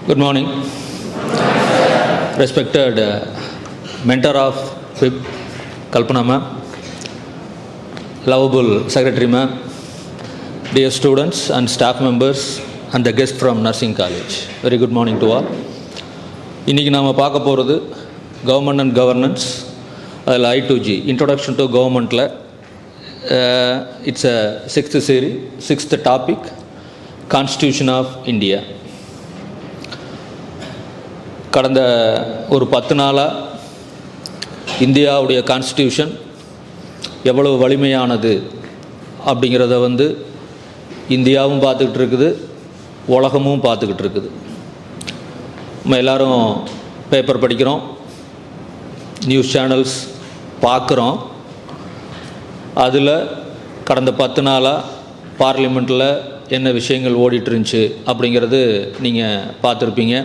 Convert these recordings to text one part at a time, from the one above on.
Good morning. Respected mentor of PIP, Kalpana ma'am, lovable secretary ma'am, dear students and staff members and the guests from nursing college. Very good morning to all. இன்றைக்கி நாம் பார்க்க போகிறது government and governance, அதில் I2G introduction to கவர்மெண்ட்டில் it's a sixth topic, constitution of India. கடந்த ஒரு 10 நாளாக இந்தியாவுடைய கான்ஸ்டியூஷன் எவ்வளவு வலிமையானது அப்படிங்கிறத இந்தியாவும் பார்த்துக்கிட்டு இருக்குது, உலகமும் பார்த்துக்கிட்டு இருக்குது. நம்ம எல்லோரும் பேப்பர் படிக்கிறோம், நியூஸ் சேனல்ஸ் பார்க்குறோம். அதில் கடந்த 10 நாளாக பார்லிமெண்ட்டில் என்ன விஷயங்கள் ஓடிட்டுருந்துச்சு அப்படிங்கிறது நீங்கள் பார்த்துருப்பீங்க.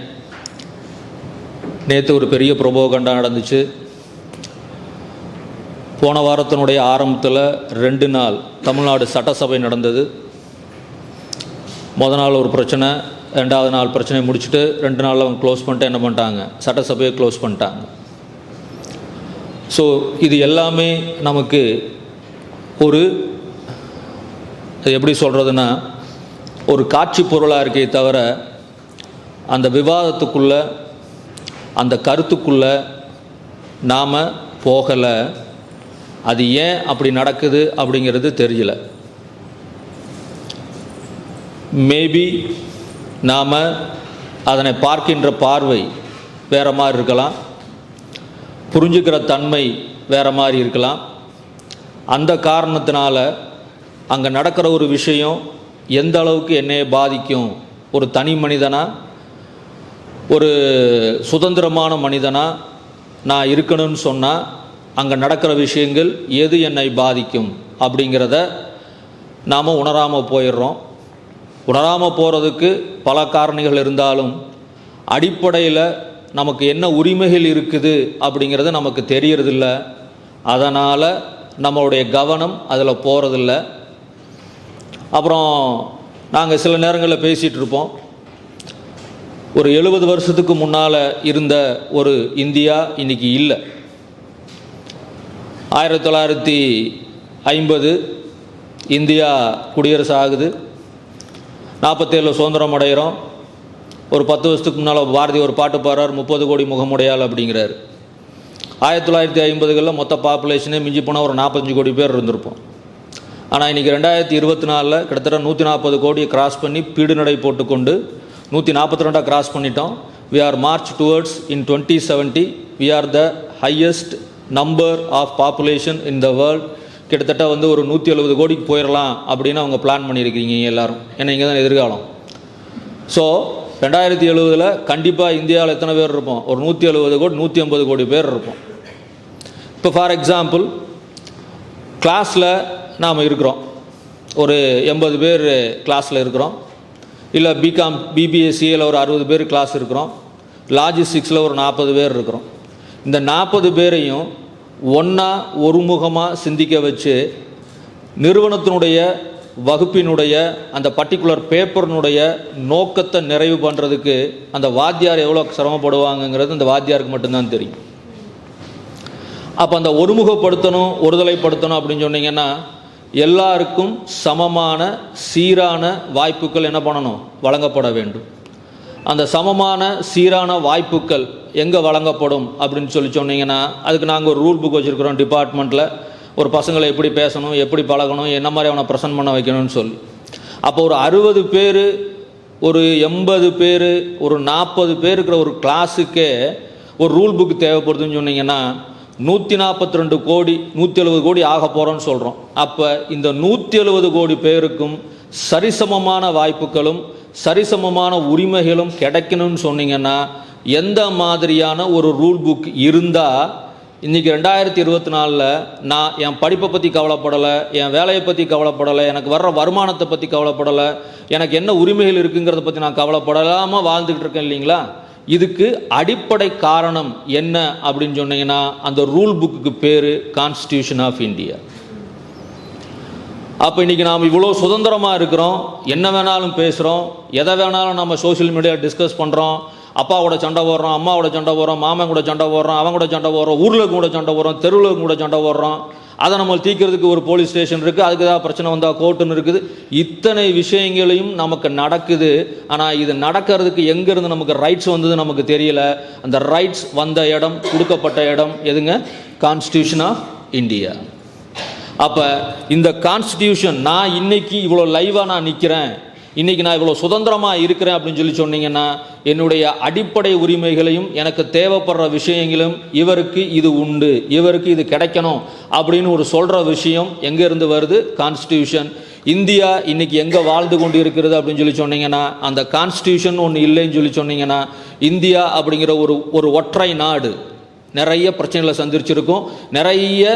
நேற்று ஒரு பெரிய ப்ரொபோகண்டா நடந்துச்சு. போன வாரத்தினுடைய ஆரம்பத்தில் 2 நாள் தமிழ்நாடு சட்டசபை நடந்தது. முதல் நாள் ஒரு பிரச்சனை, 2வது நாள் பிரச்சனையை முடிச்சுட்டு 2 நாளில் அவங்க க்ளோஸ் பண்ணிட்டு என்ன பண்ணிட்டாங்க, சட்டசபையை க்ளோஸ் பண்ணிட்டாங்க. ஸோ இது எல்லாமே நமக்கு ஒரு எப்படி சொல்கிறதுனா ஒரு காட்சி பொருளாக இருக்கே தவிர அந்த விவாதத்துக்குள்ளே அந்த கருத்துக்குள்ளே நாம் போகலை. அது ஏன் அப்படி நடக்குது அப்படிங்கிறது தெரியல. மேபி நாம் அதனை பார்க்கின்ற பார்வை வேறு மாதிரி இருக்கலாம், புரிஞ்சுக்கிற தன்மை வேறு மாதிரி இருக்கலாம். அந்த காரணத்தினால அங்கே நடக்கிற ஒரு விஷயம் எந்த அளவுக்கு என்னையை பாதிக்கும், ஒரு தனி மனிதனாக ஒரு சுதந்திரமான மனிதனாக நான் இருக்கணும்னு சொன்னால் அங்கே நடக்கிற விஷயங்கள் எது என்னை பாதிக்கும் அப்படிங்கிறத நாம் உணராமல் போயிடுறோம். உணராமல் போகிறதுக்கு பல காரணிகள் இருந்தாலும் அடிப்படையில் நமக்கு என்ன உரிமைகள் இருக்குது அப்படிங்கிறது நமக்கு தெரியறதில்ல. அதனால் நம்மளுடைய கவனம் அதில் போகிறதில்ல. அப்புறம் நாங்கள் சில நேரங்களில் பேசிகிட்டு இருப்போம், ஒரு 70 வருஷத்துக்கு முன்னால் இருந்த ஒரு இந்தியா இன்றைக்கி இல்லை. 1950 இந்தியா குடியரசு ஆகுது, 47 சுதந்திரம் அடைகிறோம். ஒரு 10 வருஷத்துக்கு முன்னால் பாரதி ஒரு பாட்டு பாடுறார், 30 கோடி முகமுடையாள் அப்படிங்கிறார். 1950களில் மொத்த பாப்புலேஷனே மிஞ்சி போனால் ஒரு 45 கோடி பேர் இருந்திருப்போம். ஆனால் இன்றைக்கி 2024 கிட்டத்தட்ட 140 கோடியை கிராஸ் பண்ணி பீடு நடை போட்டுக்கொண்டு 142 கிராஸ் பண்ணிட்டோம். We are march towards in 2070 we are the highest number of population in the world. கிட்டத்தட்ட ஒரு 170 கோடிக்கு போயிடலாம் அப்படின்னு அவங்க பிளான் பண்ணியிருக்கீங்க எல்லோரும். ஏன்னா இங்கே தான் எதிர்காலம். ஸோ 2070 கண்டிப்பாக இந்தியாவில் எத்தனை பேர் இருப்போம், ஒரு 170 கோடி 150 கோடி பேர் இருப்போம். இப்போ ஃபார் எக்ஸாம்பிள் கிளாஸில் நாம் இருக்கிறோம், ஒரு 80 பேர் கிளாஸில் இருக்கிறோம். இல்லை பிகாம் பிபிஎஸ்சியில் ஒரு 60 பேர் கிளாஸ் இருக்கிறோம். லாஜிஸ்டிக்ஸில் ஒரு 40 பேர் இருக்கிறோம். இந்த 40 பேரையும் ஒன்றா ஒருமுகமாக சிந்திக்க வச்சு நிறுவனத்தினுடைய வகுப்பினுடைய அந்த பர்டிகுலர் பேப்பரினுடைய நோக்கத்தை நிறைவு பண்ணுறதுக்கு அந்த வாத்தியார் எவ்வளோ சிரமப்படுவாங்கங்கிறது அந்த வாத்தியாருக்கு மட்டும்தான் தெரியும். அப்போ அந்த ஒருமுகப்படுத்தணும், ஒருதலைப்படுத்தணும் அப்படின்னு சொன்னீங்கன்னா எல்லாருக்கும் சமமான சீரான வாய்ப்புகள் என்ன பண்ணணும், வழங்கப்பட வேண்டும். அந்த சமமான சீரான வாய்ப்புகள் எங்கே வழங்கப்படும் அப்படின்னு சொன்னீங்கன்னா அதுக்கு நாங்கள் ஒரு ரூல் புக் வச்சுருக்கிறோம் டிபார்ட்மெண்ட்டில். ஒரு பசங்களை எப்படி பேசணும், எப்படி பழகணும், என்ன மாதிரி அவனை ப்ரெசன்ட் பண்ண வைக்கணும்னு சொல்லி. அப்போ ஒரு 60 பேர், ஒரு 80 பேர், ஒரு 40 பேர் இருக்கிற ஒரு கிளாஸுக்கே ஒரு ரூல் புக் தேவைப்படுதுன்னு சொன்னீங்கன்னா 142 கோடி 170 கோடி ஆக போகிறோன்னு சொல்கிறோம். அப்போ இந்த 170 கோடி பேருக்கும் சரிசமமான வாய்ப்புகளும் சரிசமமான உரிமைகளும் கிடைக்கணும்னு சொன்னீங்கன்னா எந்த மாதிரியான ஒரு ரூல் புக் இருந்தால் இன்றைக்கி 2024 நான் என் படிப்பை பற்றி கவலைப்படலை, என் வேலையை பற்றி கவலைப்படலை, எனக்கு வர்ற வருமானத்தை பற்றி கவலைப்படலை, எனக்கு என்ன உரிமைகள் இருக்குங்கிறத பற்றி நான் கவலைப்படலாமல் வாழ்ந்துக்கிட்டு இருக்கேன் இல்லைங்களா? இதுக்கு அடிப்படை காரணம் என்ன அப்படின்னு சொன்னீங்கன்னா அந்த ரூல் புக்கு பேர் கான்ஸ்டியூஷன் ஆஃப் இந்தியா. அப்போ இன்றைக்கி நாம் இவ்வளோ சுதந்திரமாக இருக்கிறோம், என்ன வேணாலும் பேசுகிறோம், எதை வேணாலும் நம்ம சோஷியல் மீடியாவில் டிஸ்கஸ் பண்ணுறோம். அப்பாவோட சண்டை போடுறோம், அம்மாவோட சண்டை போடுறோம், மாமன் கூட சண்டை போடுறோம், அவங்க கூட சண்டை போடுறோம், ஊரில் கூட சண்டை போடுறோம், தெருவில் கூட சண்டை போடுறோம். அதை நம்ம தீர்க்கிறதுக்கு ஒரு போலீஸ் ஸ்டேஷன் இருக்குது, அதுக்கு ஏதாவது பிரச்சனை வந்தால் கோர்ட்டுன்னு இருக்குது. இத்தனை விஷயங்களையும் நமக்கு நடக்குது. ஆனால் இது நடக்கிறதுக்கு எங்கேருந்து நமக்கு ரைட்ஸ் வந்தது நமக்கு தெரியல. அந்த ரைட்ஸ் வந்த இடம், கொடுக்கப்பட்ட இடம் எதுங்க? Constitution of India. அப்போ இந்த கான்ஸ்டியூஷன், நான் இன்னைக்கு இவ்வளோ லைவாக நான் நிற்கிறேன், இன்றைக்கி நான் இவ்வளோ சுதந்திரமாக இருக்கிறேன் அப்படின்னு சொன்னீங்கன்னா, என்னுடைய அடிப்படை உரிமைகளையும் எனக்கு தேவைப்படுற விஷயங்களும் இவருக்கு இது உண்டு, இவருக்கு இது கிடைக்கணும் அப்படின்னு ஒரு சொல்கிற விஷயம் எங்கேருந்து வருது? கான்ஸ்டியூஷன். இந்தியா இன்றைக்கி எங்கே வாழ்ந்து கொண்டு இருக்கிறது அப்படின்னு சொன்னீங்கன்னா, அந்த கான்ஸ்டியூஷன் ஒன்று இல்லைன்னு சொன்னீங்கன்னா, இந்தியா அப்படிங்கிற ஒரு ஒற்றை நாடு நிறைய பிரச்சனைகளை சந்திச்சிருக்கும், நிறைய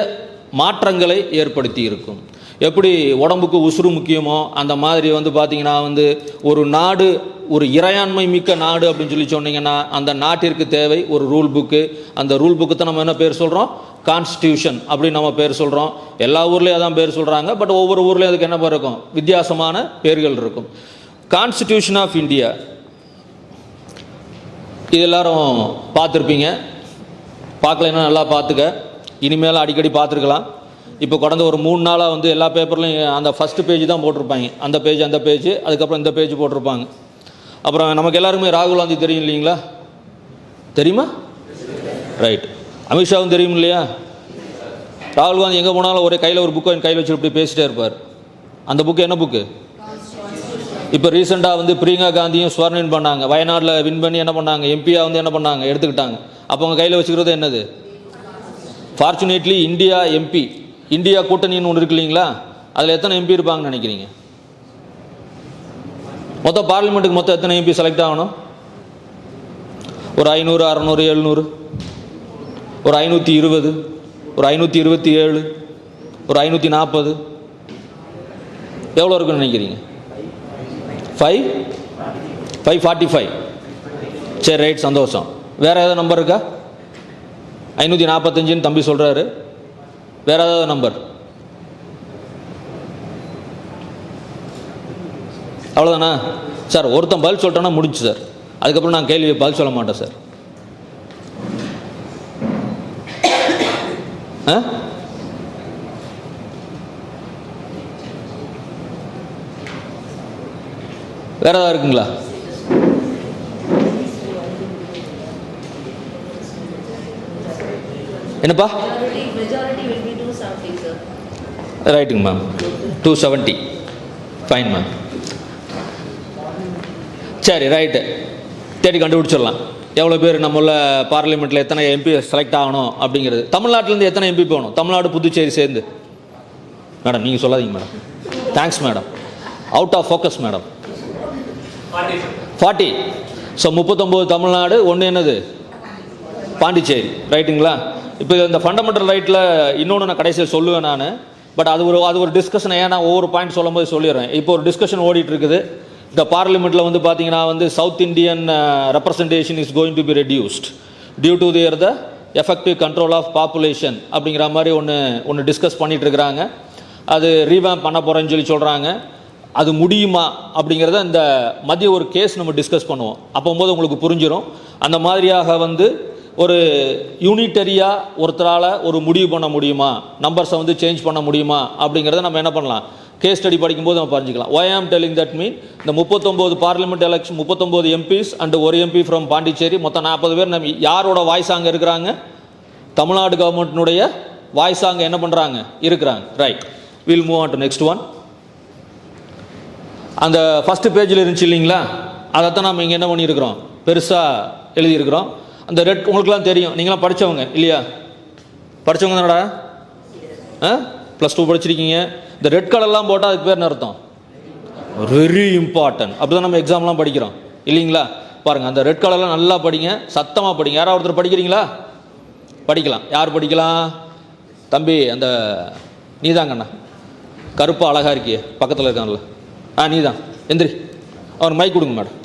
மாற்றங்களை ஏற்படுத்தி இருக்கும். எப்படி உடம்புக்கு உசுறு முக்கியமோ அந்த மாதிரி பார்த்தீங்கன்னா ஒரு நாடு, ஒரு இறையாண்மை மிக்க நாடு அப்படின்னு சொன்னீங்கன்னா, அந்த நாட்டிற்கு தேவை ஒரு ரூல் புக்கு. அந்த ரூல் புக்கு தான் நம்ம என்ன பேர் சொல்கிறோம்? கான்ஸ்டியூஷன் அப்படின்னு நம்ம பேர் சொல்கிறோம். எல்லா ஊர்லேயும் அதான் பேர் சொல்கிறாங்க. பட் ஒவ்வொரு ஊர்லேயும் அதுக்கு என்ன பேர் இருக்கும்? வித்தியாசமான பேர்கள் இருக்கும். கான்ஸ்டியூஷன் ஆஃப் இந்தியா இது எல்லாரும் பார்த்துருப்பீங்க. பார்க்கலைன்னா நல்லா பார்த்துக்க, இனிமேல் அடிக்கடி பார்த்துருக்கலாம். இப்போ கடந்த ஒரு 3 நாளாக எல்லா பேப்பர்லையும் அந்த ஃபஸ்ட்டு பேஜ் தான் போட்டிருப்பாங்க. அந்த பேஜ் அதுக்கப்புறம் இந்த பேஜ் போட்டிருப்பாங்க. அப்புறம் நமக்கு எல்லாருக்குமே ராகுல் காந்தி தெரியும் இல்லைங்களா? தெரியுமா? ரைட். அமித்ஷாவும் தெரியும் இல்லையா? ராகுல் காந்தி எங்கே போனாலும் ஒரே கையில் ஒரு புக்கை கையில் வச்சு இப்படி பேசிட்டே இருப்பார். அந்த புக்கு என்ன புக்கு? இப்போ ரீசெண்டாக பிரியங்கா காந்தியும் ஸ்வர்ணின் பண்ணாங்க. வயநாட்டில் வின் பண்ணி என்ன பண்ணாங்க? எம்பியாக என்ன பண்ணாங்க? எடுத்துக்கிட்டாங்க. அப்போ அவங்க கையில் வச்சுக்கிறது என்னது? ஃபார்ச்சுனேட்லி இந்தியா எம்பி, இந்தியா கூட்டணின்னு ஒன்று இருக்கு இல்லைங்களா? அதில் எத்தனை எம்பி இருப்பாங்கன்னு நினைக்கிறீங்க? மொத்தம் பார்லிமெண்ட்டுக்கு மொத்தம் எத்தனை எம்பி செலக்ட் ஆகணும்? ஒரு 500, 600, 700, ஒரு 520, ஒரு 527, ஒரு 540, எவ்வளோ இருக்குன்னு நினைக்கிறீங்க? 545. சரி, ரைட், சந்தோஷம். வேறு ஏதாவது நம்பர் இருக்கா? 545 தம்பி சொல்கிறாரு. வேற ஏதாவது நம்பர்? அவ்வளோதானா சார்? ஒருத்தன் பதில் சொல்லிட்டோன்னா முடிஞ்சு சார். அதுக்கப்புறம் நான் கேள்வி பதில் சொல்ல மாட்டேன் சார். வேற ஏதாவது இருக்குங்களா? என்னப்பா? ரைட்டுங்க மேம். 270. Fine ma'am. சரி, ரைட்டு. தேடி கண்டுபிடிச்சிடலாம் எவ்வளோ பேர் நம்மள பார்லிமெண்ட்டில் எத்தனை எம்பி செலக்ட் ஆகணும் அப்படிங்கிறது. தமிழ்நாட்டிலேருந்து எத்தனை எம்பி போகணும்? தமிழ்நாடு புதுச்சேரி சேர்ந்து. மேடம் நீங்கள் சொல்லாதீங்க madam. Thanks madam. Out of focus madam. 40. So 39 Tamil Nadu, ஒன்று என்னது? பாண்டிச்சேரி. ரைட்டுங்களா? இப்போ இந்த ஃபண்டமெண்டல் ரைட்டில் இன்னொன்று நான் கடைசியில் சொல்லுவேன் நான். பட் அது ஒரு டிஸ்கஷன். ஏன்னா ஒவ்வொரு பாயிண்ட் சொல்லும்போது சொல்லிடுறேன். இப்போ ஒரு டிஸ்கஷன் ஓடிட்டு இருக்குது. இந்த பார்லிமெண்ட்டில் பார்த்தீங்கன்னா south Indian representation is going to be reduced due to the effective control of population அப்படிங்கிற மாதிரி ஒன்று டிஸ்கஸ் பண்ணிகிட்டு இருக்கிறாங்க. அது ரீவேம்ப் பண்ண போகிறேன்னு சொல்கிறாங்க. அது முடியுமா அப்படிங்கிறத இந்த மதிய ஒரு கேஸ் நம்ம டிஸ்கஸ் பண்ணுவோம். அப்போது உங்களுக்கு புரிஞ்சிடும். அந்த மாதிரியாக ஒரு யூனிட்டரியாக ஒருத்தரால் ஒரு முடிவு பண்ண முடியுமா, நம்பர்ஸை சேஞ்ச் பண்ண முடியுமா அப்படிங்கிறத நம்ம என்ன பண்ணலாம்? கேஸ் ஸ்டடி படிக்கும்போது நம்ம பறிஞ்சிக்கலாம். Why am telling that mean இந்த 39 பார்லிமெண்ட் எலெக்ஷன், 39 எம்பிஸ் அண்ட் ஒரு எம்பி ஃப்ரம் பாண்டிச்சேரி, மொத்தம் 40 பேர். நம்ம யாரோட வாய்ஸ் அங்கே இருக்கிறாங்க? தமிழ்நாடு கவர்மெண்ட்டினுடைய வாய்ஸ் அங்கே என்ன பண்ணுறாங்க? இருக்கிறாங்க. Right, will move on to next one. அந்த ஃபஸ்ட்டு பேஜில் இருந்துச்சு இல்லைங்களா? அதைத்தான் நம்ம இங்கே என்ன பண்ணியிருக்கிறோம்? பெருசாக எழுதியிருக்கிறோம். அந்த ரெட் உங்களுக்குலாம் தெரியும், நீங்களாம் படித்தவங்க இல்லையா? படித்தவங்க தானடா? +2 படிச்சிருக்கீங்க. இந்த ரெட் கலர்லாம் போட்டால் அதுக்கு பேர் என்ன அர்த்தம்? Very important. அப்படி தான் நம்ம எக்ஸாம்லாம் படிக்கிறோம் இல்லைங்களா? பாருங்கள், அந்த ரெட் கலர்லாம் நல்லா படிங்க, சத்தமாக படிங்க. யாராவது ஒருத்தர் படிக்கிறீங்களா? படிக்கலாம். யார் படிக்கலாம்? தம்பி, அந்த நீதாங்கண்ணா, கருப்பாக அழகாக இருக்கியே, பக்கத்தில் இருக்கான்ல, நீதான், எந்திரி. அவனுக்கு மைக் கொடுங்க மேடம்.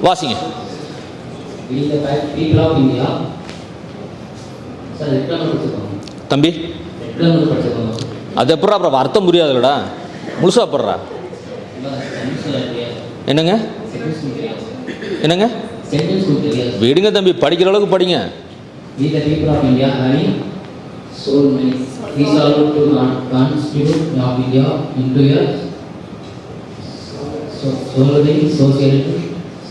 வாசிங்க. We the people of India. Sir, எத்தனை படிச்சிருக்கோம் தம்பி? எத்தனை படிச்சிருக்கோம்? அது எப்படா அப்புறம் அர்த்தம் புரியாதுல்லடா, முழுசா படுறா. என்னங்க என்னங்க விடுங்க தம்பி, படிக்கிற அளவுக்கு படிங்க. We the people of India having so many resolved to constitute of India into a solely social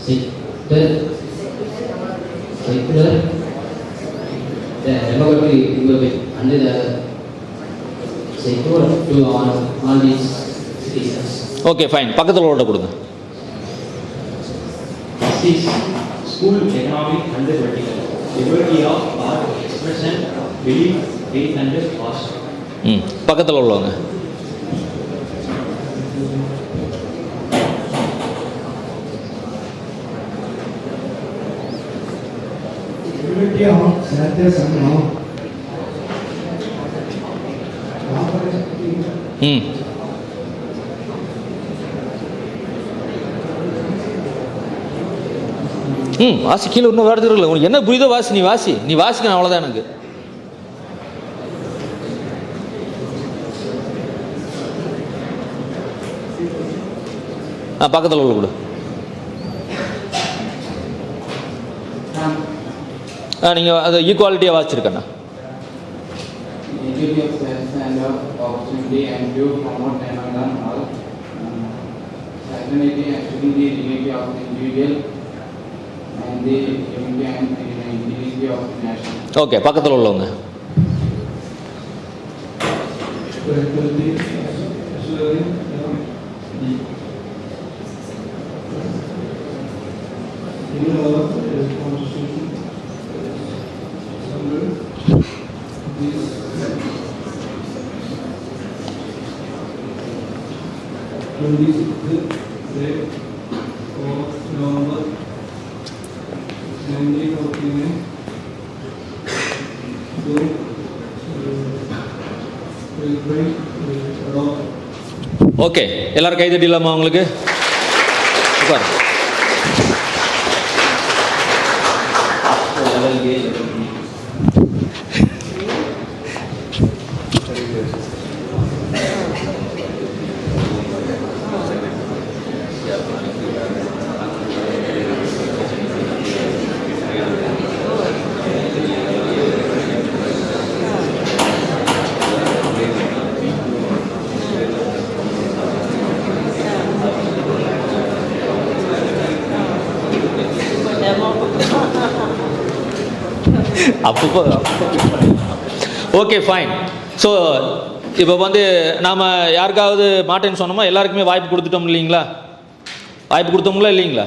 sector, the democratic republic under the secure to all its citizens. Okay fine, பக்கத்தில் ஓட கொடுங்க. School economic and political liberty of art, expression, belief, faith and past. பக்கத்தில் உள்ளவங்க. liberty of Satyas and law. வாசி, கீழே இன்னும் வேறு இல்லை. உனக்கு என்ன புரியுதோ வாசி, நீ வாசிக்கணும், அவ்வளோதான் எனக்கு. பக்கத்தில் உள்ள கொடு. நீங்கள் அது ஈக்குவாலிட்டியாக வாசிச்சிருக்கண்ணா. ஓகே, பக்கத்தில் உள்ளவங்க. ஓகே, எல்லாரும் கை தட்டிடலாமா உங்களுக்கு? உட்கார். அப்போ ஓகே ஃபைன். ஸோ இப்போ வந்து நாம் யாருக்காவது மாட்டேன்னு சொன்னோமா, எல்லாருக்குமே வாய்ப்பு கொடுத்துட்டோம் இல்லைங்களா? வாய்ப்பு கொடுத்தோம்ல இல்லைங்களா?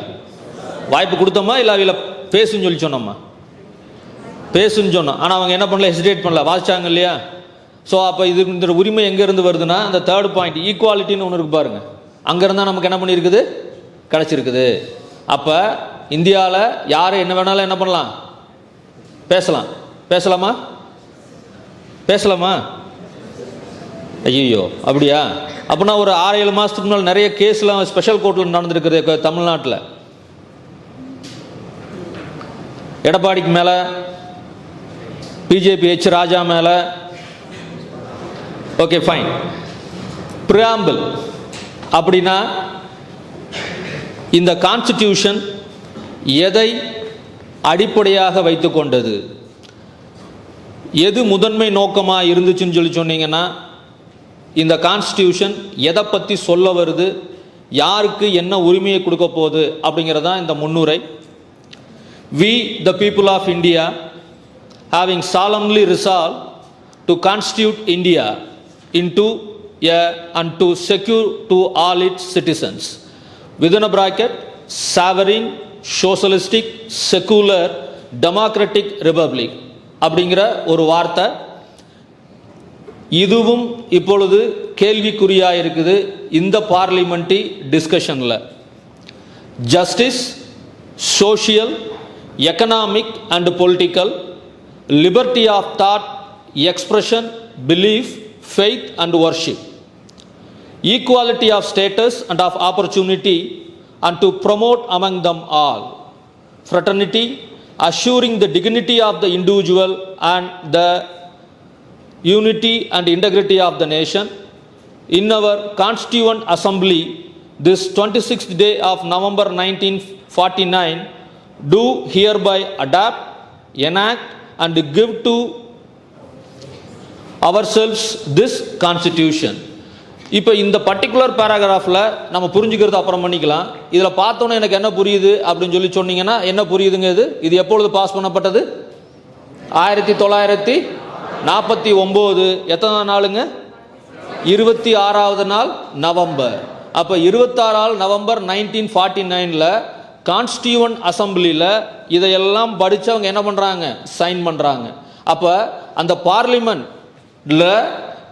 வாய்ப்பு கொடுத்தோமா இல்லை அவையில் பேசுன்னு சொல்லி சொன்னோம்மா? பேசுன்னு சொன்னோம். ஆனால் அவங்க என்ன பண்ணல, ஹெசிடேட் பண்ணல, வாசிச்சாங்க இல்லையா? ஸோ அப்போ இது இந்த உரிமை எங்கேருந்து வருதுன்னா, அந்த தேர்ட் பாயிண்ட் ஈக்குவாலிட்டின்னு ஒன்று இருக்கு பாருங்கள், அங்கேருந்தான் நமக்கு என்ன பண்ணியிருக்குது, கிடச்சிருக்குது. அப்போ இந்தியாவில் யார் என்ன வேணாலும் என்ன பண்ணலாம், பேசலாம். பேசலாமா? ஐயோ அப்படியா? அப்படின்னா ஒரு 6-7 மாதத்துக்கு முன்னால் நிறைய கேஸ்லாம் ஸ்பெஷல் கோர்ட்டில் நடந்திருக்குது தமிழ்நாட்டில். எடப்பாடிக்கு மேலே, பிஜேபி எச் ராஜா மேலே. Okay fine. பிரியாம்பிள் அப்படின்னா இந்த கான்ஸ்டிடியூஷன் எதை அடிப்படையாக வைத்து கொண்டது, எது முதன்மை நோக்கமாக இருந்துச்சுன்னு சொல்லி சொன்னீங்கன்னா, இந்த கான்ஸ்டிடியூஷன் எதை பற்றி சொல்ல வருது, யாருக்கு என்ன உரிமையை கொடுக்க போகுது அப்படிங்கிறதான் இந்த முன்னுரை. We the people of India having solemnly resolved to constitute India into a and to secure to all its citizens within a bracket sovereign socialistic secular democratic republic அப்படிங்கிற ஒரு வார்த்தை. இதுவும் இப்பொழுது கேள்விக்குறியாக இருக்குது இந்த பார்லிமெண்ட்ரி டிஸ்கஷனில். Justice, social, economic and political, liberty of thought, expression, belief, faith and worship, equality of status and of opportunity and to promote among them all fraternity, assuring the dignity of the individual and the unity and integrity of the nation. In our Constituent Assembly, this 26th day of November 1949, do hereby adapt, enact, and give to ourselves this Constitution. இப்போ இந்த particular பேராகிராஃபில் நம்ம புரிஞ்சுக்கிறது அப்புறம் பண்ணிக்கலாம். இதில் பார்த்தோன்னே எனக்கு என்ன புரியுது அப்படின்னு சொல்லி சொன்னீங்கன்னா என்ன புரியுதுங்க? இது எப்பொழுது பாஸ் பண்ணப்பட்டது? 1949. எத்தனை நாளுங்க? 26வது நாள் நவம்பர். அப்போ 26 நவம்பர் 1949 கான்ஸ்டியூவன்ட் அசம்பிளியில் இதையெல்லாம் படித்தவங்க என்ன பண்ணுறாங்க? சைன் பண்ணுறாங்க. அப்போ அந்த பார்லிமெண்ட்ல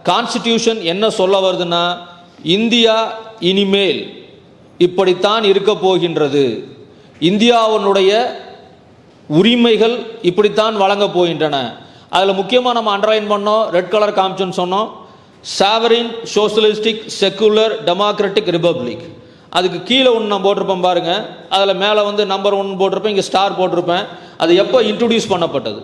கான்ஸ்டிடியூஷன் என்ன சொல்ல வருதுன்னா, இந்தியா இனிமேல் இப்படித்தான் இருக்க போகின்றது, இந்தியாவினுடைய உரிமைகள் இப்படித்தான் வழங்க போகின்றன. அதில் முக்கியமாக நம்ம அண்டர்லைன் பண்ணோம், ரெட் கலர் காமிச்சோன்னு சொன்னோம், sovereign socialistic secular democratic republic. அதுக்கு கீழே ஒன்று நான் போட்டிருப்பேன் பாருங்க, அதில் மேலே வந்து நம்பர் 1 போட்டிருப்பேன், இங்கே ஸ்டார் போட்டிருப்பேன். அது எப்போ இன்ட்ரடியூஸ் பண்ணப்பட்டது?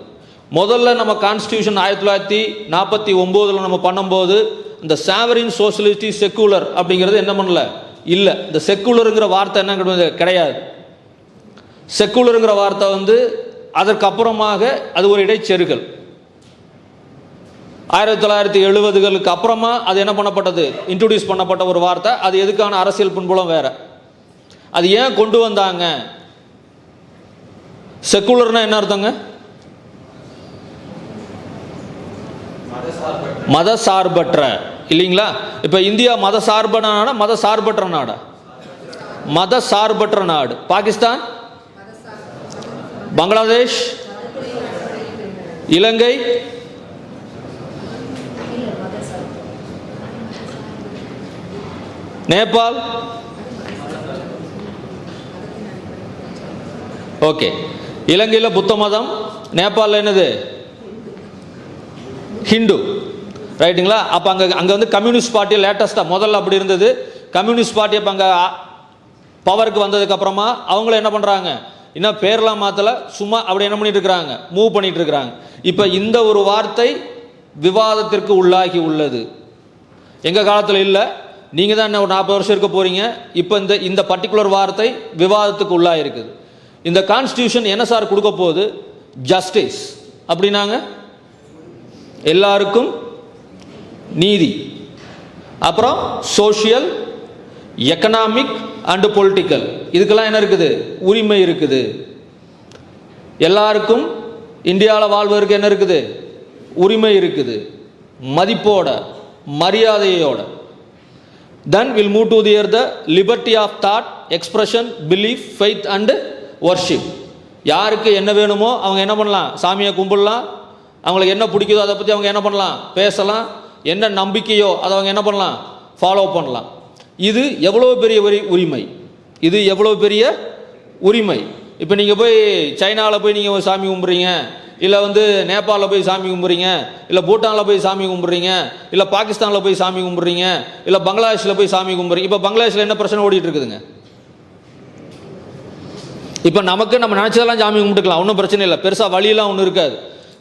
முதல்ல நம்ம கான்ஸ்டியூஷன் 1949 நம்ம பண்ணும்போது இந்த சாவரின் சோசியலிஸ்டிக் செக்குலர் அப்படிங்கிறது என்ன பண்ணல, இல்லை. இந்த செக்குலருங்கிற வார்த்தை என்ன கிடையாது. செக்குலருங்கிற வார்த்தை வந்து அதற்கப்புறமாக அது ஒரு இடைச்செருகல். 1970களுக்கு அப்புறமா அது என்ன பண்ணப்பட்டது? இன்ட்ரோடியூஸ் பண்ணப்பட்ட ஒரு வார்த்தை. அது எதுக்கான அரசியல் பின்புலம் வேற. அது ஏன் கொண்டு வந்தாங்க? செக்குலர்னா என்ன அர்த்தங்க? மத சார்பற்ற, இல்லைங்களா? இப்ப இந்தியா மத சார்பற்ற நாடா, மத சார்பற்ற நாடா? மத சார்பற்ற நாடு. பாகிஸ்தான், பங்களாதேஷ், இலங்கை, நேபாள். ஓகே, இலங்கையில் புத்த மதம், நேபாளில் என்னது? ஹிந்து, ரைட்டுங்களா? அப்போ அங்கே வந்து கம்யூனிஸ்ட் பார்ட்டி லேட்டஸ்ட்டாக முதல்ல அப்படி இருந்தது. கம்யூனிஸ்ட் பார்ட்டி அப்போ அங்கே பவருக்கு வந்ததுக்கு அப்புறமா அவங்கள என்ன பண்ணுறாங்க, இன்னும் பேர்லாம் மாற்றலை, சும்மா அப்படி என்ன பண்ணிட்டு இருக்கிறாங்க, மூவ் பண்ணிட்டு இருக்கிறாங்க. இப்போ இந்த ஒரு வார்த்தை விவாதத்திற்கு உள்ளாகி உள்ளது. எங்கள் காலத்தில் இல்லை, நீங்கள் தான் என்ன ஒரு 40 வருஷம் இருக்க போகிறீங்க. இப்போ இந்த பர்டிகுலர் வார்த்தை விவாதத்துக்கு உள்ளாக இருக்குது. இந்த கான்ஸ்டியூஷன் என்ன சார் கொடுக்க போகுது? ஜஸ்டிஸ் அப்படின்னாங்க, எல்லாருக்கும் நீதி, அப்புறம் சோஷியல், எக்கனாமிக் அண்ட் பொலிட்டிக்கல், இதுக்கெல்லாம் என்ன இருக்குது? உரிமை இருக்குது. எல்லாருக்கும் இந்தியாவில் வாழ்வதற்கு என்ன இருக்குது? உரிமை இருக்குது, மதிப்போட, மரியாதையோட. Then we'll move to the liberty of thought, expression, belief, faith and worship. யாருக்கு என்ன வேணுமோ அவங்க என்ன பண்ணலாம்? சாமியை கும்பிடலாம். அவங்களுக்கு என்ன பிடிக்குதோ அதை பற்றி அவங்க என்ன பண்ணலாம்? பேசலாம். என்ன நம்பிக்கையோ அதை அவங்க என்ன பண்ணலாம்? ஃபாலோ பண்ணலாம். இது எவ்வளோ பெரிய உரிமை, இது எவ்வளோ பெரிய உரிமை. இப்போ நீங்கள் போய் சைனாவில் போய் நீங்கள் சாமி கும்பிட்றீங்க, இல்லை வந்து நேபாளில் போய் சாமி கும்பிட்றீங்க, இல்லை பூட்டானில் போய் சாமி கும்பிட்றீங்க, இல்லை பாகிஸ்தானில் போய் சாமி கும்பிட்றீங்க, இல்லை பங்களாதேஷில் போய் சாமி கும்பிட்றீங்க. இப்போ பங்களாதேஷில் என்ன பிரச்சனை ஓடிட்டு இருக்குதுங்க? இப்போ நமக்கு நம்ம நினச்சதெல்லாம் சாமி கும்பிட்டுக்கலாம், ஒன்றும் பிரச்சனை இல்லை, பெருசாக வழியெல்லாம் ஒன்றும் இருக்காது.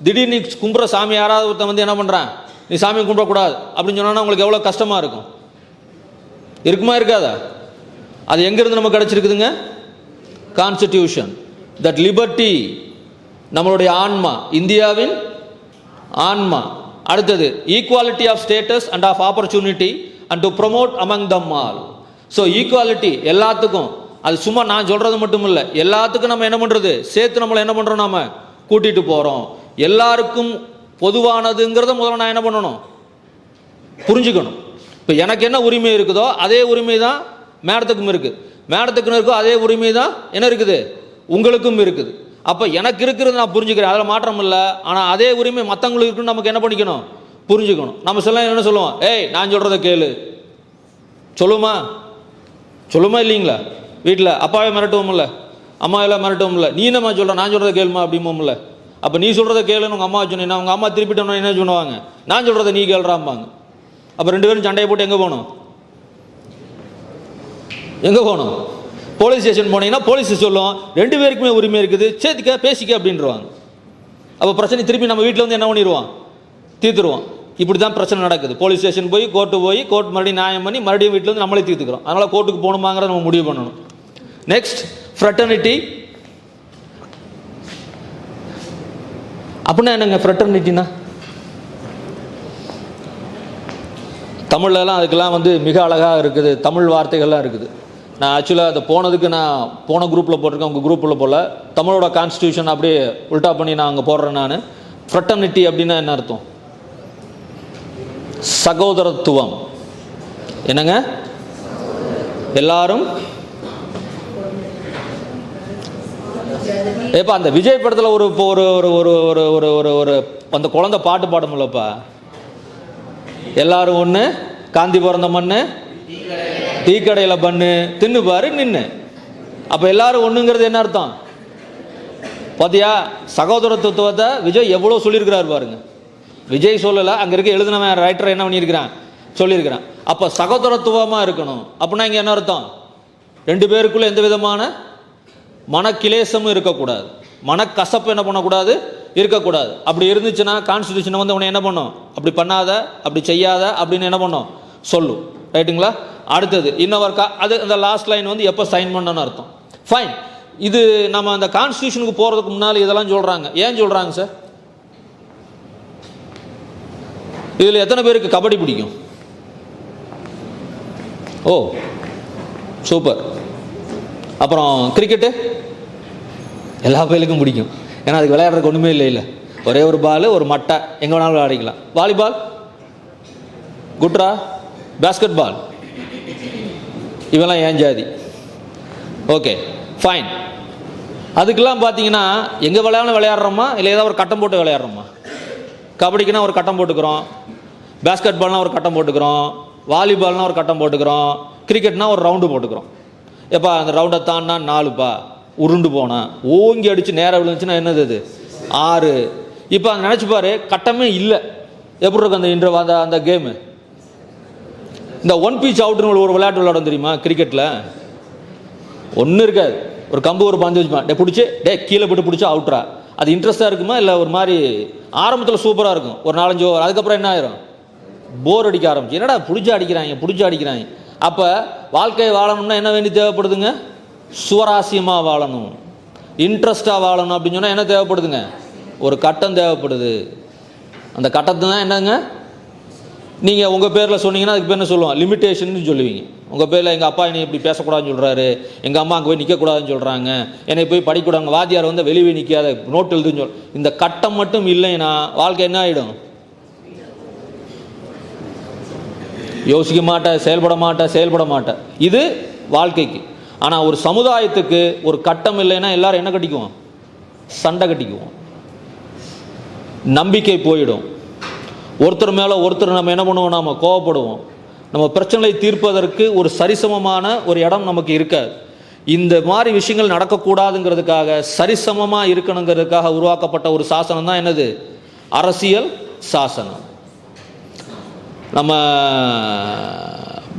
திடீர்னு நீ கும்பிட்ற சாமி யாராவது ஒருத்தன் வந்து என்ன பண்ணுறான், நீ சாமி கும்பிடக்கூடாது அப்படின்னு சொன்னா உங்களுக்கு எவ்வளோ கஷ்டமாக இருக்கும்? இருக்குமா இருக்காதா? அது எங்கேருந்து நமக்கு கிடச்சிருக்குதுங்க? கான்ஸ்டிடியூஷன். தட் லிபர்ட்டி, நம்மளுடைய ஆன்மா, இந்தியாவின் ஆன்மா. அடுத்தது equality of status and of opportunity and to promote among them all. So equality எல்லாத்துக்கும், அது சும்மா நான் சொல்கிறது மட்டும் இல்லை, எல்லாத்துக்கும் நம்ம என்ன பண்ணுறது? சேர்த்து நம்மளை என்ன பண்ணுறோம்? நாம கூட்டிகிட்டு போகிறோம். எல்லாருக்கும் பொதுவானதுங்கிறத முதல்ல நான் என்ன பண்ணணும்? புரிஞ்சுக்கணும். இப்போ எனக்கு என்ன உரிமை இருக்குதோ அதே உரிமை தான் மேடத்துக்கும் இருக்குது, மேடத்துக்குன்னு இருக்கோ அதே உரிமை தான் என்ன இருக்குது? உங்களுக்கும் இருக்குது. அப்போ எனக்கு இருக்கிறது நான் புரிஞ்சுக்கிறேன், அதில் மாற்றம் இல்லை. ஆனால் அதே உரிமை மற்றவங்களுக்கு இருக்குன்னு நமக்கு என்ன பண்ணிக்கணும்? புரிஞ்சுக்கணும். நம்ம சொல்ல என்ன சொல்லுவோம்? ஏய் நான் சொல்கிறத கேளு சொல்லுமா? சொல்லுமா இல்லைங்களா? வீட்டில் அப்பாவே மிரட்டுவோம்ல, அம்மாவெல்லாம் மிரட்டுவோம்ல, நீ என்னம்மா சொல்கிற, நான் சொல்கிறத கேளுமா அப்படிம்போம்ல. அப்போ நீ சொல்கிறத கேளுன்னு உங்கள் அம்மா சொன்னீங்கன்னா உங்கள் அம்மா திருப்பிட்டோம்னா என்ன சொல்லுவாங்க? நான் சொல்கிறத நீ கேள்றாம்பாங்க. அப்போ 2 பேரும் சண்டையை போட்டு எங்கே போகணும்? எங்கே போகணும்? போலீஸ் ஸ்டேஷன் போனீங்கன்னா போலீஸ் சொல்லும் 2 பேருக்குமே உரிமை இருக்குது, சேர்த்துக்க பேசிக்க அப்படின்றவாங்க. அப்போ பிரச்சனை திருப்பி நம்ம வீட்டில் வந்து என்ன பண்ணிடுவோம், தீர்த்துருவோம். இப்படி தான் பிரச்சனை நடக்குது. போலீஸ் ஸ்டேஷன் போய் கோர்ட் மறுபடியும் நியாயம் பண்ணி மறுபடியும் வீட்டில் வந்து நம்மளே தீர்த்துக்கிறோம். அதனால் கோர்ட்டுக்கு போகணுமாங்கிறத நம்ம முடிவு பண்ணணும். Next, fraternity. அப்படின்னா என்னங்க ஃப்ரெட்டர்னிட்டினா? தமிழ்லலாம் அதுக்கெல்லாம் வந்து மிக அழகாக இருக்குது, தமிழ் வார்த்தைகள்லாம் இருக்குது. நான் ஆக்சுவலாக அதை போன குரூப்பில் போட்டிருக்கேன், உங்கள் குரூப்பில் போல. தமிழோட கான்ஸ்டியூஷன் அப்படியே உல்டா பண்ணி நான் அங்கே போடுறேன். நான் ஃப்ரெட்டர்னிட்டி அப்படின்னா என்ன அர்த்தம்? சகோதரத்துவம். என்னங்க? எல்லாரும் ஏப்பா அந்த விஜய் படத்தில் ஒரு அந்த குழந்தை பாட்டு பாடும்லப்பா, எல்லாரும் ஒன்று, காந்தி பிறந்த மண்ணு, டீக்கடையில் பண்ணு, தின்னு பாரு நின்று. அப்போ எல்லாரும் ஒன்றுங்கிறது என்ன அர்த்தம்? பார்த்தியா, சகோதரத்துவத்தை விஜய் எவ்வளோ சொல்லியிருக்கிறார் பாருங்க. விஜய் சொல்லலை, அங்கே இருக்க எழுதினவன் ரைட்டர் என்ன பண்ணியிருக்கிறான், சொல்லியிருக்கிறான். அப்போ சகோதரத்துவமாக இருக்கணும். அப்படின்னா இங்கே என்ன அர்த்தம்? 2 பேருக்குள்ளே எந்த விதமான மனக்கிலேசமும் இருக்கக்கூடாது, மனக்கசப்பு என்ன பண்ணக்கூடாது, இருக்கக்கூடாது. அப்படி இருந்துச்சுன்னா கான்ஸ்டியூஷனை வந்து உன்னை என்ன பண்ணும், அப்படி பண்ணாத, அப்படி செய்யாத அப்படின்னு என்ன பண்ணும், சொல்லும். ரைட்டுங்களா? அடுத்தது இன்னொரு அது அந்த லாஸ்ட் லைன் வந்து எப்போ சைன் பண்ணணும்னு அர்த்தம். ஃபைன். இது நம்ம அந்த கான்ஸ்டியூஷனுக்கு போகிறதுக்கு முன்னால் இதெல்லாம் சொல்கிறாங்க. ஏன் சொல்கிறாங்க சார்? இதில் எத்தனை பேருக்கு கபடி பிடிக்கும்? ஓ சூப்பர். அப்புறம் கிரிக்கெட்டு எல்லா பேருக்கும் பிடிக்கும். ஏன்னா அதுக்கு விளையாடுறதுக்கு ஒன்றுமே இல்லை, ஒரே ஒரு பால், ஒரு மட்டை, எங்கே வேணாலும் விளையாடிக்கலாம். வாலிபால், குட்ரா, பேஸ்கெட் பால், இவெல்லாம் ஏன் ஜாதி. Okay fine. அதுக்கெல்லாம் பார்த்தீங்கன்னா எங்கே விளையாடுறோமா இல்லை ஏதாவது ஒரு கட்டம் போட்டு விளையாடுறோமா? கபடிக்குன்னா ஒரு கட்டம் போட்டுக்கிறோம், பேஸ்கெட் பால்னா ஒரு கட்டம் போட்டுக்கிறோம், வாலிபால்னா ஒரு கட்டம் போட்டுக்கிறோம், கிரிக்கெட்னா ஒரு ரவுண்டு போட்டுக்கிறோம். எப்பா அந்த ரவுண்டை தான்னா 4பா, உருண்டு போனேன், ஓங்கி அடித்து நேராக விழுந்துச்சுன்னா என்னது அது 6. இப்போ அங்கே நினச்சிப்பாரு, கட்டமே இல்லை. எப்படி இருக்கும் அந்த கேமு? இந்த 1 pitch அவுட்னு ஒரு விளையாட்டு விளையாடும் தெரியுமா கிரிக்கெட்டில்? ஒன்றும் இருக்காது, ஒரு கம்பு ஒரு பந்து வச்சுப்பான், பிடிச்சி கீழே போட்டு பிடிச்சா அவுட்ரா. அது இன்ட்ரெஸ்ட்டாக இருக்குமா இல்லை ஒரு மாதிரி ஆரம்பத்தில் சூப்பராக இருக்கும், ஒரு 4-5 ஓவர். அதுக்கப்புறம் என்ன ஆயிரும், போர் அடிக்க ஆரம்பிச்சு. என்னடா பிடிச்சி அடிக்கிறாங்க. அப்போ வாழ்க்கையை வாழணும்னா என்ன வேண்டி தேவைப்படுதுங்க? சுவராசியமாக வாழணும், இன்ட்ரெஸ்டாக வாழணும் அப்படின்னு சொன்னால் என்ன தேவைப்படுதுங்க? ஒரு கட்டம் தேவைப்படுது. அந்த கட்டத்தை தான் என்னங்க, நீங்கள் உங்கள் பேரில் சொன்னீங்கன்னா அதுக்கு பேர் என்ன சொல்லுவோம், லிமிட்டேஷன் சொல்லுவீங்க. உங்கள் பேரில் எங்கள் அப்பா என்னை இப்படி பேசக்கூடாதுன்னு சொல்கிறாரு, எங்கள் அம்மா அங்கே போய் நிற்கக்கூடாதுன்னு சொல்கிறாங்க, என்னை போய் படிக்கூடாங்க, வாத்தியார் வந்து வெளியே நிற்காத நோட் எழுதுன்னு சொல். இந்த கட்டம் மட்டும் இல்லைன்னா வாழ்க்கை என்ன ஆகிடும்? யோசிக்க மாட்டேன், செயல்பட மாட்டேன். இது வாழ்க்கைக்கு. ஆனால் ஒரு சமுதாயத்துக்கு ஒரு கட்டம் இல்லைன்னா எல்லாரும் என்ன கட்டிக்குவோம்? சண்டை கட்டிக்குவோம், நம்பிக்கை போயிடும், ஒருத்தர் மேலே ஒருத்தர் நம்ம என்ன பண்ணுவோம், நாம் கோவப்படுவோம், நம்ம பிரச்சனையை தீர்ப்பதற்கு ஒரு சரிசமமான ஒரு இடம் நமக்கு இருக்காது. இந்த மாதிரி விஷயங்கள் நடக்கக்கூடாதுங்கிறதுக்காக, சரிசமமாக இருக்கணுங்கிறதுக்காக உருவாக்கப்பட்ட ஒரு சாசனம் தான் என்னது? அரசியல் சாசனம். நம்ம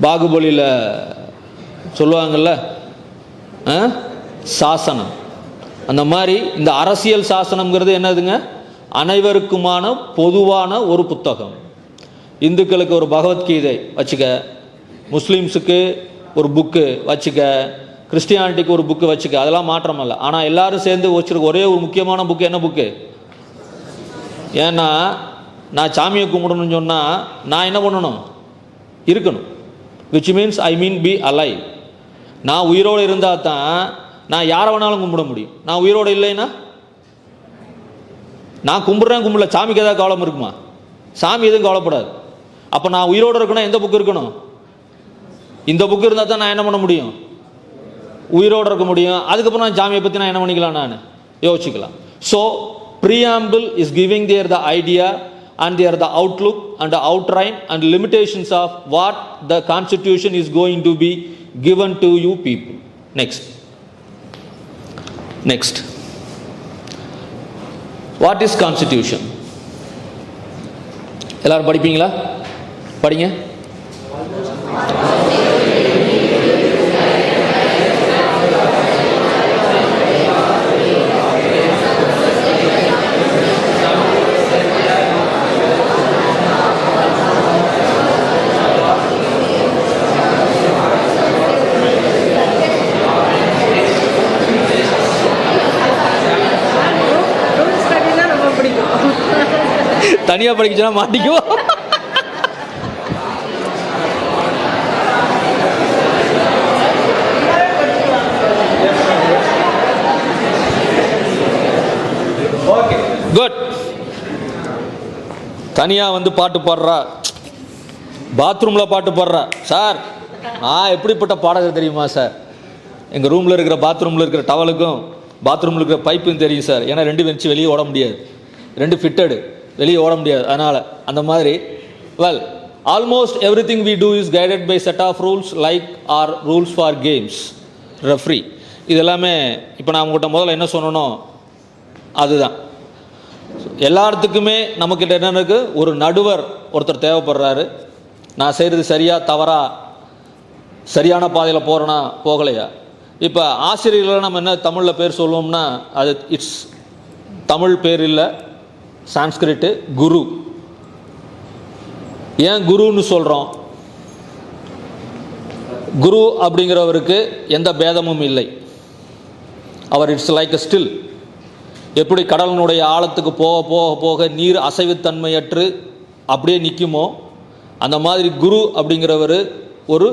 பாகுபலியில் சொல்லுவாங்கள்ல சாசனம், அந்த மாதிரி இந்த அரசியல் சாசனம்ங்கிறது என்னதுங்க? அனைவருக்குமான பொதுவான ஒரு புத்தகம். இந்துக்களுக்கு ஒரு பகவத்கீதை வச்சுக்க, முஸ்லீம்ஸுக்கு ஒரு புக்கு வச்சுக்க, கிறிஸ்டியானிட்டிக்கு ஒரு புக்கு வச்சுக்க, அதெல்லாம் மாற்றம் இல்லை. ஆனால் எல்லாரும் சேர்ந்து வச்சுருக்க ஒரே ஒரு முக்கியமான புக்கு என்ன புக்கு? ஏன்னா நான் சாமியை கும்பிடணும்னு சொன்னால் நான் என்ன பண்ணணும்? இருக்கணும். Which means I mean P alive. நான் உயிரோடு இருந்தால் தான் நான் யாரை வேணாலும் கும்பிட முடியும். நான் உயிரோடு இல்லைன்னா நான் கும்பிட்றேன் சாமிக்கு ஏதாவது கவலை இருக்குமா? சாமி எதுவும் கவலைப்படாது. அப்போ நான் உயிரோடு இருக்கணும், எந்த புக்கு இருக்கணும்? இந்த புக்கு இருந்தால் தான் நான் என்ன பண்ண முடியும்? உயிரோடு இருக்க முடியும். அதுக்கப்புறம் நான் சாமியை பற்றி நான் என்ன பண்ணிக்கலாம், நான் யோசிக்கலாம். So preamble is giving there the idea and there the outlook and the outline and limitations of what the constitution is going to be given to you people. Next, what is constitution? எல்லாரும் படிப்பீங்களா? படிங்க. தனியாக படிக்கச்சுன்னா மாட்டிக்குவோம். Okay, good. தனியாக வந்து பாட்டு பாடுறா, பாத்ரூமில் பாட்டு பாடுறா. சார் நான் எப்படிப்பட்ட பாடகர் தெரியுமா சார்? எங்கள் ரூமில் இருக்கிற பாத்ரூமில் இருக்கிற டவலுக்கும் பாத்ரூமில் இருக்கிற பைப்பும் தெரியும் சார். ஏன்னா 2 வச்சு வெளியே ஓட முடியாது, 2 ஃபிட்டடு, வெளியே ஓட முடியாது. அதனால் அந்த மாதிரி well almost every thing we do is guided by set of rules like our rules for games, referee. இது எல்லாமே இப்போ நான் உங்கள்கிட்ட முதல்ல என்ன சொன்னனோ அதுதான். எல்லாத்துக்குமே நமக்கிட்ட என்ன இருக்குது, ஒரு நடுவர் ஒருத்தர் தேவைப்படுறாரு. நான் செய்கிறது சரியா தவறா, சரியான பாதையில் போகிறேன்னா போகலையா. இப்போ ஆசிரியர்களை நம்ம என்ன தமிழில் பேர் சொல்லுவோம்னா அது இட்ஸ் தமிழ் பேர் இல்லை, சான்ஸ்கிரிட்டு குரு. ஏன் குருன்னு சொல்கிறோம்? குரு அப்படிங்கிறவருக்கு எந்த பேதமும் இல்லை. அவர் இட்ஸ் லைக் அ ஸ்டில். எப்படி கடலினுடைய ஆழத்துக்கு போக போக போக நீர் அசைவுத்தன்மையற்று அப்படியே நிற்குமோ, அந்த மாதிரி குரு அப்படிங்கிறவர் ஒரு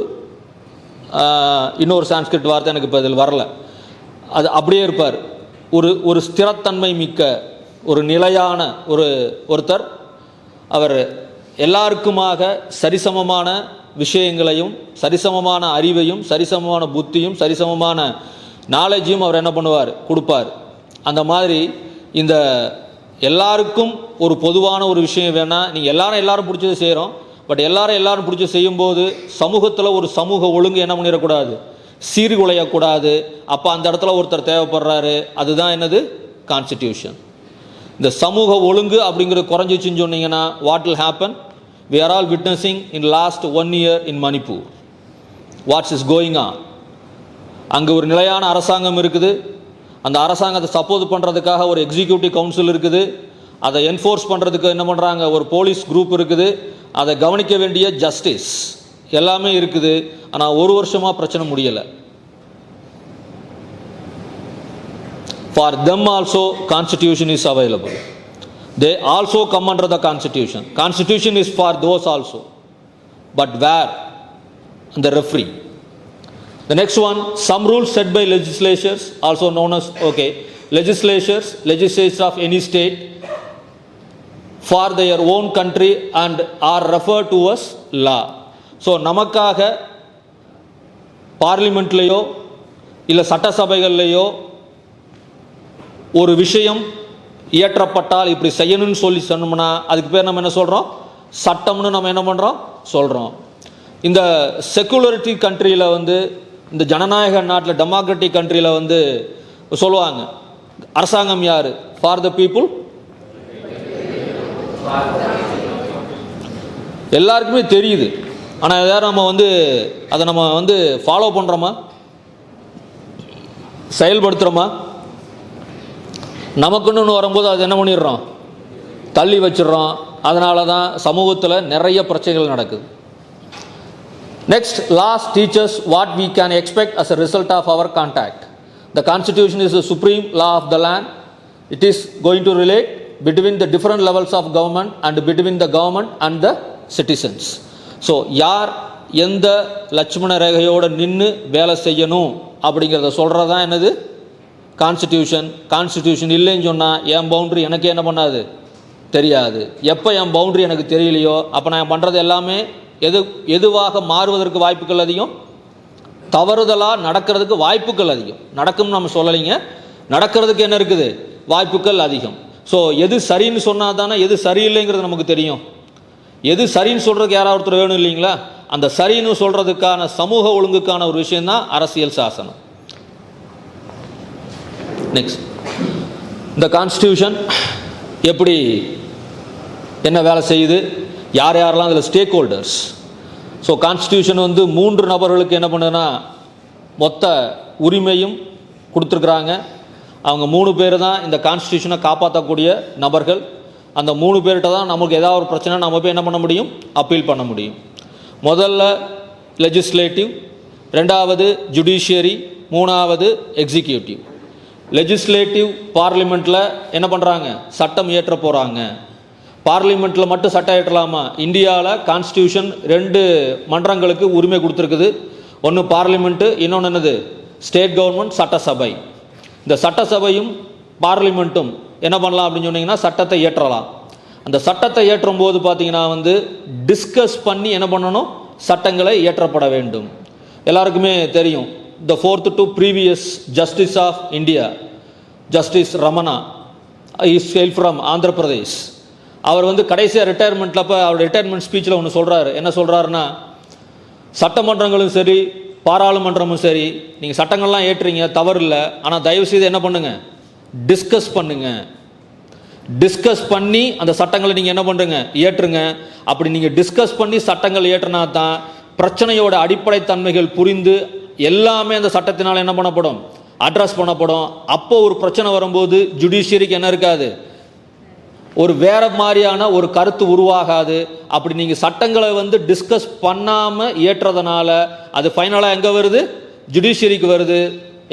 இன்னொரு சான்ஸ்கிரிட் வார்த்தை எனக்கு இப்போ இதில் வரல, அது அப்படியே இருப்பார். ஒரு ஸ்திரத்தன்மை மிக்க ஒரு நிலையான ஒருத்தர். அவர் எல்லாருக்குமாக சரிசமமான விஷயங்களையும் சரிசமமான அறிவையும் சரிசமமான புத்தியும் சரிசமமான நாலேஜையும் அவர் என்ன பண்ணுவார், கொடுப்பார். அந்த மாதிரி இந்த எல்லாருக்கும் ஒரு பொதுவான ஒரு விஷயம் வேணால், நீங்கள் எல்லாரும் பிடிச்சதை செய்கிறோம், பட் எல்லாரும் பிடிச்ச செய்யும்போது சமூகத்தில் ஒரு சமூக ஒழுங்கு என்ன பண்ணிடக்கூடாது, சீர்குலையக்கூடாது. அப்போ அந்த இடத்துல ஒருத்தர் தேவைப்படுறாரு. அதுதான் என்னது, கான்ஸ்டிடியூஷன். இந்த சமூக ஒழுங்கு அப்படிங்கிறது குறைஞ்சிச்சுன்னு சொன்னீங்கன்னா what will happen? We are all witnessing in last 1 year in Manipur what's is going on. அங்கே ஒரு நிலையான அரசாங்கம் இருக்குது. அந்த அரசாங்கத்தை சப்போர்ட் பண்ணுறதுக்காக ஒரு எக்ஸிக்யூட்டிவ் கவுன்சில் இருக்குது. அதை என்ஃபோர்ஸ் பண்ணுறதுக்கு என்ன பண்ணுறாங்க, ஒரு போலீஸ் குரூப் இருக்குது. அதை கவனிக்க வேண்டிய ஜஸ்டிஸ் எல்லாமே இருக்குது. ஆனால் 1 வருஷமாக பிரச்சனை முடியலை. For them also constitution is available. They also come under the constitution. Constitution is for those also, but where the referee. The next one, some rules set by legislatures, also known as legislatures of any state for their own country and are referred to as law. So நமக்காக பார்லிமெண்ட்லேயோ இல்லை சட்டசபைகள்லையோ ஒரு விஷயம் இயற்றப்பட்டால் இப்படி செய்யணும்னு சொன்னோம்னா அதுக்கு பேர் நம்ம என்ன சொல்கிறோம், சட்டம்னு நம்ம என்ன பண்ணுறோம் சொல்கிறோம். இந்த செக்குலரிட்டி கண்ட்ரியில் வந்து, இந்த ஜனநாயக நாட்டில் டெமோக்ராட்டிக் கண்ட்ரியில் வந்து சொல்லுவாங்க, அரசாங்கம் யார்? For the people. எல்லாருக்குமே தெரியுது. ஆனால் எதாவது நம்ம வந்து அதை நம்ம வந்து ஃபாலோ பண்ணுறோமா, செயல்படுத்துகிறோமா? நமக்குன்னு வரும்போது அது என்ன பண்ணிடுறோம், தள்ளி வச்சிடுறோம். அதனால தான் சமூகத்தில் நிறைய பிரச்சனைகள் நடக்குது. Next, laws teach us what we can expect as a result of our contact. The Constitution is the supreme law of the land. It is going to relate between the different levels of government and between the government and the citizens. So, யார் எந்த லட்சுமண ரேகையோடு நின்று வேலை செய்யணும் அப்படிங்கிறத சொல்கிறது தான் என்னது constitution. Constitution இல்லைன்னு சொன்னால் என் பவுண்ட்ரி எனக்கு என்ன பண்ணாது, தெரியாது. எப்போ என் பவுண்ட்ரி எனக்கு தெரியலையோ அப்போ நான் பண்ணுறது எல்லாமே எதுவாக மாறுவதற்கு வாய்ப்புகள் அதிகம், தவறுதலாக நடக்கிறதுக்கு வாய்ப்புகள் அதிகம். நடக்கும்னு நம்ம சொல்லலைங்க, நடக்கிறதுக்கு என்ன இருக்குது, வாய்ப்புகள் அதிகம். ஸோ எது சரின்னு சொன்னால் தானே எது சரியில்லைங்கிறது நமக்கு தெரியும். எது சரின்னு சொல்கிறதுக்கு யாராவது ஒருத்தர் வேணும் இல்லைங்களா? அந்த சரின்னு சொல்கிறதுக்கான சமூக ஒழுங்குக்கான ஒரு விஷயந்தான் அரசியல் சாசனம். நெக்ஸ்ட், இந்த கான்ஸ்டிடியூஷன் எப்படி என்ன வேலை செய்யுது, யார் யாரெல்லாம் அதில் ஸ்டேக் ஹோல்டர்ஸ். ஸோ கான்ஸ்டிடியூஷன் வந்து 3 நபர்களுக்கு என்ன பண்ணுதுன்னா மொத்த உரிமையும் கொடுத்துருக்குறாங்க. அவங்க 3 பேர் தான் இந்த கான்ஸ்டிடியூஷனை காப்பாற்றக்கூடிய நபர்கள். அந்த 3 பேர்கிட்ட தான் நமக்கு ஏதாவது ஒரு பிரச்சனை நம்ம போய் என்ன பண்ண முடியும், அப்பீல் பண்ண முடியும். முதல்ல லெஜிஸ்லேட்டிவ், 2வது ஜுடிஷியரி, 3வது எக்ஸிக்யூட்டிவ். லெஜிஸ்லேட்டிவ் பார்லிமெண்ட்டில் என்ன பண்ணுறாங்க, சட்டம் இயற்ற போகிறாங்க. பார்லிமெண்ட்டில் மட்டும் சட்டம் இயற்றலாமா? இந்தியாவில் கான்ஸ்டியூஷன் 2 மன்றங்களுக்கு உரிமை கொடுத்துருக்குது. ஒன்று பார்லிமெண்ட்டு, இன்னொன்று என்னது ஸ்டேட் கவர்மெண்ட், சட்டசபை. இந்த சட்டசபையும் பார்லிமெண்ட்டும் என்ன பண்ணலாம் அப்படின்னு சொன்னீங்கன்னா சட்டத்தை இயற்றலாம். அந்த சட்டத்தை இயற்றும் போது பார்த்தீங்கன்னா டிஸ்கஸ் பண்ணி என்ன பண்ணணும், சட்டங்களை இயற்றப்பட வேண்டும். எல்லாருக்குமே தெரியும், the 4th to previous justice of India, Justice Ramana, is hailed from Andhra Pradesh. அவர் கடைசியாக ரிட்டையர்மெண்ட்டில் அப்போ அவர் ரிட்டையர்மெண்ட் ஸ்பீச்சில் ஒன்று சொல்கிறாரு. என்ன சொல்கிறாருன்னா, சட்டமன்றங்களும் சரி பாராளுமன்றமும் சரி, நீங்கள் சட்டங்கள்லாம் ஏற்றுறீங்க, தவறு இல்லை. ஆனால் தயவுசெய்து என்ன பண்ணுங்கள், டிஸ்கஸ் பண்ணுங்கள். டிஸ்கஸ் பண்ணி அந்த சட்டங்களை நீங்கள் என்ன பண்ணுங்க, ஏற்றுங்க. அப்படி நீங்கள் டிஸ்கஸ் பண்ணி சட்டங்கள் ஏற்றினா தான் பிரச்சனையோட அடிப்படை தன்மைகள் புரிந்து எல்லாமே அந்த சட்டத்தினால் என்ன பண்ணப்படும், அட்ரஸ் பண்ணப்படும். அப்போ ஒரு பிரச்சனை வரும்போது ஜுடிஷியரிக்கு என்ன இருக்காது, ஒரு வேற மாதிரியான ஒரு கருத்து உருவாகாது. அப்படி நீங்கள் சட்டங்களை டிஸ்கஸ் பண்ணாமல் ஏற்றதுனால அது ஃபைனலாக எங்கே வருது, ஜுடிஷியரிக்கு வருது.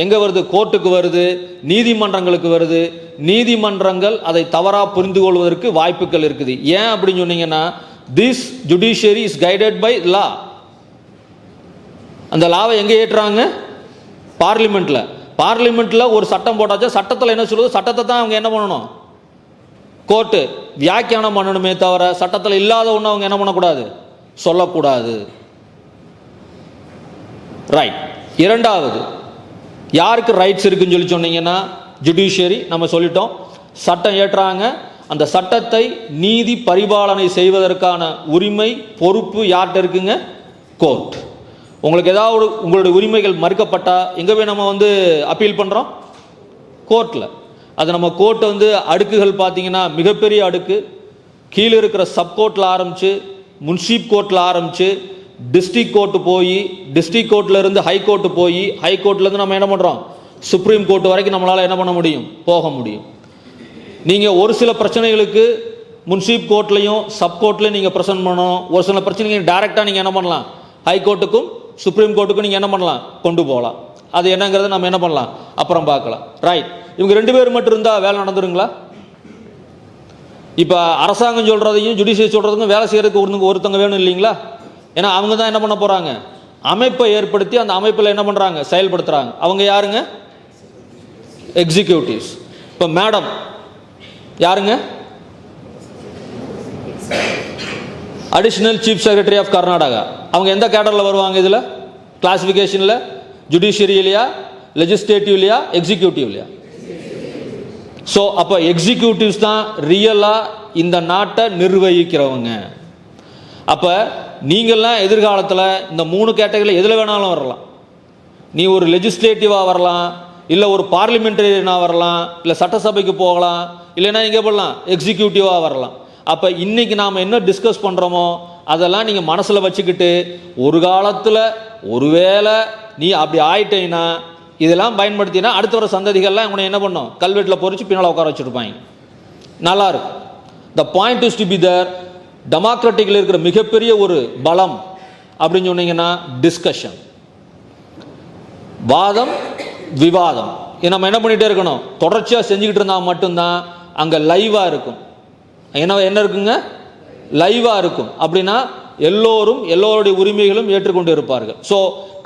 எங்கே வருது, கோர்ட்டுக்கு வருது, நீதிமன்றங்களுக்கு வருது. நீதிமன்றங்கள் அதை தவறாக புரிந்து கொள்வதற்கு வாய்ப்புகள் இருக்குது. ஏன் அப்படின்னு சொன்னீங்கன்னா, this judiciary is guided by law. அந்த லாவை எங்கே ஏற்றுறாங்க, பார்லிமெண்ட்டில். பார்லிமெண்ட்டில் ஒரு சட்டம் போட்டாச்சா, சட்டத்தில் என்ன சொல்லுது, சட்டத்தை தான் அவங்க என்ன பண்ணணும், கோர்ட்டு வியாக்கியானம் பண்ணணுமே தவிர சட்டத்தில் இல்லாத ஒன்று அவங்க என்ன பண்ணக்கூடாது, சொல்லக்கூடாது. ரைட். இரண்டாவது, யாருக்கு ரைட்ஸ் இருக்குன்னு சொல்லி சொன்னீங்கன்னா, ஜுடிஷியரி நம்ம சொல்லிட்டோம். சட்டம் ஏற்றாங்க, அந்த சட்டத்தை நீதி பரிபாலனை செய்வதற்கான உரிமை பொறுப்பு யார்கிட்ட இருக்குங்க, கோர்ட். உங்களுக்கு ஏதாவது உங்களுடைய உரிமைகள் மறுக்கப்பட்டால் எங்கே போய் நம்ம அப்பீல் பண்ணுறோம், கோர்ட்டில். அது நம்ம கோர்ட் அடுக்குகள் பார்த்தீங்கன்னா மிகப்பெரிய அடுக்கு. கீழே இருக்கிற சப்கோர்ட்டில் ஆரம்பித்து, முன்சிப் கோர்ட்டில் ஆரம்பித்து, டிஸ்ட்ரிக்ட் கோர்ட்டு போய், டிஸ்ட்ரிக்ட் கோர்ட்டில் இருந்து ஹை கோர்ட்டு போய், ஹை கோர்ட்லேருந்து நம்ம என்ன பண்ணுறோம், சுப்ரீம் கோர்ட் வரைக்கும் நம்மளால் என்ன பண்ண முடியும், போக முடியும். நீங்கள் ஒரு சில பிரச்சனைகளுக்கு முன்சிப் கோர்ட்லையும் சப்கோர்ட்லையும் நீங்கள் ப்ரெசென்ட் பண்ணணும். ஒரு சில பிரச்சனைகள் டைரெக்டாக நீங்கள் என்ன பண்ணலாம், ஹை கோர்ட்டுக்கும் சுப்ரீம் கோர்ட்டுக்கும் நீங்கள் என்ன பண்ணலாம், கொண்டு போகலாம். அது என்னங்கிறத நம்ம என்ன பண்ணலாம், அப்புறம் பார்க்கலாம். ரைட். இவங்க 2 பேர் மட்டும் இருந்தால் வேலை நடந்துருங்களா? இப்போ அரசாங்கம் சொல்கிறதையும் ஜுடிஷியரி சொல்கிறதுக்கும் வேலை செய்கிறதுக்கு ஒருத்தங்க வேணும் இல்லைங்களா? ஏன்னா அவங்க தான் என்ன பண்ண போகிறாங்க, அமைப்பை ஏற்படுத்தி அந்த அமைப்பில் என்ன பண்ணுறாங்க, செயல்படுத்துகிறாங்க. அவங்க யாருங்க, எக்ஸிக்யூட்டிவ்ஸ். இப்போ மேடம் யாருங்க, additional chief secretary of Karnataka. அவங்க எந்த கேடரில் வருவாங்க, இதில் கிளாசிஃபிகேஷனில், ஜுடிஷியரியிலையா, லெஜிஸ்லேட்டிவ்லையா, எக்ஸிக்யூட்டிவ்லையா? ஸோ அப்போ எக்ஸிக்யூட்டிவ்ஸ் தான் ரியலாக இந்த நாட்டை நிர்வகிக்கிறவங்க. அப்போ நீங்கள்லாம் எதிர்காலத்தில் இந்த 3 கேட்டகரியில் எதில் வேணாலும் வரலாம். நீ ஒரு லெஜிஸ்லேட்டிவாக வரலாம், இல்லை ஒரு பார்லிமெண்டரியனாக வரலாம், இல்லை சட்டசபைக்கு போகலாம், இல்லைன்னா இங்கே போடலாம் எக்ஸிக்யூட்டிவாக வரலாம். அப்போ இன்றைக்கி நாம் என்ன டிஸ்கஸ் பண்ணுறோமோ அதெல்லாம் நீங்கள் மனசில் வச்சுக்கிட்டு, ஒரு காலத்தில் ஒருவேளை நீ அப்படி ஆயிட்டேன்னா இதெல்லாம் பயன்படுத்தினா அடுத்த வர சந்ததிகள்லாம் உன்னை என்ன பண்ணும், கல்வெட்டில் பொறிச்சு பின்னால் உட்கார வச்சுருப்பாங்க. நல்லாயிருக்கும். The point is to be there. டெமோக்ராட்டிக்கில் இருக்கிற மிகப்பெரிய ஒரு பலம் அப்படின்னு சொன்னீங்கன்னா டிஸ்கஷன், வாதம் விவாதம். இது நம்ம என்ன பண்ணிகிட்டே இருக்கணும், தொடர்ச்சியாக செஞ்சுக்கிட்டு இருந்தால் மட்டும்தான் அங்கே லைவாக இருக்கும். என்ன இருக்குங்க, லைவாக இருக்கும். அப்படின்னா எல்லோருடைய உரிமைகளும் ஏற்றுக்கொண்டு இருப்பார்கள். So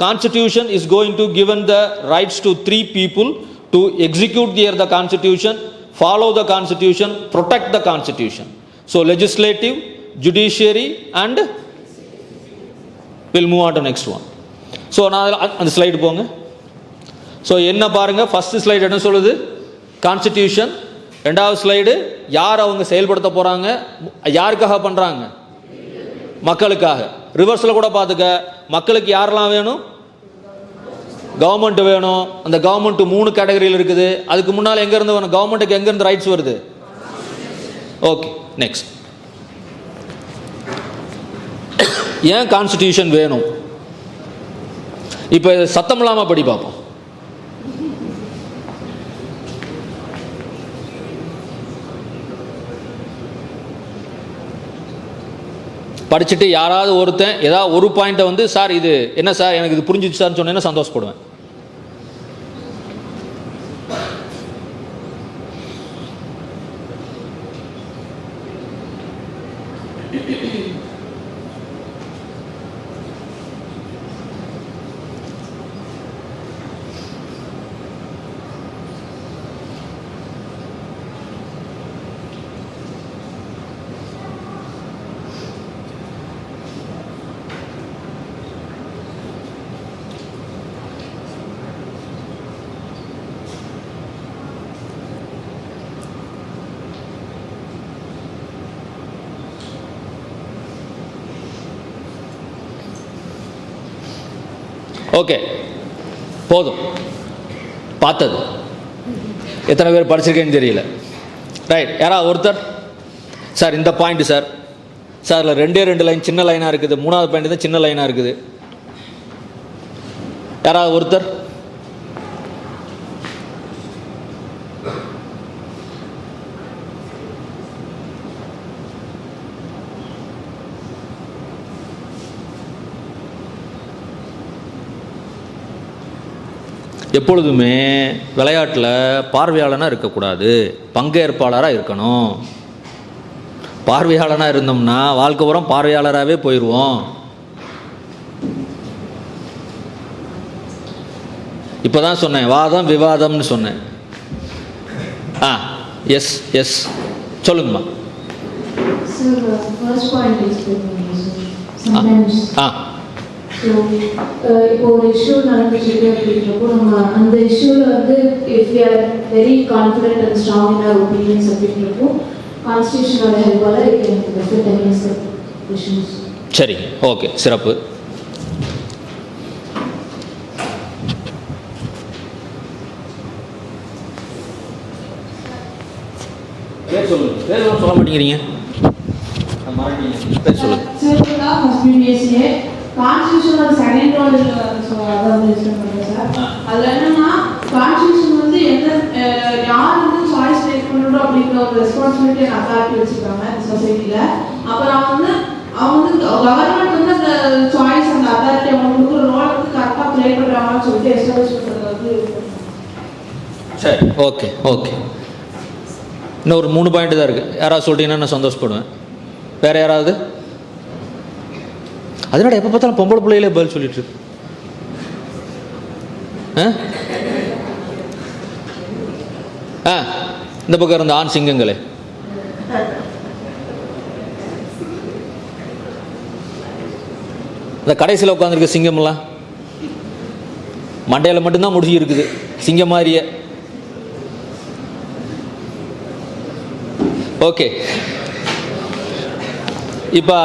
constitution is going to given the rights to 3 people to execute the constitution, follow the constitution, protect the constitution. So legislative, judiciary and we'll move on to next one. So நான் அந்த slide போங்க. So என்ன பாருங்கள், first slide என்ன சொல்லுது, constitution. 2வது slide யார் அவங்க செயல்படுத்த போகிறாங்க, யாருக்காக பண்ணுறாங்க, மக்களுக்காக. ரிவர்ஸில் கூட பார்த்துக்க, மக்களுக்கு யாரெல்லாம் வேணும், கவர்மெண்ட் வேணும். அந்த கவர்மெண்ட் 3 கேட்டகரியில் இருக்குது. அதுக்கு முன்னால் எங்கேருந்து வேணும், கவர்மெண்ட்டுக்கு எங்கேருந்து ரைட்ஸ் வருது. Okay, next. ஏன் கான்ஸ்டிடியூஷன் வேணும், இப்போ சத்தம் இல்லாமல் படி பார்ப்போம். படிச்சுட்டு யாராவது ஒருத்தன் ஏதாவது ஒரு பாயிண்ட்டை சார் இது என்ன சார் எனக்கு இது புரிஞ்சிச்சு சார்னு சொன்னேன்னா சந்தோஷப்படுவேன். ஓகே, போதும். பார்த்தது எத்தனை பேர் படிச்சிருக்கேன்னு தெரியல. ரைட், யாராவது ஒருத்தர்? சார் இந்த பாயிண்ட் சார், சார் இதில் 2 லைன் சின்ன லைனாக இருக்குது, 3வது பாயிண்ட் தான் சின்ன லைனாக இருக்குது. யாராவது ஒருத்தர்? எப்பொழுதுமே விளையாட்டில் பார்வையாளனாக இருக்கக்கூடாது, பங்கேற்பாளராக இருக்கணும். பார்வையாளனாக இருந்தோம்னா வாழ்க்கை பூரா பார்வையாளராகவே போயிடுவோம். இப்போ தான் சொன்னேன், வாதம் விவாதம்னு சொன்னேன். எஸ் எஸ் சொல்லுங்கம்மா. இப்போ ஒரு இஷ்யூ நடந்துச்சு அப்படின்றப்போ நம்ம அந்த இஷ்யூவில் வந்து if we are very confident and strong in our opinions அப்படின்றப்போ கான்ஸ்டியூஷனோட ஹெல்ப்பால் எனக்கு ரெஃபர் அகேன்ஸ்ட் இஷ்யூஸ். சரி, ஓகே, சிறப்பு. பேர் சொல்லுங்க. பேர் சொல்ல மாட்டேங்கிறீங்க, பேர் சொல்லுங்க. கான்ஸ்டியூஷனோட செகண்ட் ரோல் அதாவது யூஸ் பண்ணுறேன் சார். அதில் என்னன்னா கான்ஸ்டியூஷன் வந்து யார் வந்து சாய்ஸ் டேக் பண்ணணும் அப்படிங்கிற ஒரு ரெஸ்பான்சிபிலிட்டி அண்ட் அத்தாரிட்டி வச்சுருக்காங்க இந்த சொசைட்டியில். அப்புறம் அவங்க வந்து கவர்மெண்ட் வந்து அந்த சாய்ஸ் அந்த அத்தாரிட்டி அவங்க கொடுக்குற ரோல் வந்து கரெக்டாக ப்ளே பண்ணுறாங்கன்னு சொல்லிட்டு எஸ்டாப்ளிஷ் பண்ணுறது வந்து. சரி, ஓகே ஓகே. இன்னும் ஒரு 3 பாயிண்ட் தான் இருக்குது. யாராவது சொல்லிட்டீங்கன்னா நான் சந்தோஷப்படுவேன். வேறு யாராவது? அதனால எப்போ பார்த்தாலும் பொம்பளை பிள்ளைகளே பதில் சொல்லிட்டு இருக்கு. இந்த பக்கம் இருந்த ஆண் சிங்கங்களே, இந்த கடைசியில் உட்காந்துருக்க சிங்கம்லாம் மண்டையில் மட்டும்தான் முடிச்சு இருக்குது, சிங்கம் மாதிரியே. ஓகே, இப்போ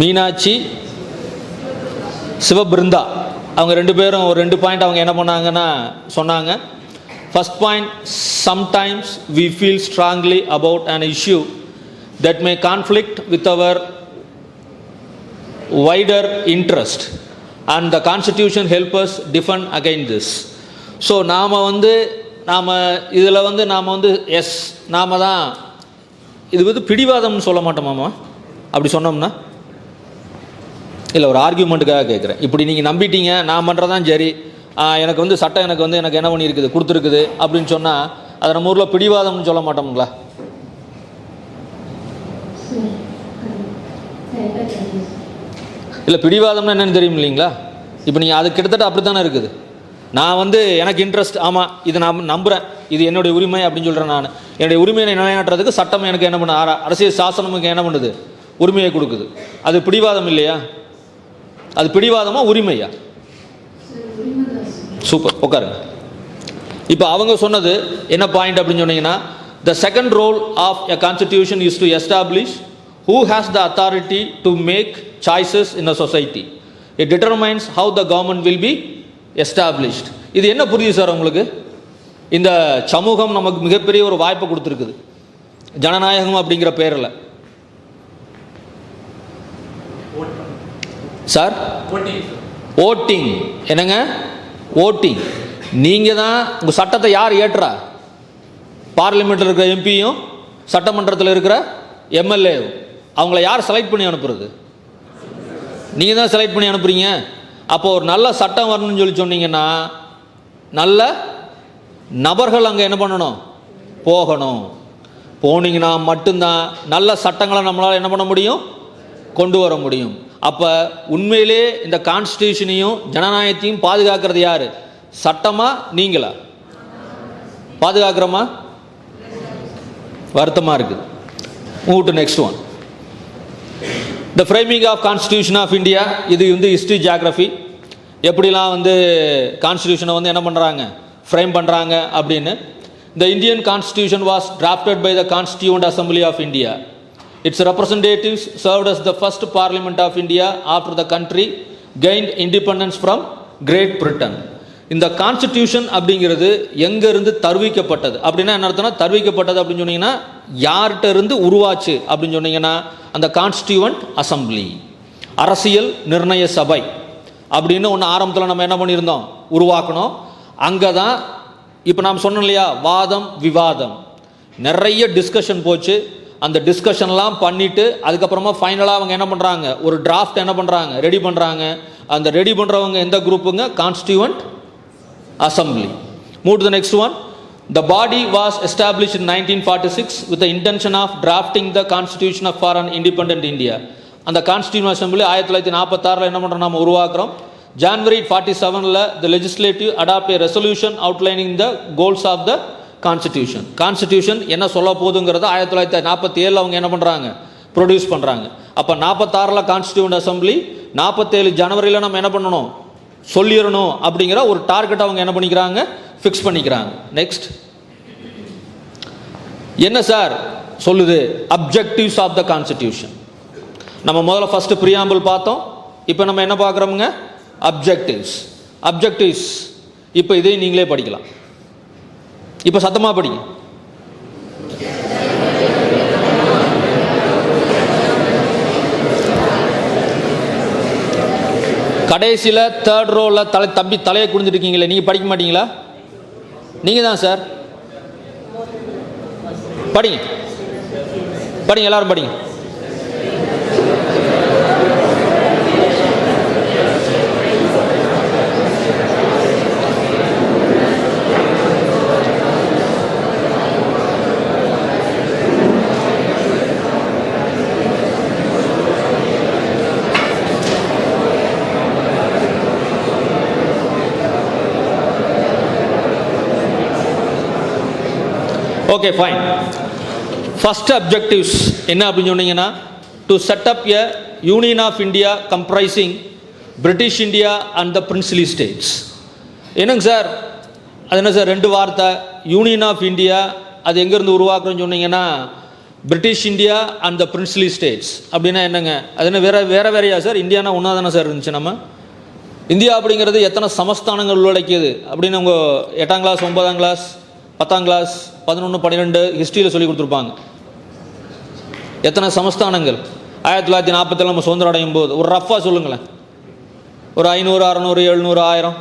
மீனாட்சி சிவபிருந்தா அவங்க 2 பேரும் ஒரு 2 பாயிண்ட் அவங்க என்ன பண்ணாங்கன்னா சொன்னாங்க. First point, sometimes we feel strongly about an issue that may conflict with our wider interest and the constitution help us defend against this. So நாம் இதில் எஸ் நாம் தான் இது வந்து பிடிவாதம்னு சொல்ல மாட்டோமாம்மா. அப்படி சொன்னோம்னா இல்லை, ஒரு ஆர்கியூமெண்ட்டுக்காக கேட்குறேன். இப்படி நீங்கள் நம்பிட்டீங்க, நான் பண்ணுறதான் சரி, எனக்கு வந்து சட்டம் எனக்கு என்ன பண்ணியிருக்குது, கொடுத்துருக்குது அப்படின்னு சொன்னால் அதை நம்ம ஊரில் பிடிவாதம்னு சொல்ல மாட்டோம்ங்களா? இல்லை, பிடிவாதம்னா என்னென்னு தெரியும் இல்லைங்களா? இப்போ நீங்கள் அது கிட்டத்தட்ட அப்படி தானே இருக்குது. நான் எனக்கு இன்ட்ரெஸ்ட், ஆமாம் இது நான் நம்புகிறேன், இது என்னுடைய உரிமை அப்படின்னு சொல்கிறேன். நான் என்னுடைய உரிமையை நிலைநாட்டுறதுக்கு சட்டம் எனக்கு என்ன பண்ண, அரசியல் சாசனமுக்கு என்ன பண்ணுது, உரிமையை கொடுக்குது. அது பிடிவாதம் இல்லையா? அது பிடிவாதமா உரிமையா? சூப்பர், உட்காருங்க. இப்போ அவங்க சொன்னது என்ன பாயிண்ட் அப்படின்னு சொன்னீங்கன்னா, the second role of a constitution is to establish who has the authority to make choices in a society. It determines how the government will be established. இது என்ன புரியுது சார் உங்களுக்கு? இந்த சமூகம் நமக்கு மிகப்பெரிய ஒரு வாய்ப்பை கொடுத்துருக்குது, ஜனநாயகம் அப்படிங்கிற பேரில். சார் ஓட்டிங் என்னங்க? ஓட்டிங். நீங்கள் தான் உங்கள் சட்டத்தை யார் ஏற்றா? பார்லிமெண்ட்டில் இருக்கிற எம்பியும் சட்டமன்றத்தில் இருக்கிற எம்எல்ஏவும். அவங்கள யார் செலக்ட் பண்ணி அனுப்புறது? நீங்கள் தான் செலக்ட் பண்ணி அனுப்புறீங்க. அப்போ ஒரு நல்ல சட்டம் வரணும்னு சொல்லி சொன்னீங்கன்னா நல்ல நபர்கள் அங்கே என்ன பண்ணணும், போகணும். போனீங்கன்னா மட்டும்தான் நல்ல சட்டங்களை நம்மளால் என்ன பண்ண முடியும், கொண்டு வர முடியும். அப்போ உண்மையிலே இந்த கான்ஸ்டியூஷனையும் ஜனநாயகத்தையும் பாதுகாக்கிறது யார்? சட்டமா நீங்களா? பாதுகாக்கிறோமா? வருத்தமாக இருக்குது. Move to next one. The framing of constitution of India. இது ஹிஸ்ட்ரி ஜியாகிரஃபி, எப்படிலாம் கான்ஸ்டியூஷனை என்ன பண்ணுறாங்க, ஃப்ரேம் பண்ணுறாங்க அப்படின்னு. The Indian constitution was drafted by the constituent assembly of India. Its representatives served as the first parliament of India after the country gained independence from Great Britain. இந்த constitution அப்படிங்கிறது எங்கேருந்து தருவிக்கப்பட்டது அப்படின்னா என்ன அர்த்தம்னா, தருவிக்கப்பட்டது அப்படின்னு சொன்னீங்கன்னா யார்கிட்ட இருந்து உருவாச்சு அப்படின்னு சொன்னீங்கன்னா அந்த கான்ஸ்டியூவன்ட் அசம்பிளி, அரசியல் நிர்ணய சபை அப்படின்னு ஒன்று ஆரம்பத்தில் நம்ம என்ன பண்ணியிருந்தோம், உருவாக்கணும். அங்கே தான் இப்போ நாம் சொன்னோம் இல்லையா, வாதம் விவாதம், நிறைய டிஸ்கஷன் போச்சு. அந்த டிஸ்கஷன்லாம் பண்ணிவிட்டு அதுக்கப்புறமா ஃபைனலாக அவங்க என்ன பண்ணுறாங்க, ஒரு டிராஃப்ட் என்ன பண்ணுறாங்க, ரெடி பண்ணுறாங்க. அந்த ரெடி பண்ணுறவங்க எந்த குரூப்புங்க, constituent assembly. Move to the next one. The body was established in 1946 with the intention of drafting the constitution of for an independent India. அந்த கான்ஸ்டியூஷன் அசம்பிளி 1946 என்ன பண்ணுறோம், நம்ம உருவாக்குறோம். January 47 the legislative adopt a resolution outlining the goals of the constitution. Constitution என்ன சொல்ல போகுதுங்கிறத 1947 அவங்க என்ன பண்ணுறாங்க, ப்ரொடியூஸ் பண்ணுறாங்க. அப்போ 46 கான்ஸ்டியூண்ட் அசம்பிளி, 47 ஜனவரியில் நம்ம என்ன பண்ணணும், சொல்லிடணும் அப்படிங்கிற ஒரு டார்கெட் அவங்க என்ன பண்ணிக்கிறாங்க, ஃபிக்ஸ் பண்ணிக்கிறாங்க. நெக்ஸ்ட் என்ன சார் சொல்லுது, அப்ஜெக்டிவ்ஸ் ஆஃப் த கான்ஸ்டிடியூஷன். நம்ம முதல்ல ஃபர்ஸ்ட் ப்ரியாம்பிள் பார்த்தோம், இப்போ நம்ம என்ன பார்க்குறோமுங்க, அப்ஜெக்டிவ்ஸ். அப்ஜெக்டிவ்ஸ் இப்போ இதையும் நீங்களே படிக்கலாம். இப்போ சத்தமாக படிங்க. கடைசியில் தேர்ட் ரோவில் தம்பி தலையை குடிஞ்சிருக்கீங்களே, நீங்கள் படிக்க மாட்டீங்களா? நீங்கள் தான் சார், படிங்க படிங்க, எல்லாரும் படிங்க. Okay fine. ஃபர்ஸ்ட் அப்ஜெக்டிவ்ஸ் என்ன அப்படின்னு சொன்னீங்கன்னா, to set up a union of India comprising British India and the princely states. என்னங்க சார் அது என்ன சார் ரெண்டு வார்த்தை, யூனியன் ஆஃப் இந்தியா அது எங்கேருந்து உருவாக்குறோன்னு சொன்னீங்கன்னா British India and the princely states அப்படின்னா என்னங்க, அது என்ன வேறையா சார்? இந்தியானா ஒன்றா தானே சார் இருந்துச்சு. நம்ம இந்தியா அப்படிங்கிறது எத்தனை சமஸ்தானங்கள் உள்ளடக்கியது அப்படின்னு உங்கள் 8ஆம் கிளாஸ் 9ஆம் கிளாஸ் 10ஆம் கிளாஸ் 11 12 ஹிஸ்ட்ரியில் சொல்லி கொடுத்துருப்பாங்க. எத்தனை சமஸ்தானங்கள் 1947 நம்ம சுதந்திரம் அடையும் போது ஒரு ரஃபாக சொல்லுங்களேன், ஒரு 500 600 700 1000.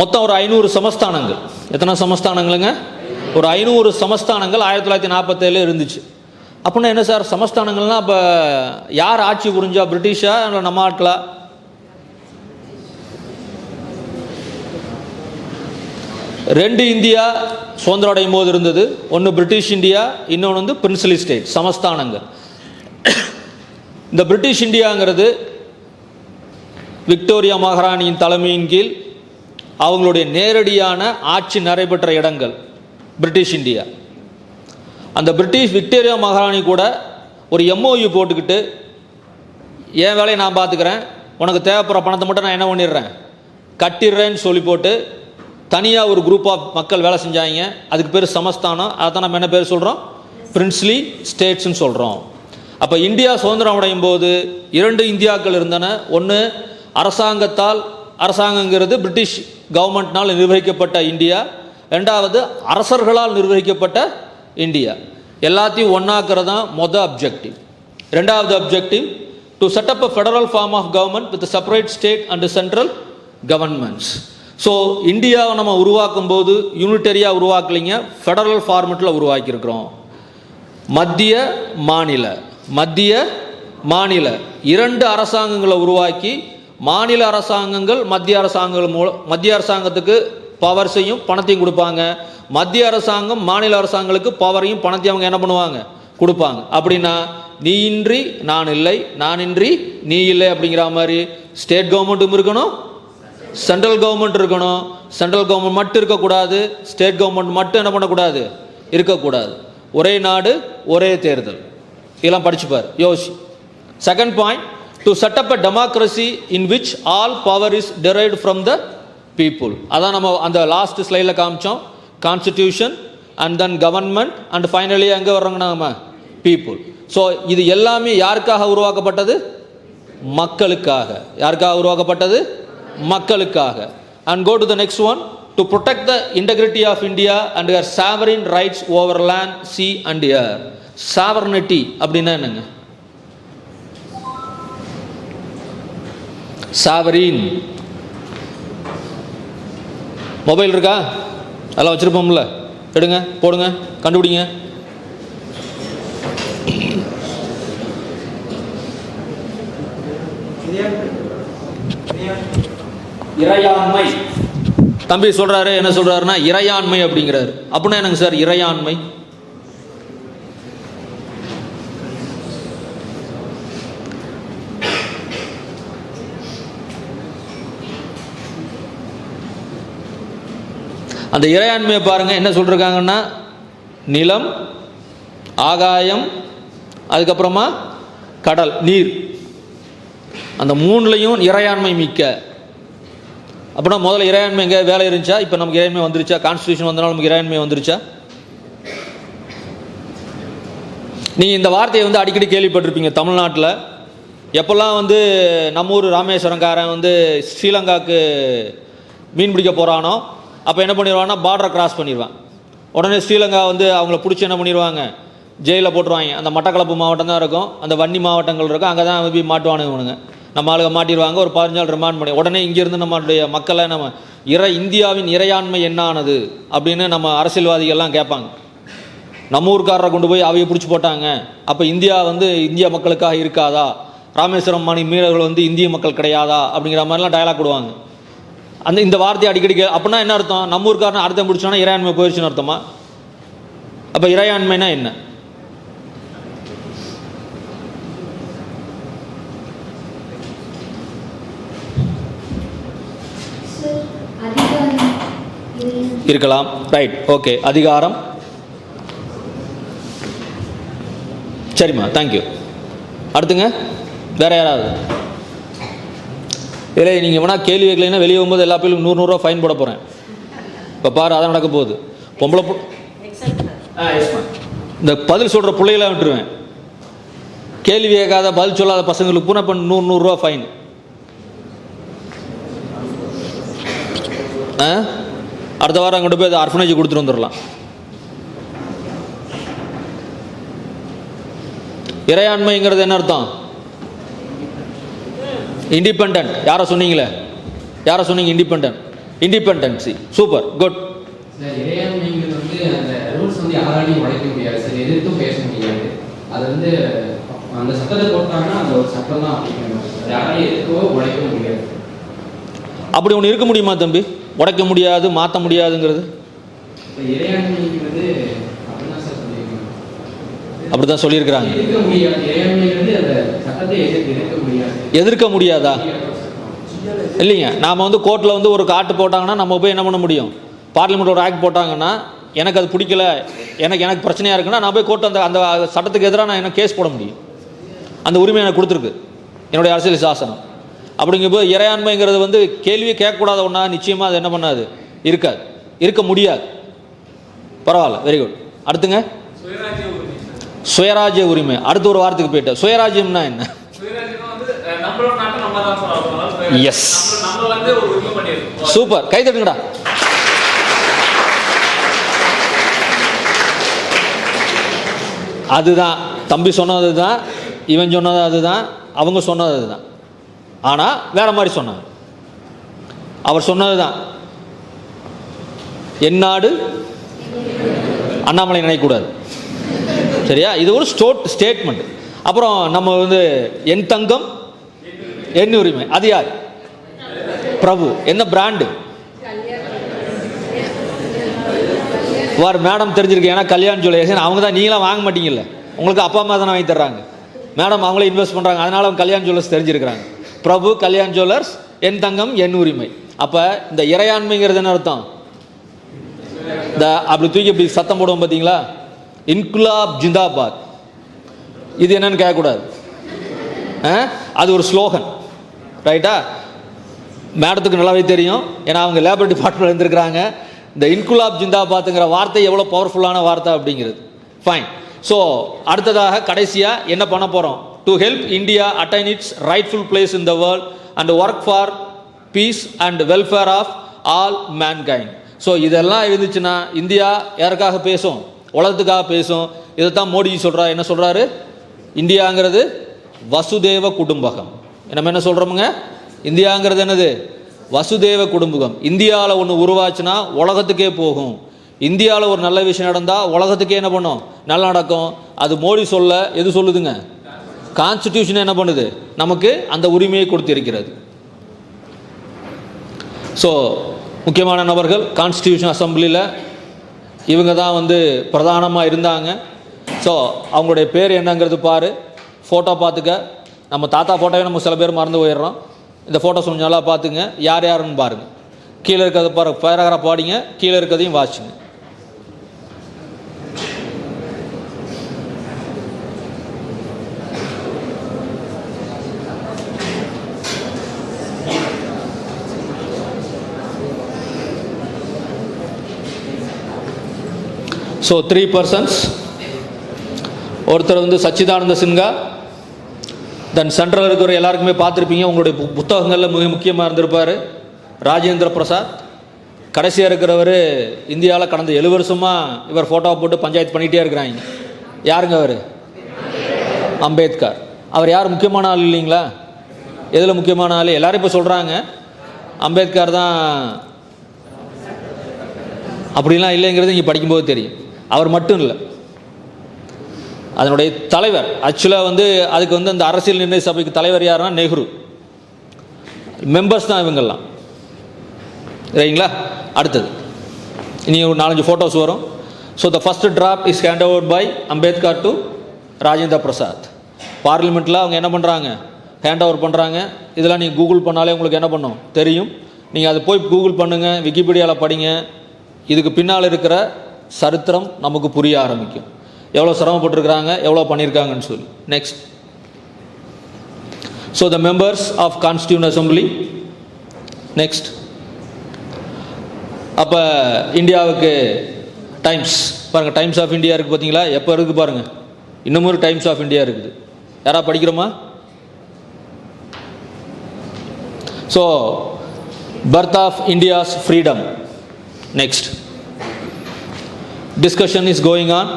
மொத்தம் ஒரு 500 சமஸ்தானங்கள். எத்தனை சமஸ்தானங்களுங்க? ஒரு 500 சமஸ்தானங்கள் 1947 இருந்துச்சு. அப்படின்னா என்ன சார் சமஸ்தானங்கள்லாம்? அப்போ யார் ஆட்சி புரிஞ்சா, பிரிட்டிஷா இல்லை நம்ம ஆட்களா? ரெண்டு இந்தியா சுதந்திரம் அடையும் போது இருந்தது. ஒன்று பிரிட்டிஷ் இந்தியா, இன்னொன்று வந்து பிரின்ஸ்லி ஸ்டேட், சமஸ்தானங்கள். இந்த பிரிட்டிஷ் இந்தியாங்கிறது விக்டோரியா மகாராணியின் தலைமையின் கீழ் அவங்களுடைய நேரடியான ஆட்சி நடைபெற்ற இடங்கள் பிரிட்டிஷ் இந்தியா. அந்த பிரிட்டிஷ் விக்டோரியா மகாராணி கூட ஒரு MOU போட்டுக்கிட்டு, என் வேலையை நான் பார்த்துக்கிறேன், உனக்கு தேவைப்படுற பணத்தை மட்டும் நான் என்ன பண்ணிடுறேன், கட்டிடுறேன்னு சொல்லி போட்டு தனியாக ஒரு குரூப் ஆஃப் மக்கள் வேலை செஞ்சாங்க. அதுக்கு பேர் சமஸ்தானம். அதான் நம்ம என்ன பேர் சொல்கிறோம், பிரின்ஸ்லி ஸ்டேட்ஸ்ன்னு சொல்கிறோம். அப்போ இந்தியா சுதந்திரம் அடையும் போது 2 இந்தியாக்கள் இருந்தன. ஒன்று அரசாங்கங்கிறது பிரிட்டிஷ் கவர்மெண்ட்னால் நிர்வகிக்கப்பட்ட இந்தியா, ரெண்டாவது அரசர்களால் நிர்வகிக்கப்பட்ட இந்தியா. எல்லாத்தையும் ஒன்றாக்குறது தான் மொதல் அப்ஜெக்டிவ். ரெண்டாவது objective, to set up a federal form of government with separate state and central governments. So இந்தியாவை நம்ம உருவாக்கும் போது யூனிட்டரியாக உருவாக்கலைங்க, ஃபெடரல் ஃபார்மெட்டில் உருவாக்கியிருக்கிறோம். மத்திய மாநில 2 அரசாங்கங்களை உருவாக்கி, மாநில அரசாங்கங்கள் மத்திய அரசாங்கத்துக்கு பவர்ஸையும் பணத்தையும் கொடுப்பாங்க. மத்திய அரசாங்கம் மாநில அரசாங்கங்களுக்கு பவரையும் பணத்தையும் அவங்க என்ன பண்ணுவாங்க, கொடுப்பாங்க. அப்படின்னா நீ இன்றி நான் இல்லை, நான் இன்றி நீ இல்லை அப்படிங்கிற மாதிரி ஸ்டேட் கவர்மெண்ட்டும் இருக்கணும், சென்ட்ரல் கவர்மெண்ட் இருக்கணும். சென்ட்ரல் கவர்மெண்ட் மட்டும் இருக்கக்கூடாது, ஸ்டேட் கவர்மெண்ட் மட்டும் என்ன பண்ணக்கூடாது, இருக்கக்கூடாது. ஒரே நாடு ஒரே தேர்தல், இதெல்லாம் படிச்சுப்பார், யோசி. Second point, to set up a democracy in which all power is derived from the people. அதான் நம்ம அந்த லாஸ்ட் ஸ்லைடில் காமிச்சோம். Constitution and then government and finally எங்கே வர்றாங்கன்னா நம்ம பீப்புள். ஸோ இது எல்லாமே யாருக்காக உருவாக்கப்பட்டது? மக்களுக்காக. யாருக்காக உருவாக்கப்பட்டது? மக்களுக்காக. And go to the next one. To protect the integrity of India and her sovereign rights over land, sea and air. Sovereignty அப்படின்னா என்னங்க? சாவரின். மொபைல் இருக்கா? அதெல்லாம் வச்சுருப்போம்ல, எடுங்க, போடுங்க, கண்டுபிடிங்க. இறையாண்மை. தம்பி சொல்றாரு, என்ன சொல்றாருன்னா இறையாண்மை அப்படிங்கிறாரு. அப்படின்னா என்னங்க சார் இறையாண்மை? அந்த இறையாண்மையை பாருங்க, என்ன சொல்றாங்கன்னா நிலம், ஆகாயம், அதுக்கப்புறமா கடல், நீர், அந்த மூணுலையும் இறையாண்மை மிக்க. அப்படின்னா முதல்ல இறையாண்மை எங்கே வேலை இருந்துச்சா? இப்போ நமக்கு இறையாண்மை வந்துருச்சா? கான்ஸ்டியூஷன் வந்தனால நமக்கு இறையாண்மை வந்துருச்சா? நீங்கள் இந்த வார்த்தையை வந்து அடிக்கடி கேள்விப்பட்டிருப்பீங்க தமிழ்நாட்டில். எப்போல்லாம் வந்து நம்ம ஊர் ராமேஸ்வரங்காரன் வந்து ஸ்ரீலங்காவுக்கு மீன் பிடிக்க போகிறானோ அப்போ என்ன பண்ணிடுவான்னா பார்டரை கிராஸ் பண்ணிடுவான். உடனே ஸ்ரீலங்கா வந்து அவங்கள பிடிச்சி என்ன பண்ணிடுவாங்க? ஜெயிலில் போட்டுருவாங்க. அந்த மட்டக்களப்பு மாவட்டம் தான் இருக்கும், அந்த வன்னி மாவட்டங்கள் இருக்கும், அங்கே தான் போய் மாட்டுவானுங்க. நம்ம ஆளுங்க மாட்டிடுவாங்க, ஒரு 15 நாள் ரிமாண்ட் பண்ணி உடனே இங்கேருந்து நம்மளுடைய மக்களை நம்ம இந்தியாவின் இறையாண்மை என்னானது அப்படின்னு நம்ம அரசியல்வாதிகள்லாம் கேட்பாங்க. நம்ம ஊருக்காரரை கொண்டு போய் அவையை பிடிச்சி போட்டாங்க, அப்போ இந்தியா வந்து இந்திய மக்களுக்காக இருக்காதா? ராமேஸ்வரம் மீனவர்கள் வந்து இந்திய மக்கள் கிடையாதா? அப்படிங்கிற மாதிரிலாம் டயலாக் விடுவாங்க. இந்த வார்த்தையை அடிக்கடி அப்படின்னா என்ன அர்த்தம்? நம்ம ஊருக்காரன் அர்த்தம் பிடிச்சோன்னா இறையாண்மை போயிடுச்சுன்னு அர்த்தமா? அப்போ இறையாண்மைனா என்ன? இருக்கலாம். Right, okay. அதிகாரம். சரிம்மா, தேங்க்யூ. அடுத்துங்க வேற யாராவது? இல்லை, நீங்கள் வேணால் கேள்வி வைக்கலைன்னா வெளியே போகும்போது எல்லா பேரும் 100 ரூபா ஃபைன் போட போகிறேன். இப்போ பாரு, அதான் நடக்க போகுது. பொம்பளை இந்த பதில் சொல்கிற பிள்ளைகளை விட்டுருவேன். கேள்வி கேட்காத பதில் சொல்லாத பசங்களுக்கு பூரா இப்போ 100 ரூபா ஃபைன். அடுத்த வாரம் அங்கிட்ட போய் அர்ஃபனேஜ் கொடுத்துட்டு வந்துடலாம். இறையாண்மைங்கிறது என்ன அர்த்தம்? இண்டிபெண்டன்ட். யாரை சொன்னீங்களே? யாரை சொன்னீங்க? இண்டிபெண்டன்சி. Super, good. இறையாண்மைங்கிறது வந்து அந்த ரூல்ஸ் வந்து யாராலையும் உடைக்க முடியாது சார், எதிர்த்தும் பேச முடியாது. அது வந்து அந்த சட்டத்தை போட்டாங்கன்னா அந்த ஒரு சட்டம் தான் அப்படிங்கிறது, யாராலையும் எதிர்க்கவோ உடைக்க முடியாது. அப்படி ஒன்று இருக்க முடியுமா தம்பி? உடைக்க முடியாது, மாற்ற முடியாதுங்கிறது இறையாண்மைங்கிறது அப்படிதான் சார் சொல்லியிருக்காங்க. அப்படிதான் சொல்லியிருக்கிறாங்க. எதிர்க்க முடியாது. இறையாண்மைங்கிறது அந்த சட்டத்தை எதிர்க்க முடியாது. எதிர்க்க முடியாதா? இல்லைங்க, நாம் வந்து கோர்ட்டில் வந்து ஒரு ஆக்ட் போட்டாங்கன்னா நம்ம போய் என்ன பண்ண முடியும்? பார்லிமெண்ட் ஒரு ஆக்ட் போட்டாங்கன்னா எனக்கு அது பிடிக்கல, எனக்கு பிரச்சனையாக இருக்குன்னா நான் போய் கோர்ட்டு அந்த சட்டத்துக்கு எதிராக நான் என்ன கேஸ் போட முடியும். அந்த உரிமை எனக்கு கொடுத்துருக்கு என்னுடைய அரசியல் சாசனம். அப்படிங்கும்போது இறையாண்மைங்கிறது வந்து கேள்வியை கேட்கக்கூடாத ஒன்றா நிச்சயமாக அது என்ன பண்ணாது? இருக்க முடியாது. பரவாயில்ல, வெரி குட். அடுத்துங்க சுயராஜ்ய உரிமை. அடுத்த ஒரு வாரத்துக்கு போயிட்டேன். சுயராஜ்யம்னா என்ன? எஸ், சூப்பர், கை தட்டுங்கடா. அதுதான் தம்பி சொன்னது தான், இவன் சொன்னது அதுதான், அவங்க சொன்னது அதுதான். ஆனால் வேற மாதிரி சொன்னாங்க. அவர் சொன்னது தான் என் நாடு அண்ணாமலை நினைக்கக்கூடாது, சரியா? இது ஒரு ஸ்டேட்மெண்ட். அப்புறம் நம்ம வந்து என் தங்கம் என் உரிமை. அது யார்? பிரபு. என்ன பிராண்டு? வார் மேடம் தெரிஞ்சிருக்கு, ஏன்னா கல்யாண் ஜுவல்லர்ஸ் அவங்க தான். நீங்களாம் வாங்க மாட்டீங்கல்ல, உங்களுக்கு அப்பா அம்மா தானே வாங்கி தர்றாங்க. மேடம் அவங்களே இன்வெஸ்ட் பண்ணுறாங்க, அதனால அவங்க கல்யாண் ஜுவல்லர்ஸ் தெரிஞ்சிருக்கிறாங்க. பிரபு, கல்யாண் ஜுவல்லர்ஸ், என் தங்கம் என் உரிமை. அப்போ இந்த இறையாண்மைங்கிறது என்ன அர்த்தம்? இந்த அப்படி தூக்கி இப்படி சத்தம் போடுவோம் பார்த்தீங்களா, இன்குலாப் ஜிந்தாபாத். இது என்னன்னு கேட்கக்கூடாது, அது ஒரு ஸ்லோகன், ரைட்டா? மேடத்துக்கு நல்லாவே தெரியும், ஏன்னா அவங்க லேபர் டிபார்ட்மெண்ட் இருந்திருக்கிறாங்க. இந்த இன்குலாப் ஜிந்தாபாத்துங்கிற வார்த்தை எவ்வளோ பவர்ஃபுல்லான வார்த்தை அப்படிங்கிறது. ஃபைன். ஸோ அடுத்ததாக கடைசியாக என்ன பண்ண போகிறோம்? To help India attain its rightful place in the world and work for peace and welfare of all mankind. So இதெல்லாம் இருந்துச்சுன்னா இந்தியா யாருக்காக பேசும்? உலகத்துக்காக பேசும். இதைத்தான் மோடிஜி சொல்கிறார். என்ன சொல்கிறாரு? இந்தியாங்கிறது வசுதேவ குடும்பகம். நம்ம என்ன சொல்கிறோமுங்க? இந்தியாங்கிறது என்னது? வசுதேவ குடும்பகம். இந்தியாவில் ஒன்று உருவாச்சுன்னா உலகத்துக்கே போகும். இந்தியாவில் ஒரு நல்ல விஷயம் நடந்தால் உலகத்துக்கே என்ன பண்ணும்? நல்லா நடக்கும். அது மோடி சொல்ல எது சொல்லுதுங்க? கான்ஸ்டிடியூஷன் என்ன பண்ணுது? நமக்கு அந்த உரிமையை கொடுத்திருக்கிறது. ஸோ முக்கியமான நபர்கள் கான்ஸ்டிடியூஷன் அசம்பிளியில் இவங்க தான் வந்து பிரதானமாக இருந்தாங்க. ஸோ அவங்களுடைய பேர் என்னங்கிறது பாரு, ஃபோட்டோ பார்த்துக்க. நம்ம தாத்தா ஃபோட்டோவே நம்ம சில பேர் மறந்து போயிடுறோம். இந்த ஃபோட்டோஸ் கொஞ்சம் நல்லா பார்த்துங்க, யார் யாருன்னு பாருங்கள். கீழே இருக்கிறத பாருங்க, பேராகிராஃப் பாடிங்க, கீழே இருக்கிறதையும் வாசிங்க. So 3 persons. ஒருத்தர் வந்து சச்சிதானந்த சின்ஹா. தென் சென்ட்ரல் இருக்கிற எல்லாருக்குமே பார்த்துருப்பீங்க, உங்களுடைய புத்தகங்களில் மிக முக்கியமாக இருந்திருப்பார் ராஜேந்திர பிரசாத். கடைசியாக இருக்கிறவர் இந்தியாவில் கடந்த 7 வருஷமாக இவர் ஃபோட்டோவை போட்டு பஞ்சாயத்து பண்ணிகிட்டே இருக்கிறாங்க. யாருங்க அவர்? அம்பேத்கர். அவர் யார்? முக்கியமான ஆள் இல்லைங்களா? எதில் முக்கியமான ஆள்? எல்லாரும் இப்போ சொல்கிறாங்க அம்பேத்கர் தான். அப்படிலாம் இல்லைங்கிறது இங்கே படிக்கும்போது தெரியும். அவர் மட்டும் இல்லை, அதனுடைய தலைவர். ஆக்சுவலாக வந்து அதுக்கு வந்து அந்த அரசியல் நிர்ணய சபைக்கு தலைவர் யாருன்னா நெஹ்ரு. மெம்பர்ஸ் தான் இவங்கெல்லாம். சரிங்களா? அடுத்தது இனி ஒரு 4-5 ஃபோட்டோஸ் வரும். So the first draft is hand over by Ambedkar to Rajendra Prasad. பார்லிமெண்ட்டில் அவங்க என்ன பண்ணுறாங்க? ஹேண்ட் ஓவர் பண்ணுறாங்க. இதெல்லாம் நீங்கள் கூகுள் பண்ணாலே உங்களுக்கு என்ன பண்ணும் தெரியும். நீங்கள் அதை போய் கூகுள் பண்ணுங்கள், விக்கிபீடியாவில் படிங்க. இதுக்கு பின்னால் இருக்கிற சரித்திரம் நமக்கு புரிய ஆரம்பிக்கும். எவ்வளோ சிரமப்பட்டிருக்கிறாங்க, எவ்வளோ பண்ணியிருக்காங்கன்னு சொல்லி. Next. So the members of constituent assembly. Next. அப்போ இந்தியாவுக்கு டைம்ஸ் பாருங்கள், டைம்ஸ் ஆஃப் இந்தியா இருக்குது பார்த்தீங்களா? எப்போ இருக்குது பாருங்கள், இன்னமும் ஒரு டைம்ஸ் ஆஃப் இந்தியா இருக்குது. யாராவது படிக்கிறோமா? So birth of India's freedom. Next. Discussion is going on.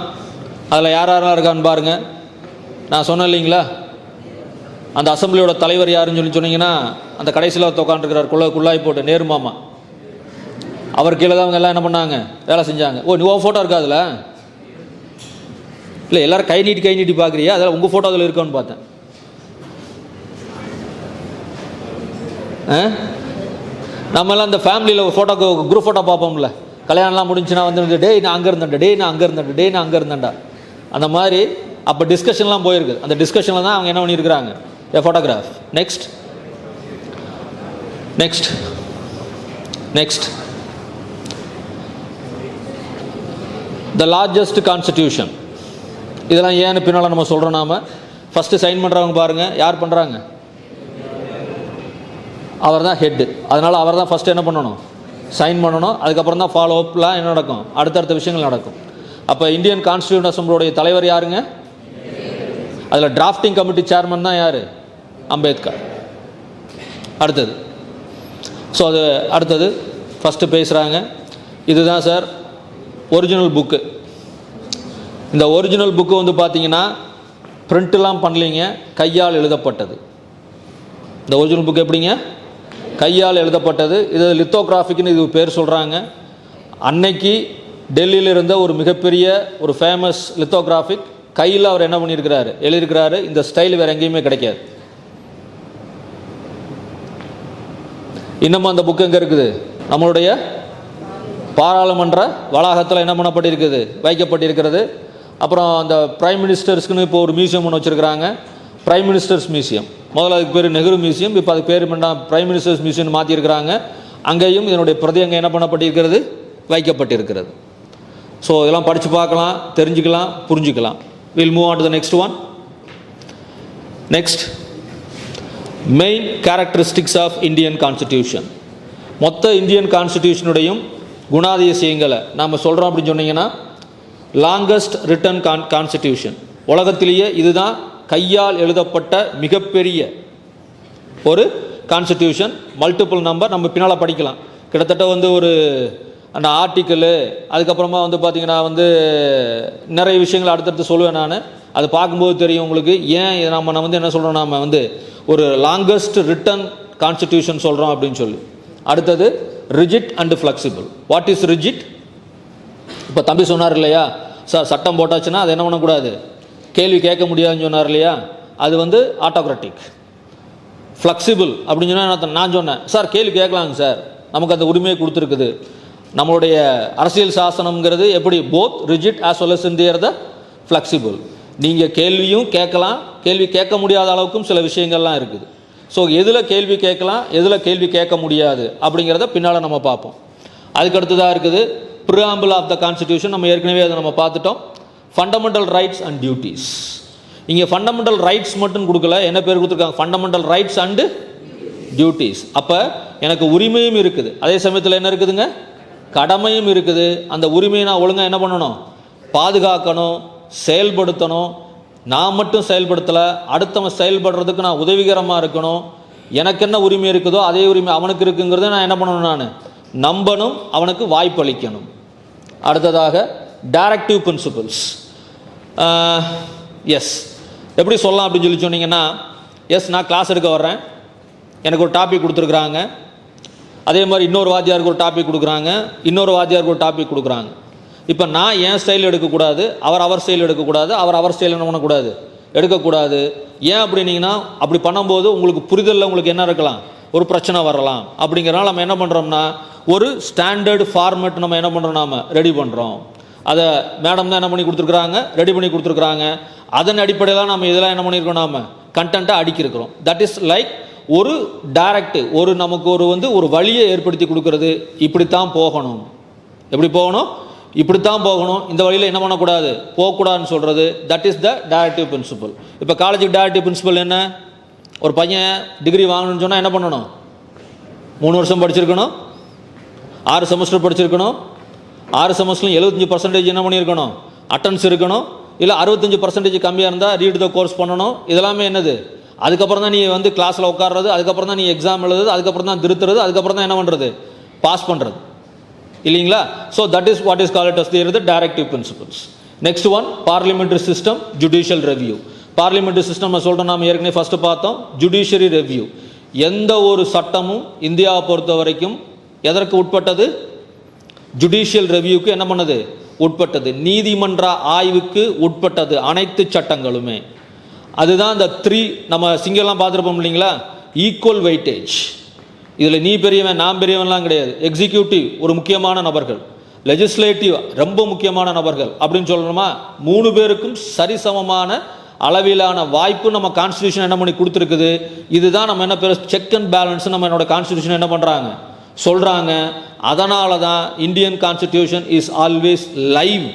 அதில் யார் யாரெல்லாம் இருக்கான்னு பாருங்கள். நான் சொன்னேன் இல்லைங்களா, அந்த அசம்பிளியோட தலைவர் யாருன்னு சொல்லி சொன்னீங்கன்னா அந்த கடைசியில் உட்காந்துருக்கிறார் குள்ளாய் போட்டு, நேரு மாமா. அவர் கீழே தான் அவங்க எல்லாம் என்ன பண்ணாங்க? வேலை செஞ்சாங்க. ஓ, நீ ஃபோட்டோ இருக்கா அதில்? இல்லை, எல்லோரும் கை நீட்டி பார்க்குறியா? அதில் உங்கள் ஃபோட்டோ அதில் இருக்கான்னு பார்த்தேன். நம்மளாம் அந்த ஃபேமிலியில் ஃபோட்டோக்கு குரூப் ஃபோட்டோ பார்ப்போம்ல, கல்யாணம்லாம் முடிஞ்சுன்னா வந்து டேய் நான் அங்கே இருந்தேன்டா, டேய் நான் அங்கே இருந்தேன்டா, டேய் நான் அங்கே இருந்தேன்டா, அந்த மாதிரி. அப்போ டிஸ்கஷன்லாம் போயிருக்கு. அந்த டிஸ்கஷனில் தான் அவங்க என்ன பண்ணியிருக்கிறாங்க? A photograph. Next. Next. Next. The largest constitution. இதெல்லாம் ஏன்னு பின்னால் நம்ம சொல்கிறோம். நாம் ஃபஸ்ட்டு சைன் பண்ணுறவங்க பாருங்கள், யார் பண்ணுறாங்க? அவர் தான் ஹெட்டு. அதனால் அவர் தான் ஃபஸ்ட்டு என்ன பண்ணணும்? சைன் பண்ணணும். அதுக்கப்புறம் தான் ஃபாலோ அப்லாம் என்ன நடக்கும்? அடுத்தடுத்த விஷயங்கள் நடக்கும். அப்போ இந்தியன் கான்ஸ்டிடியூண்ட் அசம்பிளியோடைய தலைவர் யாருங்க? அதில் டிராஃப்டிங் கமிட்டி சேர்மன் தான் யார்? அம்பேத்கர். அடுத்தது. ஸோ அது அடுத்தது ஃபஸ்ட்டு பேசுகிறாங்க. இதுதான் சார் ஒரிஜினல் புக்கு. இந்த ஒரிஜினல் புக்கு வந்து பார்த்தீங்கன்னா பிரிண்ட்லாம் பண்ணலிங்க, கையால் எழுதப்பட்டது. இந்த ஒரிஜினல் புக்கு எப்படிங்க? கையால் எழுதப்பட்டது. இது லித்தோகிராஃபிக்னு இது பேர் சொல்கிறாங்க. அன்னைக்கு டெல்லியில் இருந்த ஒரு மிகப்பெரிய ஒரு ஃபேமஸ் லித்தோகிராஃபிக் கையில் அவர் என்ன பண்ணியிருக்கிறாரு? எழுதியிருக்கிறாரு. இந்த ஸ்டைல் வேறு எங்கேயுமே கிடைக்காது. இன்னமும் அந்த புக்கு எங்கே இருக்குது? நம்மளுடைய பாராளுமன்ற வளாகத்தில் என்ன பண்ணப்பட்டிருக்குது? வைக்கப்பட்டிருக்கிறது. அப்புறம் அந்த பிரைம் மினிஸ்டர்ஸ்க்குன்னு இப்போ ஒரு மியூசியம் ஒன்று வச்சுருக்கிறாங்க, பிரைம் மினிஸ்டர்ஸ் மியூசியம். முதல்ல அதுக்கு பேர் நெஹ்ரு மியூசியம், இப்போ அதுக்கு பேர் பிரைம் மினிஸ்டர்ஸ் மியூசியம் மாற்றிருக்கிறாங்க. அங்கேயும் இதனுடைய பிரதி அங்கே என்ன பண்ணப்பட்டிருக்கிறது? வைக்கப்பட்டிருக்கிறது. ஸோ இதெல்லாம் படித்து பார்க்கலாம், தெரிஞ்சுக்கலாம், புரிஞ்சுக்கலாம். Will move on to the next one. Next, main characteristics of Indian constitution. மொத்த இந்தியன் கான்ஸ்டிடியூஷனுடையும் குணாதிசயங்களை நாம் சொல்கிறோம் அப்படின்னு சொன்னீங்கன்னா, லாங்கஸ்ட் ரிட்டன் கான்ஸ்டிடியூஷன், உலகத்திலேயே இதுதான் கையால் எழுதப்பட்ட மிகப்பெரிய ஒரு கான்ஸ்டிடியூஷன். மல்டிபிள் நம்பர் நம்ம பின்னால் படிக்கலாம். கிட்டத்தட்ட வந்து ஒரு அந்த ஆர்டிக்கிளு, அதுக்கப்புறமா வந்து பார்த்திங்கன்னா வந்து நிறைய விஷயங்கள் அடுத்தடுத்து சொல்லுவேன் நான். அது பார்க்கும்போது தெரியும் உங்களுக்கு ஏன் நம்ம வந்து என்ன சொல்கிறோம், நாம் வந்து ஒரு லாங்கஸ்ட் ரிட்டன் கான்ஸ்டிடியூஷன் சொல்கிறோம் அப்படின்னு சொல்லி. அடுத்தது rigid and flexible. What is rigid? இப்போ தம்பி சொன்னார் இல்லையா சார், சட்டம் போட்டாச்சுன்னா அது என்ன பண்ணக்கூடாது, கேள்வி கேட்க முடியாதுன்னு சொன்னார் இல்லையா, அது வந்து ஆட்டோக்ராட்டிக். ஃப்ளெக்சிபிள் அப்படின்னு சொன்னால் நான் சொன்னேன் சார் கேள்வி கேட்கலாங்க சார், நமக்கு அந்த உரிமையை கொடுத்துருக்குது. நம்மளுடைய அரசியல் சாசனம்ங்கிறது எப்படி both rigid as well as the flexible. நீங்கள் கேள்வியும் கேட்கலாம், கேள்வி கேட்க முடியாத அளவுக்கும் சில விஷயங்கள்லாம் இருக்குது. ஸோ எதில் கேள்வி கேட்கலாம், எதில் கேள்வி கேட்க முடியாது அப்படிங்கிறத பின்னால் நம்ம பார்ப்போம். அதுக்கடுத்ததாக இருக்குது ப்ரியாம்பிள் ஆஃப் த கான்ஸ்டிடியூஷன். நம்ம ஏற்கனவே அதை நம்ம பார்த்துட்டோம். Fundamental rights and duties. இங்கே ஃபண்டமெண்டல் ரைட்ஸ் மட்டும் கொடுக்கல, என்ன பேர் கொடுத்துருக்காங்க, ஃபண்டமெண்டல் ரைட்ஸ் அண்டு டியூட்டிஸ். அப்போ எனக்கு உரிமையும் இருக்குது, அதே சமயத்தில் என்ன இருக்குதுங்க, கடமையும் இருக்குது. அந்த உரிமையை நான் ஒழுங்காக என்ன பண்ணணும், பாதுகாக்கணும், செயல்படுத்தணும். நான் மட்டும் செயல்படுத்தலை, அடுத்தவன் செயல்படுறதுக்கு நான் உதவிகரமாக இருக்கணும். எனக்கு என்ன உரிமை இருக்குதோ அதே உரிமை அவனுக்கு இருக்குங்கிறத நான் என்ன பண்ணணும், நான் நம்பணும், அவனுக்கு வாய்ப்பு அளிக்கணும். அடுத்ததாக டைரக்டிவ் பிரின்சிபல்ஸ். எஸ் எப்படி சொல்லலாம் அப்படின்னு சொல்லி சொன்னீங்கன்னா, எஸ் நான் கிளாஸ் எடுக்க வர்றேன், எனக்கு ஒரு டாபிக் கொடுத்துருக்குறாங்க, அதே மாதிரி இன்னொரு வாத்தியாருக்கு ஒரு டாபிக் கொடுக்குறாங்க, இன்னொரு வாத்தியாருக்கு ஒரு டாபிக் கொடுக்குறாங்க. இப்போ நான் என் ஸ்டைல் எடுக்கக்கூடாது, அவர் ஸ்டைல் எடுக்கக்கூடாது, அவர் ஸ்டைல் என்ன பண்ணக்கூடாது, எடுக்கக்கூடாது. ஏன் அப்படின்னீங்கன்னா, அப்படி பண்ணும்போது உங்களுக்கு புரிதலில் உங்களுக்கு என்ன இருக்கலாம், ஒரு பிரச்சனை வரலாம். அப்படிங்கிறனால நம்ம என்ன பண்ணுறோம்னா, ஒரு ஸ்டாண்டர்டு ஃபார்மேட் நம்ம என்ன பண்ணுறோம், நாம் ரெடி பண்ணுறோம். அதை மேடம் தான் என்ன பண்ணி கொடுத்துருக்குறாங்க, ரெடி பண்ணி கொடுத்துருக்குறாங்க. அதன் அடிப்படையில் நம்ம இதெல்லாம் என்ன பண்ணியிருக்கோம், நாம் கண்டென்ட்டாக அடிக்கிருக்கிறோம். தட் இஸ் லைக் ஒரு டைரக்ட், ஒரு நமக்கு ஒரு வந்து ஒரு வழியை ஏற்படுத்தி கொடுக்கறது. இப்படித்தான் போகணும், எப்படி போகணும், இப்படித்தான் போகணும், இந்த வழியில் என்ன பண்ணக்கூடாது, போகக்கூடாதுன்னு சொல்கிறது. That is the directive principal. இப்போ காலேஜுக்கு டைரக்டிவ் பிரின்சிபல் என்ன, ஒரு பையன் டிகிரி வாங்கணும்னு சொன்னால் என்ன பண்ணணும், 3 வருஷம் படிச்சிருக்கணும், 6 செமஸ்டர் படிச்சிருக்கணும், 6 செமஸ்டர்லையும் 75% என்ன பண்ணியிருக்கணும், அட்டன்ஸ் இருக்கணும். இல்லை 65% கம்மியாக இருந்தால் ரீட் த கோர்ஸ் பண்ணணும். இதெல்லாமே என்னது, அதுக்கப்புறம் தான் நீ வந்து கிளாஸில் உட்கார்றது, அதுக்கப்புறம் தான் நீ எக்ஸாம் எழுதுறது, அதுக்கப்புறம் தான் திருத்துறது, அதுக்கப்புறம் தான் என்ன பண்ணுறது, பாஸ் பண்ணுறது, இல்லைங்களா? So that is what is called as the directive principles. Next one parliamentary system, judicial review. Parliamentary system சொல்கிறோம், நாம் ஏற்கனவே ஃபஸ்ட்டு பார்த்தோம். ஜுடிஷியரி ரெவ்யூ, எந்த ஒரு சட்டமும் இந்தியாவை பொறுத்த வரைக்கும் எதற்கு உட்பட்டது, ஜுடிஷியல் ரெவ்யூக்கு என்ன பண்ணது, உட்பட்டது. நீதிமன்ற ஆய்வுக்கு உட்பட்டது அனைத்து சட்டங்களுமே. அதுதான் இந்த 3 நம்ம சிங்கெல்லாம் பார்த்துருப்போம் இல்லைங்களா, ஈக்குவல் வெயிட்டேஜ். இதில் நீ பெரியவன் நான் பெரியவன்லாம் கிடையாது. எக்ஸிக்யூட்டிவ் ஒரு முக்கியமான நபர்கள், லெஜிஸ்லேட்டிவ் ரொம்ப முக்கியமான நபர்கள் அப்படின்னு சொல்லணுமா, 3 பேருக்கும் சரிசமமான அளவிலான வாய்ப்பு நம்ம கான்ஸ்டிடியூஷன் என்ன பண்ணி கொடுத்துருக்குது. இதுதான் நம்ம என்ன பேர், செக் அண்ட் பேலன்ஸ் நம்ம என்னோட கான்ஸ்டிடியூஷன் என்ன பண்ணுறாங்க, சொல்கிறாங்க. அதனால தான் Indian constitution is always live,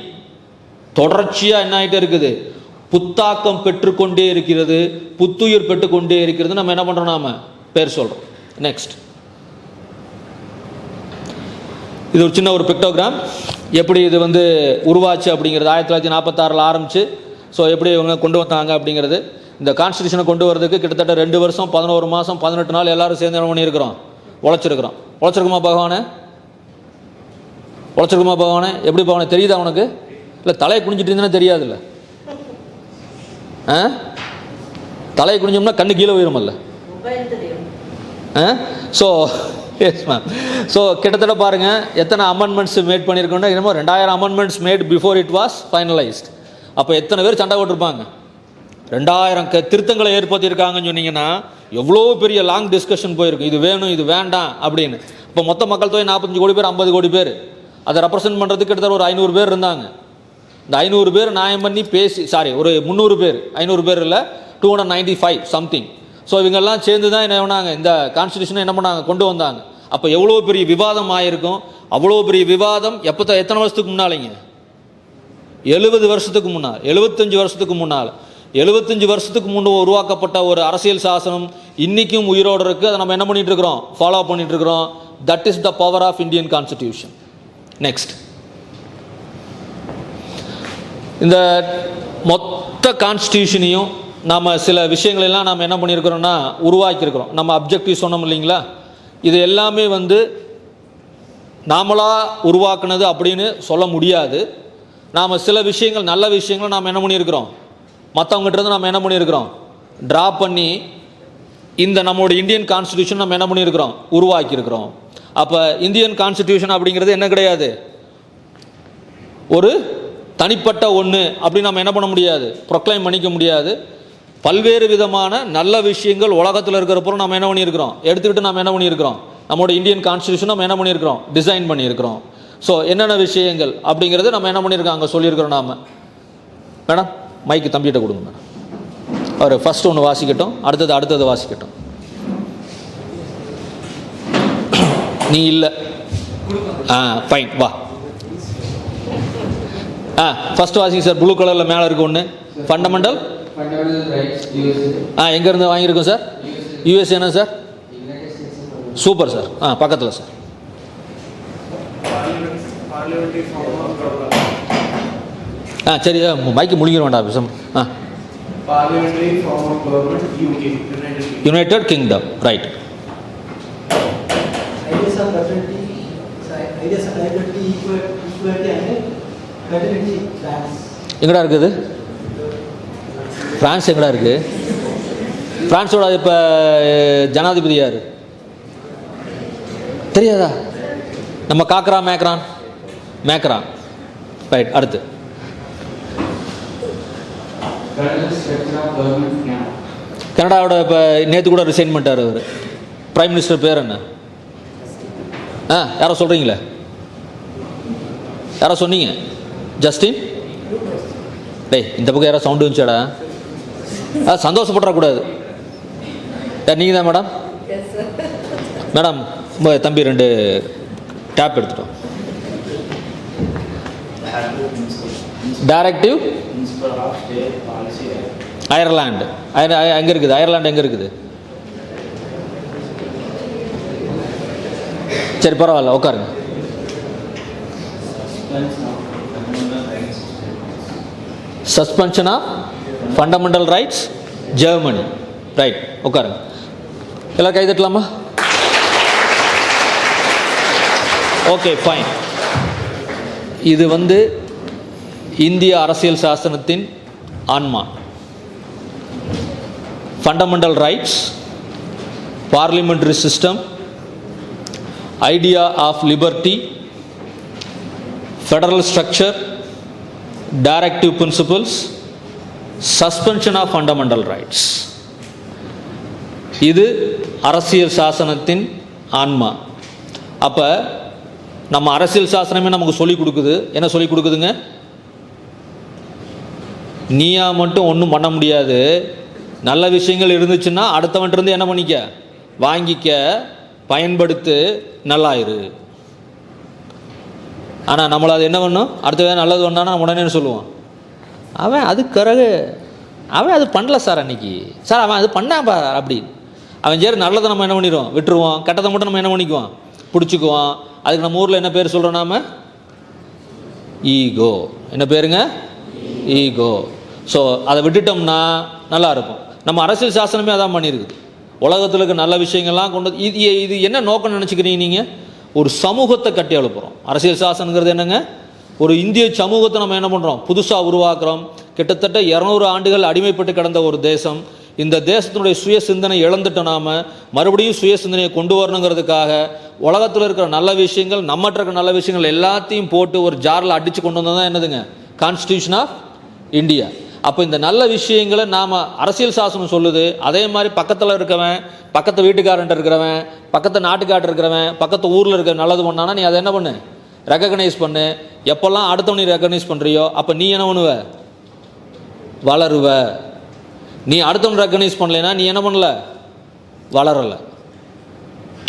தொடர்ச்சியாக என்ன ஆகிட்டே இருக்குது, புத்தாக்கம் பெற்றுக்கொண்டே இருக்கிறது, புத்துயிர் பெற்றுக்கொண்டே இருக்கிறது. நம்ம என்ன பண்ணுறோம், நாம பேர் சொல்கிறோம். நெக்ஸ்ட், இது ஒரு சின்ன ஒரு பிக்டோகிராம், எப்படி இது வந்து உருவாச்சு அப்படிங்கிறது. 1946 ஆரம்பிச்சு, ஸோ எப்படி இவங்க கொண்டு வந்தாங்க அப்படிங்கிறது. இந்த கான்ஸ்டிடியூஷனை கொண்டு வரதுக்கு கிட்டத்தட்ட 2 வருஷம் 11 மாதம் 18 நாள் எல்லாரும் சேர்ந்து என்ன பண்ணியிருக்கிறோம், உழைச்சிருக்கிறோம். உழைச்சிருக்குமா பகவானே, உழைச்சிருக்குமா பகவானே? எப்படி பகவானே தெரியுதா உனக்கு? இல்லை தலையை குனிஞ்சிட்டு இருந்தேன்னா தெரியாதுல்ல, தலையை குனிஞ்சோம்னா கண்ணு கீழே உயருமல்ல. So yes ma'am. ஸோ கிட்டத்தட்ட பாருங்கள் எத்தனை அமெண்ட்மெண்ட்ஸ் மேட் பண்ணியிருக்கோன்னா, என்னமோ 2000 amendments made before it was finalised. அப்போ எத்தனை பேர் சண்டை போட்டிருப்பாங்க? 2000 திருத்தங்களை ஏற்படுத்தியிருக்காங்கன்னு சொன்னீங்கன்னா எவ்வளோ பெரிய லாங் டிஸ்கஷன் போயிருக்கு, இது வேணும் இது வேண்டாம் அப்படின்னு. இப்போ மொத்த மக்கள் தொகை 45 கோடி பேர், 50 கோடி பேர். அதை ரெப்ரசென்ட் பண்ணுறதுக்கு கிட்டத்தட்ட ஒரு 500 பேர் இருந்தாங்க. இந்த 500 பேர் நியாயம் பண்ணி பேசி, ஒரு 300 பேர், 500 பேர் இல்லை 295 சம்திங். ஸோ இவங்கெல்லாம் சேர்ந்து தான் என்ன பண்ணாங்க, இந்த கான்ஸ்டிடியூஷனை என்ன பண்ணாங்க, கொண்டு வந்தாங்க. அப்போ எவ்வளோ பெரிய விவாதம் ஆகிருக்கும். அவ்வளோ பெரிய விவாதம் எத்தனை வருஷத்துக்கு முன்னாலேங்க, 70 வருஷத்துக்கு முன்னால், 75 வருஷத்துக்கு முன்னால். 75 வருஷத்துக்கு முன்பு உருவாக்கப்பட்ட ஒரு அரசியல் சாசனம் இன்றைக்கும் உயிரோடு இருக்குது. அதை நம்ம என்ன பண்ணிகிட்டு இருக்கிறோம்? ஃபாலோ பண்ணிகிட்டு இருக்கிறோம். That is the power of Indian constitution. Next, இந்த மொத்த கான்ஸ்டிடியூஷனையும் நாம் சில விஷயங்களெல்லாம் நாம் என்ன பண்ணியிருக்கிறோம்னா உருவாக்கியிருக்கிறோம். நம்ம அப்ஜெக்டிவ் சொன்னோம் இல்லைங்களா? இது எல்லாமே வந்து நாமளாக உருவாக்குனது அப்படின்னு சொல்ல முடியாது. நாம் சில விஷயங்கள், நல்ல விஷயங்களை நாம் என்ன பண்ணியிருக்கிறோம், மற்றவங்ககிட்ட நாம் என்ன பண்ணியிருக்கிறோம், ட்ரா பண்ணி இந்த நம்மளோட இந்தியன் கான்ஸ்டிடியூஷன் நம்ம என்ன பண்ணியிருக்கிறோம், உருவாக்கியிருக்கிறோம். அப்போ இந்தியன் கான்ஸ்டிடியூஷன் அப்படிங்கிறது என்ன கிடையாது, ஒரு தனிப்பட்ட ஒன்று அப்படி நம்ம என்ன பண்ண முடியாது, ப்ரொக்ளைம் பண்ணிக்க முடியாது. பல்வேறு விதமான நல்ல விஷயங்கள் உலகத்தில் இருக்கிறப்போ நம்ம என்ன பண்ணியிருக்கிறோம், எடுத்துக்கிட்டு நம்ம என்ன பண்ணியிருக்கிறோம், நம்மளோட இந்தியன் கான்ஸ்டிடியூஷன் நம்ம என்ன பண்ணியிருக்கிறோம், டிசைன் பண்ணியிருக்கிறோம். ஸோ என்னென்ன விஷயங்கள் அப்படிங்கிறது நம்ம என்ன பண்ணியிருக்கோம், அங்கே சொல்லியிருக்கிறோம். நாம் மேடம் மைக்கு தம்பிகிட்ட கொடுங்க மேடம். அவர் ஃபஸ்ட் ஒன்று வாசிக்கட்டும், அடுத்தது வாசிக்கட்டும். நீ இல்லை, ஃபைன், வா. ஃபர்ஸ்ட் வாசிங்க சார். ப்ளூ கலரில் மேலே இருக்கு ஒன்று, ஃபண்டமெண்டல் எங்கேருந்து வாங்கியிருக்கோம் சார்? யூஎஸ். என்ன சார்? Super sir. பக்கத்தில் சார். சரி, மைக்கு முடிக்கிற வேண்டாம் விஷம். United kingdom, right. எங்கடா இருக்குது பிரான்ஸ்? எங்கடா இருக்குது பிரான்ஸோட இப்போ ஜனாதிபதி யார் தெரியாதா? நம்ம மேக்ரான். ரைட். அடுத்து கனடாவோட இப்போ நேற்று கூட ரிசைன் பண்ணிட்டார் அவர். பிரைம் மினிஸ்டர் பேர் என்ன? யாரோ சொல்கிறீங்களே, யாரோ சொன்னீங்க? ஜஸ்டின். டேய், இந்த பக்கம் யாரோ சவுண்டு வந்துச்சாடா? சந்தோஷப்படக்கூடாது. நீங்கள் தான் மேடம்? மேடம் தம்பி 2 டேப் எடுத்துட்டோம். Directive Ireland. எங்கே இருக்குது அயர்லாண்டு? எங்கே இருக்குது? சரி, பரவாயில்ல, உட்காருங்க. Suspension of fundamental rights, Germany. Right, உட்காருங்க. எல்லாம் கை தட்டலாமா? Okay, fine. இது வந்து இந்திய அரசியல் சாசனத்தின் ஆன்மா. Fundamental rights, parliamentary system, idea of liberty, federal structure, directive principles, suspension of fundamental rights. இது அரசியல் சாசனத்தின் ஆன்மா. அப்போ நம்ம அரசியல் சாசனமே நமக்கு சொல்லிக் கொடுக்குது. என்ன சொல்லிக் கொடுக்குதுங்க? நீயா மட்டும் ஒன்றும் பண்ண முடியாது. நல்ல விஷயங்கள் இருந்துச்சுன்னா அடுத்தவன்ட்டு என்ன பண்ணிக்க, வாங்கிக்க, பயன்படுத்து, நல்லாயிரு. ஆனால் நம்மளை அது என்ன பண்ணும், அடுத்த வேலை நல்லது பண்ணானா நம்ம உடனே என்ன சொல்லுவோம், அவன் அது அவன் அது பண்ணல சார் அன்னைக்கு, சார் அவன் அது பண்ணாப்பா அப்படி. அவன் சரி நல்லதை நம்ம என்ன பண்ணிடுவோம், விட்டுருவோம். கெட்டதை மட்டும் நம்ம என்ன பண்ணிக்குவோம், பிடிச்சிக்குவோம். அதுக்கு நம்ம ஊரில் என்ன பேர் சொல்கிறோம், நாம ஈகோ. என்ன பேருங்க? ஈகோ. ஸோ அதை விட்டுட்டோம்னா நல்லா இருக்கும். நம்ம அரசியல் சாசனமே அதான் பண்ணியிருக்குது. உலகத்தில் இருக்க நல்ல விஷயங்கள்லாம் கொண்டு இது என்ன நோக்கம் நினச்சிக்கிறீங்க நீங்கள்? ஒரு சமூகத்தை கட்டி எழுப்புகிறோம். அரசியல் சாசனங்கிறது என்னங்க? ஒரு இந்திய சமூகத்தை நம்ம என்ன பண்ணுறோம், புதுசாக உருவாக்குறோம். கிட்டத்தட்ட 200 ஆண்டுகள் அடிமைப்பட்டு கிடந்த ஒரு தேசம். இந்த தேசத்தினுடைய சுய சிந்தனை இழந்துட்ட நாம மறுபடியும் சுய சிந்தனையை கொண்டு வரணுங்கிறதுக்காக உலகத்தில் இருக்கிற நல்ல விஷயங்கள், நம்மகிட்ட இருக்கிற நல்ல விஷயங்கள் எல்லாத்தையும் போட்டு ஒரு ஜாரில் அடித்து கொண்டு வந்தது தான் என்னதுங்க, கான்ஸ்டிடியூஷன் ஆஃப் இந்தியா. அப்போ இந்த நல்ல விஷயங்களை நாம் அரசியல் சாசனம் சொல்லுது. அதே மாதிரி பக்கத்தில் இருக்கவன், பக்கத்து வீட்டுக்காரன்ட்ட இருக்கிறவன், பக்கத்து நாட்டுக்காரர் இருக்கிறவன், பக்கத்து ஊரில் இருக்க நல்லது பண்ணானா நீ அதை என்ன பண்ணு, ரெக்கக்னைஸ் பண்ணு. எப்போல்லாம் அடுத்தவன் நீ ரெக்கக்னைஸ் பண்ணுறியோ அப்போ நீ என்ன பண்ணுவ, வளருவ. நீ அடுத்தவன் ரெக்கக்னைஸ் பண்ணலைன்னா நீ என்ன பண்ணல, வளரலை,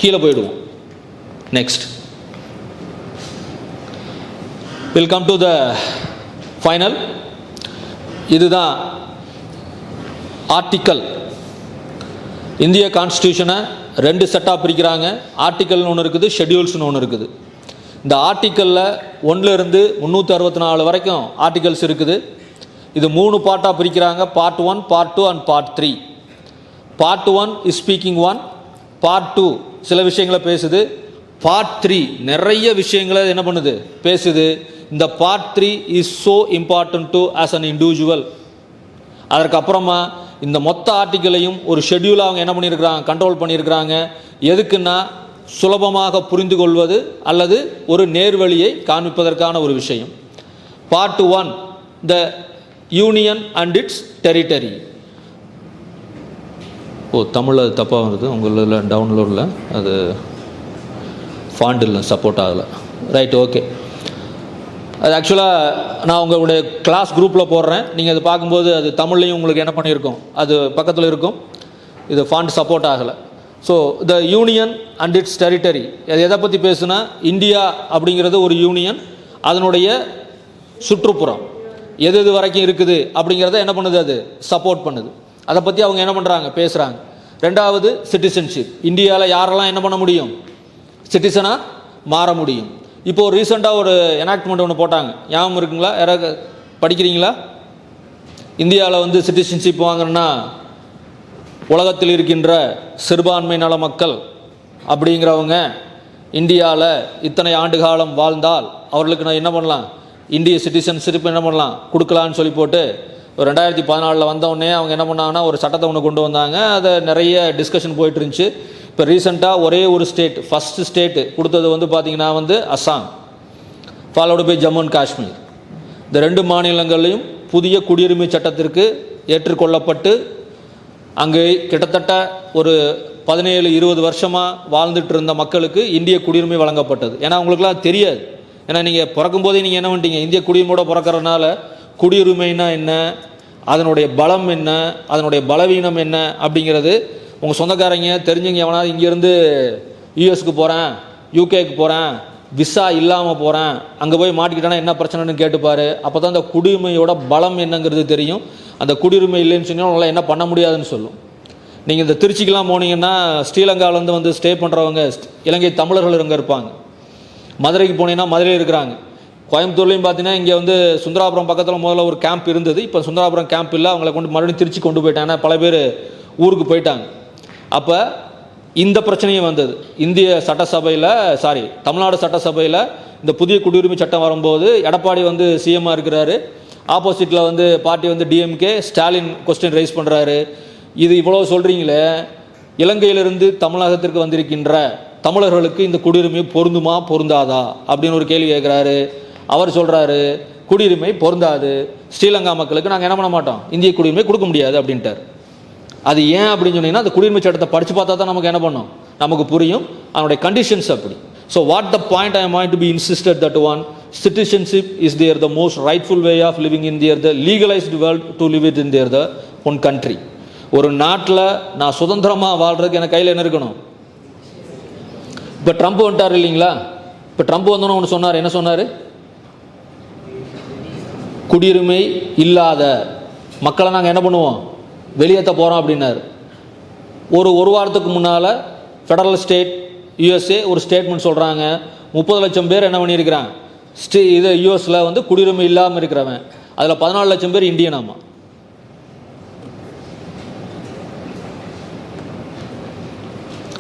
கீழே போயிடுவோம். Next will come to the final. இதுதான் ஆர்டிக்கல். இந்திய கான்ஸ்டியூஷனை 2 செட்டாக பிரிக்கிறாங்க. ஆர்டிக்கல்னு ஒன்று இருக்குது, ஷெட்யூல்ஸ்னு ஒன்று இருக்குது. இந்த ஆர்டிக்கலில் 1 இருந்து 364 வரைக்கும் ஆர்டிகல்ஸ் இருக்குது. இது 3 பார்ட்டாக பிரிக்கிறாங்க. Part 1, part 2 and part 3. Part 1 is speaking 1, part 2 சில விஷயங்களை பேசுது, பார்ட் 3 நிறைய விஷயங்களை என்ன பண்ணுது, பேசுது. இந்த part 3 is so important to as an individual. அதற்கப்புறமா இந்த மொத்த ஆர்டிக்கலையும் ஒரு ஷெட்யூலாக அவங்க என்ன பண்ணியிருக்கிறாங்க, கண்ட்ரோல் பண்ணியிருக்கிறாங்க. எதுக்குன்னா சுலபமாக புரிந்து கொள்வது அல்லது ஒரு நேர்வழியை காண்பிப்பதற்கான ஒரு விஷயம். Part 1, the union and it's territory. தமிழில் தப்பாக வருது, உங்களில் டவுன்லோடில் அது ஃபாண்ட் இல்லை, சப்போர்ட் ஆகலை. Right, okay. அது ஆக்சுவலாக நான் உங்களுடைய கிளாஸ் குரூப்பில் போடுறேன். நீங்கள் அது பார்க்கும்போது அது தமிழ்லையும் உங்களுக்கு என்ன பண்ணியிருக்கோம், அது பக்கத்தில் இருக்கும். இது ஃபாண்ட் சப்போர்ட் ஆகலை. So the union and it's territory, அது எதை பற்றி பேசுனா, இந்தியா அப்படிங்கிறது ஒரு யூனியன், அதனுடைய சுற்றுப்புறம் எது எது வரைக்கும் இருக்குது அப்படிங்கிறத என்ன பண்ணுது, அது சப்போர்ட் பண்ணுது. அதை பற்றி அவங்க என்ன பண்ணுறாங்க, பேசுகிறாங்க. 2வது சிட்டிசன்ஷிப். இந்தியாவில் யாரெல்லாம் என்ன பண்ண முடியும், சிட்டிசனாக மாற முடியும். இப்போது ரீசெண்டாக ஒரு எனாக்ட்மெண்ட் ஒன்று போட்டாங்க, ஞாபகம் இருக்குங்களா? யாராவது படிக்கிறீங்களா? இந்தியாவில் வந்து சிட்டிசன்ஷிப் வாங்குறேன்னா உலகத்தில் இருக்கின்ற சிறுபான்மை நல மக்கள் அப்படிங்கிறவங்க இந்தியாவில் இத்தனை ஆண்டு காலம் வாழ்ந்தால் அவர்களுக்கு நான் என்ன பண்ணலாம், இந்திய சிட்டிசன்ஷிப் என்ன பண்ணலாம், கொடுக்கலான்னு சொல்லி போட்டு 2014 வந்தவுடனே அவங்க என்ன பண்ணாங்கன்னா ஒரு சட்டத்தை ஒன்று கொண்டு வந்தாங்க. அதை நிறைய டிஸ்கஷன் போயிட்டு இருந்துச்சு. இப்போ ரீசெண்டாக ஒரே ஒரு ஸ்டேட், ஃபஸ்ட்டு ஸ்டேட்டு கொடுத்தது வந்து பார்த்திங்கன்னா வந்து Assam, followed by Jammu and Kashmir. இந்த 2 மாநிலங்களையும் புதிய குடியுரிமை சட்டத்திற்கு ஏற்றுக்கொள்ளப்பட்டு அங்கே கிட்டத்தட்ட ஒரு 17-20 வருஷமாக வாழ்ந்துட்டு இருந்த மக்களுக்கு இந்திய குடியுரிமை வழங்கப்பட்டது. ஏன்னா அவங்களுக்குலாம் தெரியாது. ஏன்னா நீங்கள் பிறக்கும்போதே நீங்கள் என்ன பண்ணிட்டீங்க, இந்திய குடியுரிமையோட பிறக்கிறதுனால குடியுரிமைனா என்ன, அதனுடைய பலம் என்ன, அதனுடைய பலவீனம் என்ன அப்படிங்கிறது உங்கள் சொந்தக்காரங்க தெரிஞ்சவங்க எவனாவது இங்கேருந்து யூஎஸ்க்கு போகிறேன், யூகேக்கு போகிறேன், விசா இல்லாமல் போகிறேன், அங்கே போய் மாட்டிக்கிட்டேன்னா என்ன பிரச்சனைன்னு கேட்டுப்பார். அப்போ தான் அந்த குடியுரிமையோட பலம் என்னங்கிறது தெரியும். அந்த குடியுரிமை இல்லைன்னு சொன்னால் உங்களால் என்ன பண்ண முடியாதுன்னு சொல்லும். நீங்கள் இந்த திருச்சிக்கெலாம் போனீங்கன்னா ஸ்ரீலங்காவிலேருந்து வந்து ஸ்டே பண்ணுறவங்க இலங்கை தமிழர்கள் இங்கே இருப்பாங்க. மதுரைக்கு போனீங்கன்னா மதுரையில் இருக்கிறாங்க. கோயம்புத்தூர்லேயும் பார்த்தீங்கன்னா இங்கே வந்து சுந்தராபுரம் பக்கத்தில் முதல்ல ஒரு கேம்ப் இருந்தது. இப்போ சுந்தராபுரம் கேம்ப் இல்லை, அவங்கள கொண்டு மறுபடியும் திருச்சி கொண்டு போயிட்டாங்க. பல பேர் ஊருக்கு போயிட்டாங்க. அப்போ இந்த பிரச்சனையும் வந்தது. இந்திய சட்டசபையில், தமிழ்நாடு சட்டசபையில் இந்த புதிய குடியுரிமை சட்டம் வரும்போது எடப்பாடி வந்து சிஎம்மாக இருக்கிறாரு. ஆப்போசிட்டில் வந்து பார்ட்டி வந்து டிஎம்கே, ஸ்டாலின் கொஸ்டின் ரைஸ் பண்ணுறாரு. இது இவ்வளோ சொல்கிறீங்களே, இலங்கையிலிருந்து தமிழகத்திற்கு வந்திருக்கின்ற தமிழர்களுக்கு இந்த குடியுரிமை பொருந்துமா பொருந்தாதா அப்படின்னு ஒரு கேள்வி கேட்குறாரு. அவர் சொல்கிறாரு குடியுரிமை பொருந்தாது, ஸ்ரீலங்கா மக்களுக்கு நாங்கள் என்ன பண்ண மாட்டோம், இந்திய குடியுரிமை கொடுக்க முடியாது அப்படின்ட்டார். அது ஏன் அப்படின்னு சொன்னீங்கன்னா, அந்த குடியுரிமை சட்டத்தை படித்து பார்த்தா தான் நமக்கு என்ன பண்ணோம், நமக்கு புரியும் அதனுடைய கண்டிஷன்ஸ் அப்படி. So what the point I want to be insisted that one, citizenship is there the most rightful way of living in their the legalized world to live it in their the own country. ஒரு நாட்டில் நான் சுதந்திரமாக வாழ்கிறதுக்கு எனக்கு கையில் என்ன இருக்கணும். இப்போ ட்ரம்ப் வந்துட்டார் இல்லைங்களா? இப்போ ட்ரம்ப் வந்தோன்னு ஒன்று சொன்னார். என்ன சொன்னார்? குடியுரிமை இல்லாத மக்களை நாங்கள் என்ன பண்ணுவோம், வெளியேற்ற போகிறோம் அப்படின்னாரு. ஒரு வாரத்துக்கு முன்னால் ஃபெடரல் ஸ்டேட் யூஎஸ்ஏ ஒரு ஸ்டேட்மெண்ட் சொல்கிறாங்க, 30 லட்சம் பேர் என்ன பண்ணியிருக்கிறாங்க, இது யூஎஸில் வந்து குடியுரிமை இல்லாமல் இருக்கிறவன், அதில் 14 லட்சம் பேர் இந்தியன். ஆமாம்.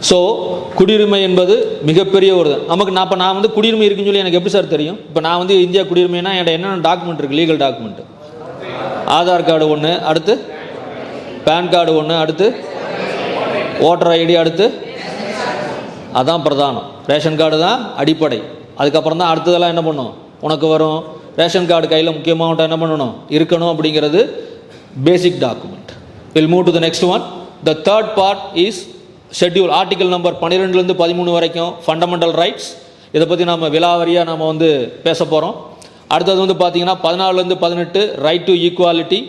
ஸோ குடியுரிமை என்பது மிகப்பெரிய ஒரு நமக்கு. நான் வந்து குடியுரிமை இருக்குன்னு சொல்லி எனக்கு எப்படி சார் தெரியும்? இப்போ நான் வந்து இந்தியா குடியுரிமைனா என்கிட்ட என்னென்ன டாக்குமெண்ட் இருக்குது, லீகல் டாக்குமெண்ட்டு, ஆதார் கார்டு ஒன்று, அடுத்து பேன் கார்டு ஒன்று, அடுத்து ஓட்டர் ஐடி, அடுத்து அதான் பிரதானம், ரேஷன் கார்டு தான் அடிப்படை. அதுக்கப்புறம் தான் அடுத்ததெல்லாம் என்ன பண்ணும் உனக்கு வரும். ரேஷன் கார்டு கையில் முக்கியமாக என்ன பண்ணணும், இருக்கணும் அப்படிங்கிறது basic document. Will move to the next one. The third part is schedule. Article number 12லேருந்து 13 வரைக்கும் ஃபண்டமெண்டல் ரைட்ஸ். இதை பற்றி நம்ம விலாவரியாக நம்ம வந்து பேச போகிறோம். அடுத்தது வந்து பார்த்திங்கன்னா 14லேருந்து 18 ரைட் டு ஈக்குவாலிட்டி,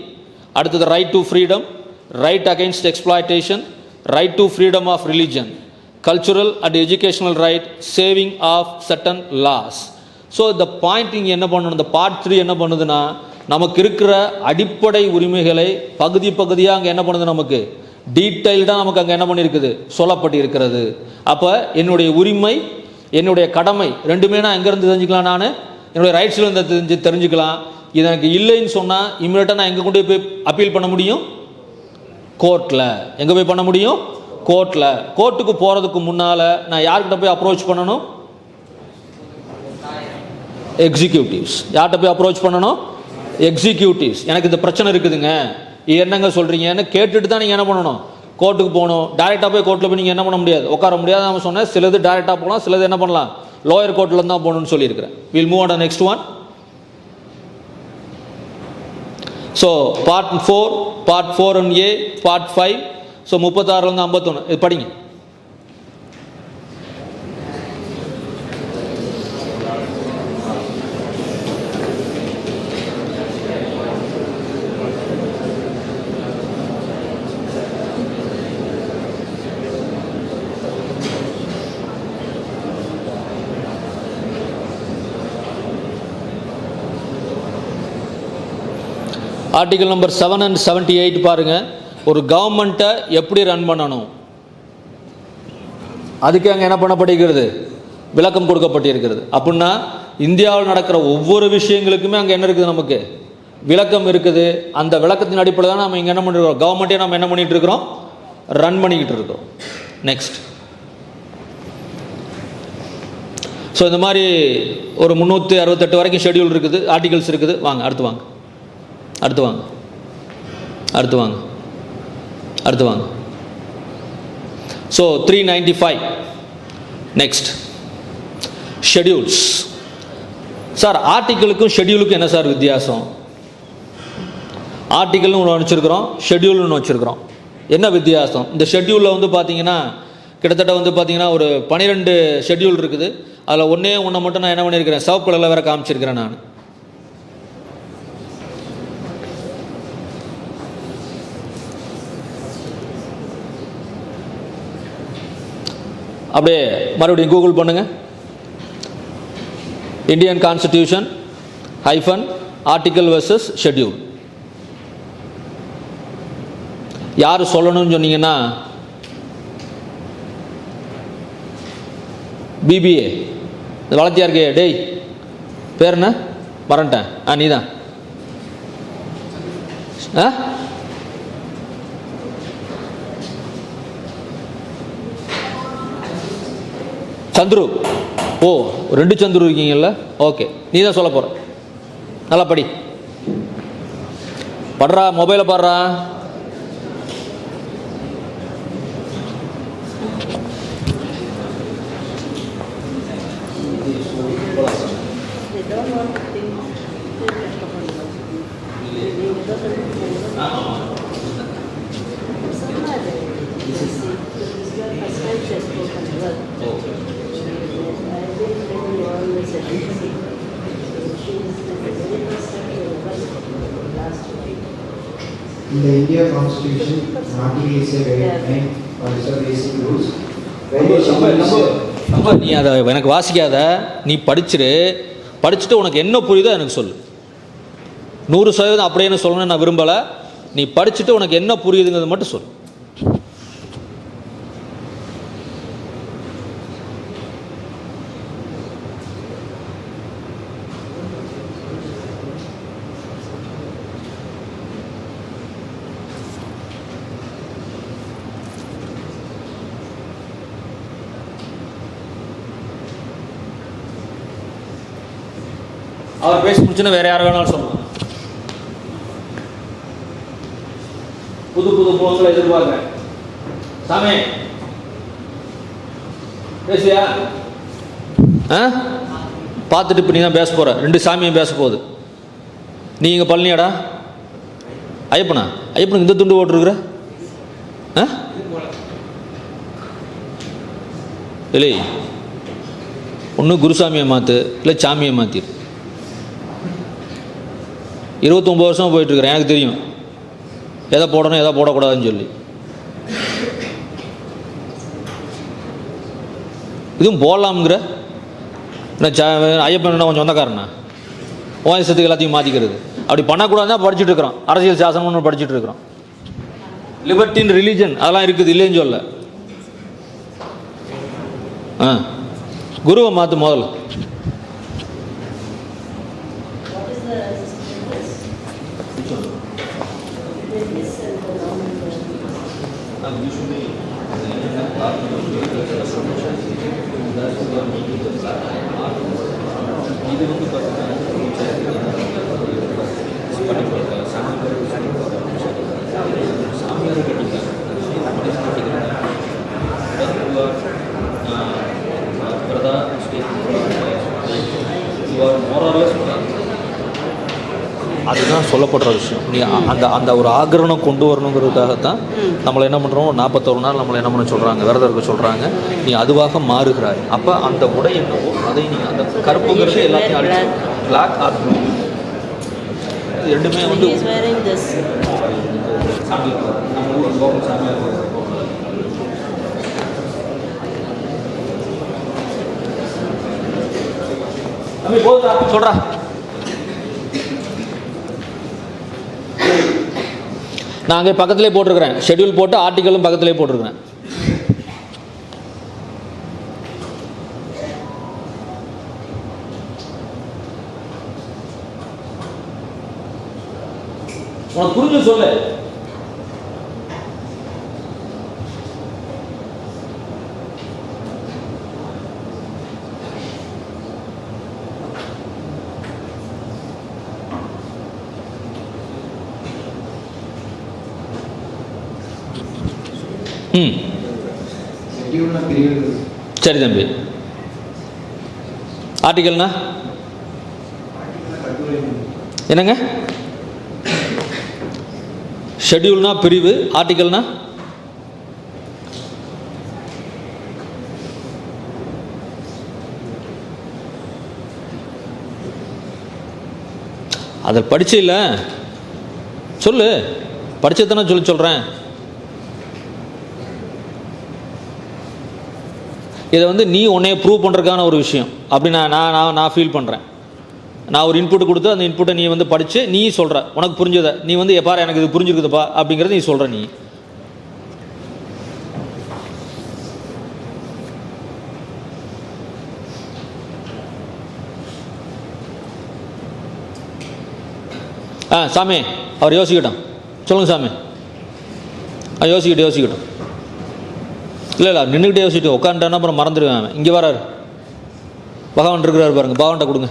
அடுத்தது right to freedom, right against exploitation, right to freedom of religion, cultural and educational right, saving of certain laws. So இந்த பாயிண்ட் இங்கே என்ன பண்ணணும், இந்த பார்ட் 3 என்ன பண்ணுதுன்னா நமக்கு இருக்கிற அடிப்படை உரிமைகளை பகுதி பகுதியாக அங்கே என்ன பண்ணுது, நமக்கு டீட்டெயில்டாக நமக்கு அங்கே என்ன பண்ணியிருக்குது, சொல்லப்பட்டு இருக்கிறது. அப்போ என்னுடைய உரிமை, என்னுடைய கடமை ரெண்டுமே நான் எங்கேருந்து தெரிஞ்சுக்கலாம், நான் என்னுடைய ரைட்ஸ்லேருந்து தெரிஞ்சுக்கலாம். இது எனக்கு இல்லைன்னு சொன்னால் இம்மிடியட்டாக நான் எங்கே கொண்டு போய் அப்பீல் பண்ண முடியும், கோர்ட்டில். எங்கே போய் பண்ண முடியும், கோர்ட்டில். கோர்ட்டுக்கு போகிறதுக்கு முன்னால் நான் யார்கிட்ட போய் அப்ரோச் பண்ணணும், எக்ஸிக்யூட்டிவ்ஸ். யார்கிட்ட போய் அப்ரோச் பண்ணணும், எக்ஸிக்யூட்டிவ்ஸ். எனக்கு இந்த பிரச்சனை இருக்குதுங்க, என்னங்க சொல்கிறீங்கன்னு கேட்டுட்டு தான் நீங்கள் என்ன பண்ணணும், கோர்ட்டுக்கு போகணும். டைரெக்டாக போய் கோர்ட்டில் போய் நீங்கள் என்ன பண்ண முடியாது, உட்கார முடியாது. நான் சொன்னேன் சிலது டைரெக்டாக போகலாம், சிலது என்ன பண்ணலாம், லோயர் கோர்ட்டில் தான் போகணும்னு சொல்லியிருக்கிறேன். Will move on next one. So part 4, part 4A, part 5. So 36லேருந்து 51 இது படிங்க. ஆர்டிகல் நம்பர் 7 and 78 பாருங்கள். ஒரு கவர்மெண்ட்டை எப்படி ரன் பண்ணணும் அதுக்கு அங்கே என்ன பண்ணப்பட்டிருக்கிறது, விளக்கம் கொடுக்கப்பட்டிருக்கிறது. அப்படின்னா இந்தியாவில் நடக்கிற ஒவ்வொரு விஷயங்களுக்குமே அங்கே என்ன இருக்குது, நமக்கு விளக்கம் இருக்குது. அந்த விளக்கத்தின் அடிப்படையில் தான் நம்ம இங்கே என்ன பண்ணிருக்கிறோம், கவர்மெண்ட்டே நம்ம என்ன பண்ணிகிட்டு இருக்கிறோம், ரன் பண்ணிக்கிட்டு இருக்கோம். நெக்ஸ்ட். ஸோ இந்த மாதிரி ஒரு 368 வரைக்கும் ஷெட்யூல் இருக்குது, ஆர்டிகல்ஸ் இருக்குது. வாங்க அடுத்து வாங்க, அடுத்து வாங்க, அடுத்து வாங்க, அடுத்து வாங்க. So 395 next. ஷெட்யூல்ஸ். சார் ஆர்டிக்கிளுக்கும் ஷெட்யூலுக்கும் என்ன சார் வித்தியாசம்? ஆர்டிக்கிள்னு ஒன்று வச்சுருக்கிறோம், ஷெட்யூல்னு ஒன்று வச்சுருக்கிறோம். என்ன வித்தியாசம்? இந்த ஷெட்யூலில் வந்து பார்த்தீங்கன்னா கிட்டத்தட்ட வந்து பார்த்தீங்கன்னா ஒரு 12 ஷெட்யூல் இருக்குது. அதில் ஒன்றே ஒன்று மட்டும் நான் என்ன பண்ணியிருக்கிறேன், சிவப்பு கலரில் வேறு காமிச்சிருக்கிறேன் நான். அப்படியே மறுபடியும் கூகுள் பண்ணுங்கள். Indian constitution hyphen article versus schedule. யார் சொல்லணும்னு சொன்னீங்கன்னா பிபிஏ வளர்த்தியா இருக்கே, டேய் பேர் என்ன மறந்துட்டேன். நீ தான் சந்துரு. ஓ 2 சந்துரு இருக்கீங்கல்ல, ஓகே. நீ தான் சொல்ல போகிற, நல்லா படி. படுறா, மொபைலை பாடுறா. In the India Constitution, Article is a guideline for basic rules. நீ அதை எனக்கு வாசிக்காத, நீ படிச்சுட்டு உனக்கு என்ன புரியுதோ எனக்கு சொல்லு. 100% அப்படியே என்ன சொல்லணும்னு நான் விரும்பலை. நீ படிச்சுட்டு உனக்கு என்ன புரியுதுங்கிறது மட்டும் சொல்லு. அவர் பேசி முடிச்சுன்னா வேற யார் வேணாலும் சொல்லலாம். புது புது முகங்களை எதிர்பார்க்கிறேன். சாமி பேசியா? பார்த்துட்டு இப்போ நீ தான் பேச போகிற. 2 சாமியும் பேச போகுது. நீ இங்கே பழனியாடா? ஐயப்பனுக்கு இந்த துண்டு ஓட்டுருக்குற? இல்லை, ஒன்று குருசாமியை மாற்று, இல்லை சாமியை மாற்றிடு. 29 வருஷமாக போயிட்டுருக்குறேன், எனக்கு தெரியும் எதை போடணும் எதை போடக்கூடாதுன்னு சொல்லி. இதுவும் போடலாம்ங்கிற ஐயப்பன் என்ன கொஞ்சம் சொந்தக்காரண்ணா? உன் இஷ்டத்துக்கு எல்லாத்தையும் மாற்றிக்கிறது. அப்படி பண்ணக்கூடாதுன்னா படிச்சுட்டு இருக்கிறோம். அரசியல் சாசனம்னு படிச்சுட்டு இருக்கிறோம். லிபர்ட்டி இன் ரிலீஜன் அதெல்லாம் இருக்குது, இல்லைன்னு சொல்ல. குருவை மாற்று முதல்ல. இது வந்து சாமியார் கட்டிக்காங்க. அதுதான் சொல்லப்படுற விஷயம். நீ அந்த ஒரு ஆக்கிரகம் கொண்டு வரணுங்கிறதுக்காகத்தான் நம்மளை என்ன பண்ணுறோம், 41 நாள் நம்மளை என்ன பண்ண சொல்கிறாங்க, விரதம் இருக்க சொல்கிறாங்க. நீ அதுவாக மாறுகிறாய். அப்போ அந்த உடை என்னவோ அதை நீ அந்த கருப்புங்கிறது எல்லாத்தையும் அழிச்சு பிளாக் ஆர் ப்ளூ ரெண்டுமே வந்து நம்ம ஊர் கோபம் சாமியார் சொல்றா. நான் அங்கே பக்கத்திலே போட்டிருக்கிறேன், ஷெட்யூல் போட்டு ஆர்டிக்கலும் பக்கத்திலே போட்டிருக்கிறேன். உனக்கு புரிஞ்சு சொல்லு. சரி தம்பி. ஆர்டிக்கல்னா என்னங்க? ஷெட்யூல்னா பிரிவு, ஆர்டிக்கல்னா அதை படிச்சு இல்லை சொல்லு, படிச்சதானே சொல்கிறேன். இதை வந்து நீ உன்னைய ப்ரூவ் பண்ணுறதுக்கான ஒரு விஷயம் அப்படி நான் ஃபீல் பண்ணுறேன். நான் ஒரு இன்புட் கொடுத்து அந்த இன்புட்டை நீ வந்து படித்து நீ சொல்கிற, உனக்கு புரிஞ்சதை நீ வந்து எப்பாரு எனக்கு இது புரிஞ்சுருக்குதுப்பா அப்படிங்கிறத நீ சொல்கிற. நீ சாமி அவர் யோசிக்கட்டும். சொல்லுங்கள் சாமி. யோசிக்கட்டும். இல்லை நின்றுக்கிட்டே யோசிச்சுட்டு உட்காந்துட்டானா அப்புறம் மறந்துடுவேன். இங்கே வராரு பகவான் இருக்கிறாரு பாருங்க, பகவான்கிட்ட கொடுங்க.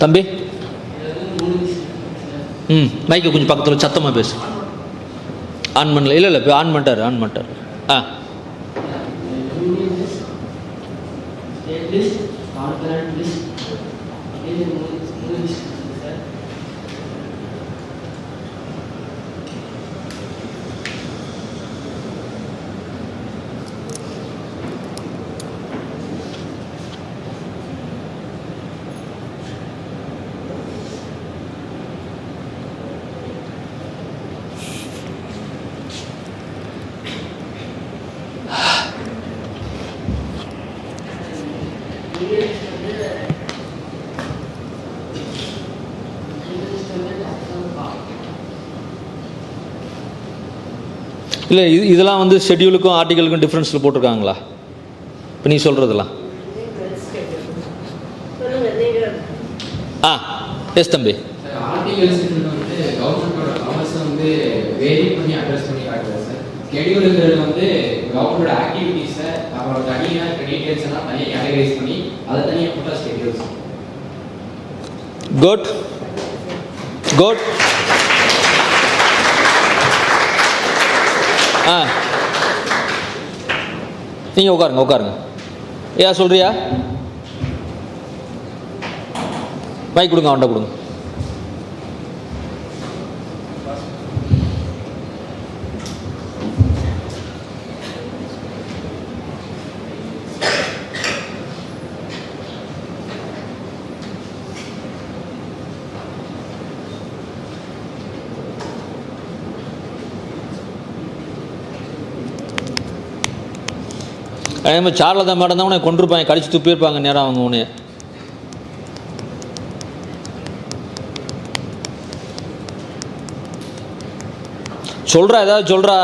தம்பி மைக்கை கொஞ்சம் பக்கத்தில் சத்தமாக பேசு. ஆன் பண்ணல. இல்லை இப்போ ஆன் பண்ணிட்டார். இல்லை இதெல்லாம் வந்து ஷெட்யூலுக்கும் ஆர்டிக்கலுக்கும் டிஃப்ரென்ஸில் போட்டிருக்காங்களா? இப்போ நீ சொல்கிறதெல்லாம் எஸ் தம்பி. ஆர்டிகல்ஸ் வந்து கவர்மெண்டோட அவர்ஸ் வந்து வேரி பண்ணி அட்ரஸ் பண்ணி காட்டுறது சார். ஷெட்யூலுங்கிறது வந்து கவர்மெண்டோட ஆக்டிவிட்டீஸை அவரோட தனியாக டீட்டெயில்ஸ் எல்லாம் தனியாக கேட்டகரைஸ் பண்ணி அதை தனியாக போட்டால் ஷெட்யூல்ஸ். குட். நீங்கள் உட்காருங்க. ஏன் சொல்கிறியா? மைக் கொடுங்க, அவன்கிட்ட கொடுங்க. அதே மாதிரி சார்லதா மேடம் தான் உன்னை கொண்டிருப்பாங்க, கடிச்சு துப்பியிருப்பாங்க நேரம் அவங்க உன்னைய. சொல்கிறா, ஏதாவது சொல்கிறா.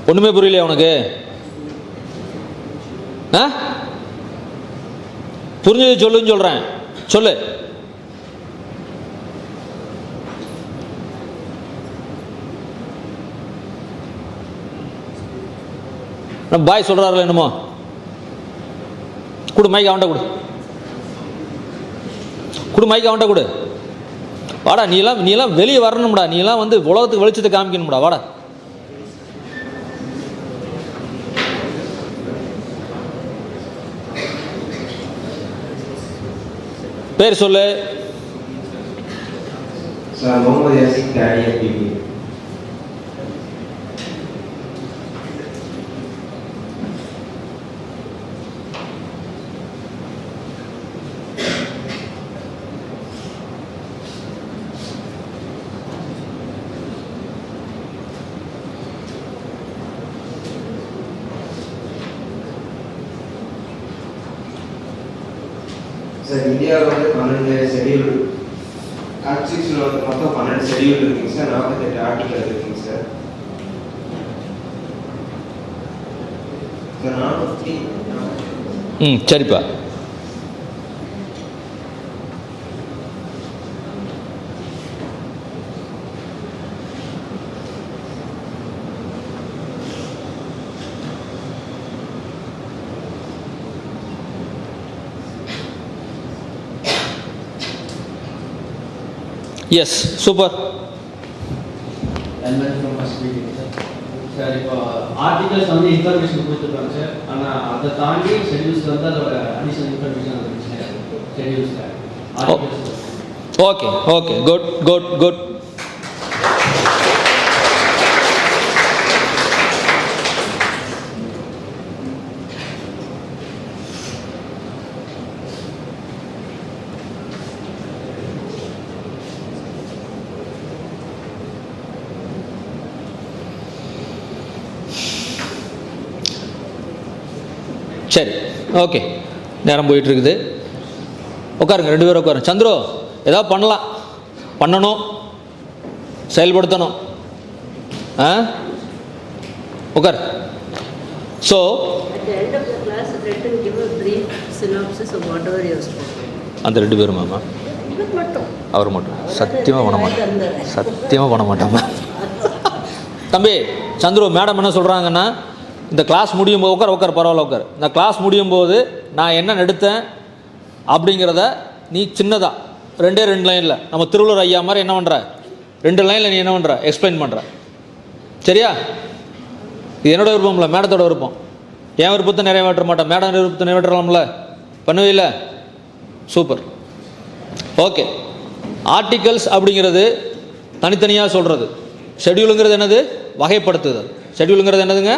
ஒன்றுமே புரியலையா உனக்கு? ஆ, புரிஞ்சது சொல்லுன்னு சொல்கிறேன், சொல்லு. பாய் சொல்கிறார்கள் என்னமோ. கொடு மைக், அவன்கிட்ட கொடு, கொடு மைக், அவன்கிட்ட கொடு. வாடா, நீலாம் வெளியே வரணும்டா, நீலாம் வந்து உலகத்துக்கு வெளிச்சத்தை காமிக்கணும்டா, வாடா. பேர் சொல்லு. Sir Mohammed Yasik தாரியா BP. Sir இந்தியாவில் வந்து 12 ஷெடியூல், கான்ஸ்டியூஷனில் வந்து மொத்தம் 12 ஷெடியூல் இருக்குங்க சார், 48 ஆர்டிகல் இருக்குங்க சார். சார் 40. சரிப்பா. Yes, super. சார் இப்போ ஆர்டிகல்ஸ் வந்து இன்ஃபர்மேஷன் கொடுத்துருக்காங்க சார், ஆனால் அதை தாண்டி ஷெட்யூல்ஸ் வந்து அதோட அடிஷனல் இன்ஃபர்மேஷன் வந்துருச்சு ஷெட்யூல்ஸில் articles. Okay okay, good good good. சரி, ஓகே, நேரம் போயிட்டுருக்குது. உட்காருங்க, 2 பேரும் உட்காருங்க. சந்திரு, ஏதாவது பண்ணலாம், பண்ணணும், செயல்படுத்தணும். உட்கார். So at the end of the class, let them give a brief synopsis of whatever you have spoken. அந்த 2 பேரும் மாமா, இவர் மட்டும், அவர் மட்டும் சத்தியமாக பண்ண மாட்டேன், சத்தியமாக பண்ண மாட்டோம்மா. தம்பி சந்துரு, மேடம் என்ன சொல்கிறாங்கன்னா, இந்த கிளாஸ் முடியும் போது உட்கார் பரவாயில்ல உட்கார், இந்த கிளாஸ் முடியும் போது நான் என்ன எடுத்தேன் அப்படிங்கிறத நீ சின்னதாக 2 லைனில், நம்ம திருவள்ளுவர் ஐயா மாதிரி என்ன பண்ணுற, 2 லைனில் நீ என்ன பண்ணுற, எக்ஸ்பிளைன் பண்ணுற. சரியா? இது என்னோட விருப்பம் இல்லை, மேடத்தோட விருப்பம். என் விருப்பத்தை நிறைவேற்ற மாட்டேன், மேடம் விருப்பத்தை நிறைவேற்றலாம்ல, பண்ணுவீல்ல? சூப்பர். ஓகே, ஆர்டிகல்ஸ் அப்படிங்கிறது தனித்தனியாக சொல்கிறது. ஷெட்யூலுங்கிறது என்னது? வகைப்படுத்துதல். ஷெட்யூலுங்கிறது என்னதுங்க?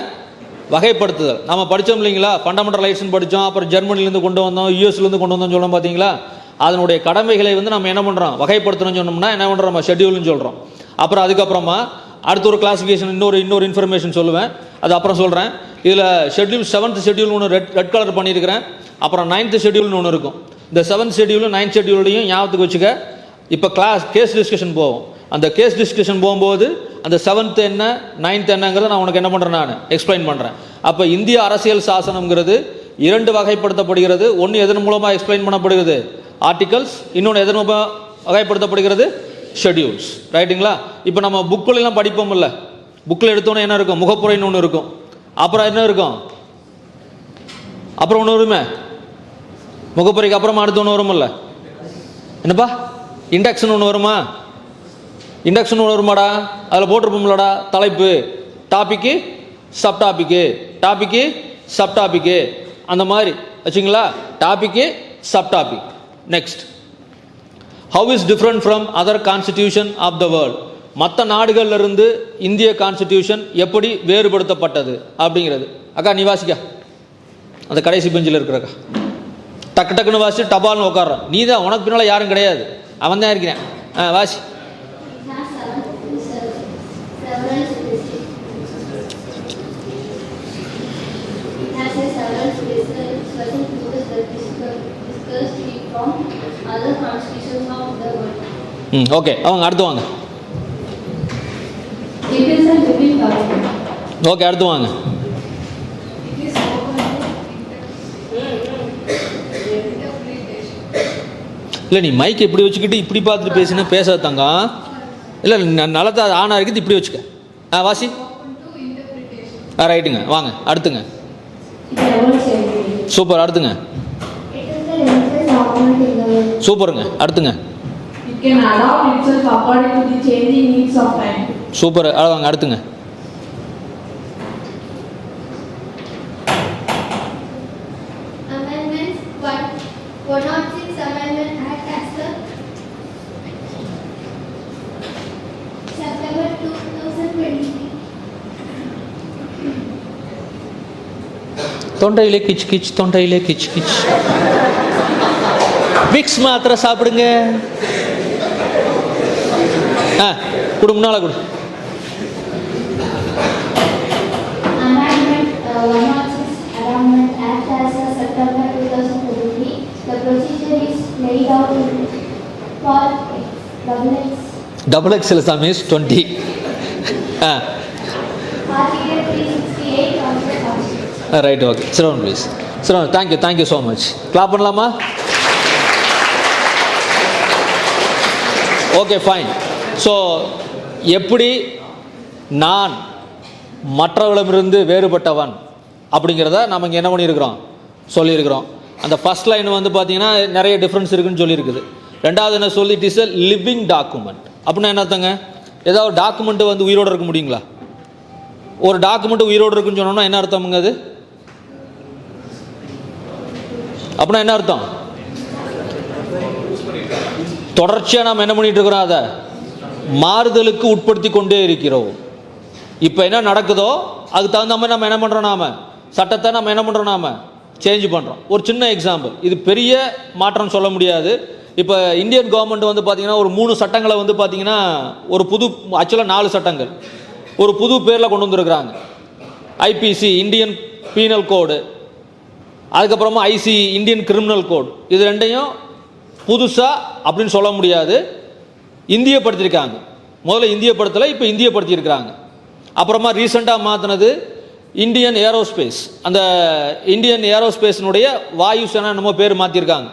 வகைப்படுத்துதல். நம்ம படித்தோம் இல்லைங்களா, ஃபண்டமெண்டல் ரைட்ஸ்னு படித்தோம், அப்புறம் ஜெர்மனிலேருந்து கொண்டு வந்தோம், யூஎஸ்லேருந்து கொண்டு வந்தோம்னு சொல்லணும் பார்த்தீங்களா. அதனுடைய கடமைகளை வந்து நம்ம என்ன பண்ணுறோம், வகைப்படுத்தணும்னு சொன்னோம்னா என்ன பண்ணுறோம், நம்ம ஷெட்யூல்னு சொல்கிறோம். அப்புறம் அதுக்கப்புறமா அடுத்த ஒரு கிளாஸிஃபிகேஷன், இன்னொரு இன்ஃபர்மேஷன் சொல்லுவேன், அது அப்புறம் சொல்கிறேன். இதில் ஷெட்யூல் 7th ஷெட்யூல் ஒன்று ரெட் கலர் பண்ணியிருக்கிறேன். அப்புறம் 9th ஷெட்யூல்னு ஒன்று இருக்கும். இந்த 7th ஷெட்யூலும் 9th ஷெட்யூலையும் ஞாபகத்துக்கு வச்சுக்க. இப்போ கேஸ் டிஸ்கஷன் போவோம். அந்த கேஸ் டிஸ்கஷன் போகும்போது அந்த 7th என்ன 9th என்னங்கிறத நான் உனக்கு என்ன பண்ணுறேன், நான் எக்ஸ்பிளைன் பண்ணுறேன். அப்போ இந்திய அரசியல் சாசனம்ங்கிறது 2 வகைப்படுத்தப்படுகிறது. ஒன்று எதன் மூலமாக எக்ஸ்பிளைன் பண்ணப்படுகிறது, ஆர்டிகல்ஸ். இன்னொன்று எதன் மூலமாக வகைப்படுத்தப்படுகிறது, ஷெட்யூல்ஸ். ரைட்டுங்களா? இப்போ நம்ம புக்கிலலாம் படிப்போம் இல்லை, புக்கில் எடுத்தோன்னே என்ன இருக்கும், முகப்புரைன்னு ஒன்று இருக்கும். அப்புறம் என்ன இருக்கும், அப்புறம் ஒன்று வருமே, முகப்புரைக்கு அப்புறமா அடுத்து ஒன்று வருமில்ல, என்னப்பா இண்டெக்ஸ்னு ஒன்று வருமா, இண்டெக்ஸ்னு ஒன்று வருமாடா, அதில் போட்டிருப்போம்லடா தலைப்பு, டாப்பிக்கு சப்டாப்பிக்கு, டாப்பிக்கு சப்டாப்பிக்கு, அந்த மாதிரி வச்சுங்களா, topic subtopic. Next, how is different from other constitution of the world. மற்ற நாடுகளிலிருந்து இந்திய கான்ஸ்டிடியூஷன் எப்படி வேறுபடுத்தப்பட்டது அப்படிங்கிறது. அக்கா நீ வாசிக்கா, அந்த கடைசி பெஞ்சில் இருக்கிறக்கா, டக்கு டக்குன்னு வாசி டபால்னு உட்காடுறான். நீ தான், உனக்கு பின்னால் யாரும் கிடையாது, அவன் தான் இருக்கிறேன். வாசி. wasn't focused that discussed it from other constitutions of the world. Okay, அவங்க அடுத்து வாங்க. It is a living document. Okay, அடுத்து வாங்க. It is open to இல்லை, நீ மைக் இப்படி வச்சுக்கிட்டு இப்படி பார்த்துட்டு பேசினா பேசாத தங்கம். இல்லை, நல்லதா ஆனா இருக்குது, இப்படி வச்சுக்க. வாசி. ரைட்டுங்க, வாங்க அடுத்துங்க. சூப்பர், அடுத்துங்க. சூப்பருங்க, அடுத்துங்க. It can adapt itself according to the changing needs of time. Super, வாங்க அடுத்துங்க. Amendments 106 Amendment Act as per September 2023. தொண்டையிலே கிச் கிச், தொண்டையிலே கிச் கிச். விக்ஸ் மாத்திரை சாப்பிடுங்க. கொடு, முன்னால கொடு. Amendment 106 Amendment Act as per September 2023. The procedure is laid out for double X சாமி 20. Article 368 of the Constitution. Right, okay. Sravan please. Sravan, thank you so much. Clap பண்ணலாமா? Okay, fine. ஸோ எப்படி நான் மற்றவர்களிடமிருந்து வேறுபட்டவன் அப்படிங்கிறத நம்ம இங்கே என்ன பண்ணியிருக்கிறோம், சொல்லியிருக்கிறோம். அந்த ஃபர்ஸ்ட் லைன் வந்து பார்த்தீங்கன்னா நிறைய டிஃப்ரென்ஸ் இருக்குன்னு சொல்லியிருக்குது. ரெண்டாவது என்ன சொல்லி, it is a living document. அப்படின்னா என்ன அர்த்தங்க? ஏதாவது டாக்குமெண்ட்டு வந்து உயிரோடு இருக்க முடியுங்களா? ஒரு டாக்குமெண்ட் உயிரோடு இருக்குன்னு சொன்னோம்னா என்ன அர்த்தமுங்க அது? அப்படின்னா என்ன அர்த்தம்? தொடர்ச்சியாக நாம் என்ன பண்ணிட்டு இருக்கிறோம், அதை மாறுதலுக்கு உட்படுத்தி கொண்டே இருக்கிறோம். இப்போ என்ன நடக்குதோ அதுக்கு தகுந்த மாதிரி நம்ம என்ன பண்ணுறோம், நாம சட்டத்தை நம்ம என்ன பண்ணுறோம், நாம சேஞ்ச் பண்ணுறோம். ஒரு சின்ன எக்ஸாம்பிள், இது பெரிய மாற்றம் சொல்ல முடியாது. இப்போ இந்தியன் கவர்மெண்ட் வந்து பார்த்திங்கன்னா ஒரு 3 சட்டங்களை வந்து பார்த்திங்கன்னா ஒரு புது, ஆக்சுவலாக 4 சட்டங்கள் ஒரு புது பேரில் கொண்டு வந்துருக்குறாங்க. ஐபிசி இந்தியன் பீனல் கோடு, அதுக்கப்புறமா ஐசி இந்தியன் கிரிமினல் கோடு. இது ரெண்டையும் புதுசாக அப்படின்னு சொல்ல முடியாது, இந்தியப்படுத்தியிருக்காங்க. முதல்ல இந்தியப்படுத்தலை, இப்போ இந்தியப்படுத்தியிருக்கிறாங்க. அப்புறமா ரீசெண்டாக மாற்றினது இந்தியன் ஏரோஸ்பேஸ். அந்த இந்தியன் ஏரோஸ்பேஸினுடைய வாயு சேனா நம்ம பேர் மாற்றிருக்காங்க.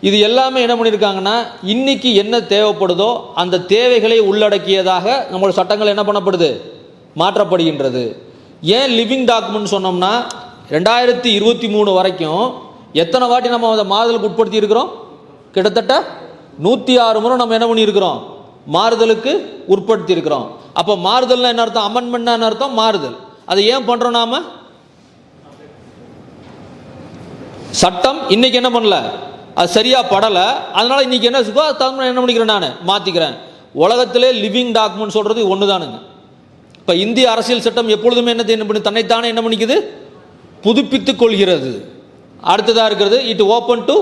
இது எல்லாமே என்ன பண்ணியிருக்காங்கன்னா, இன்னைக்கு என்ன தேவைப்படுதோ அந்த தேவைகளை உள்ளடக்கியதாக நம்மளோட சட்டங்கள் என்ன பண்ணப்படுது, மாற்றப்படுகின்றது. ஏன் லிவிங் டாக்குமெண்ட் சொன்னோம்னா, 2023 வரைக்கும் எத்தனை வாட்டி நம்ம அதை மாறுதலுக்கு உட்படுத்தி இருக்கிறோம்? கிட்டத்தட்ட 106 முறை நம்ம என்ன பண்ணியிருக்கிறோம், மாறுதலுக்கு உட்படுத்தி இருக்கிறோம். அப்போ மாறுதல்னா என்ன அர்த்தம்? அமெண்ட்மெண்ட்னா என்ன அர்த்தம்? மாறுதல். அதை ஏன் பண்ணுறோம் நாம? சட்டம் இன்னைக்கு என்ன பண்ணல, அது சரியாக படலை, அதனால் இன்றைக்கி என்ன இருக்கோ அது தகுந்த என்ன பண்ணிக்கிறேன், நான் மாற்றிக்கிறேன். உலகத்திலே லிவிங் டாக்குமெண்ட் சொல்கிறது ஒன்று தானுங்க. இப்போ இந்திய அரசியல் சட்டம் எப்பொழுதுமே என்ன பண்ணி தன்னைத்தானே என்ன பண்ணிக்குது, புதுப்பித்துக் கொள்கிறது. அடுத்ததாக இருக்கிறது இட் ஓப்பன் டு,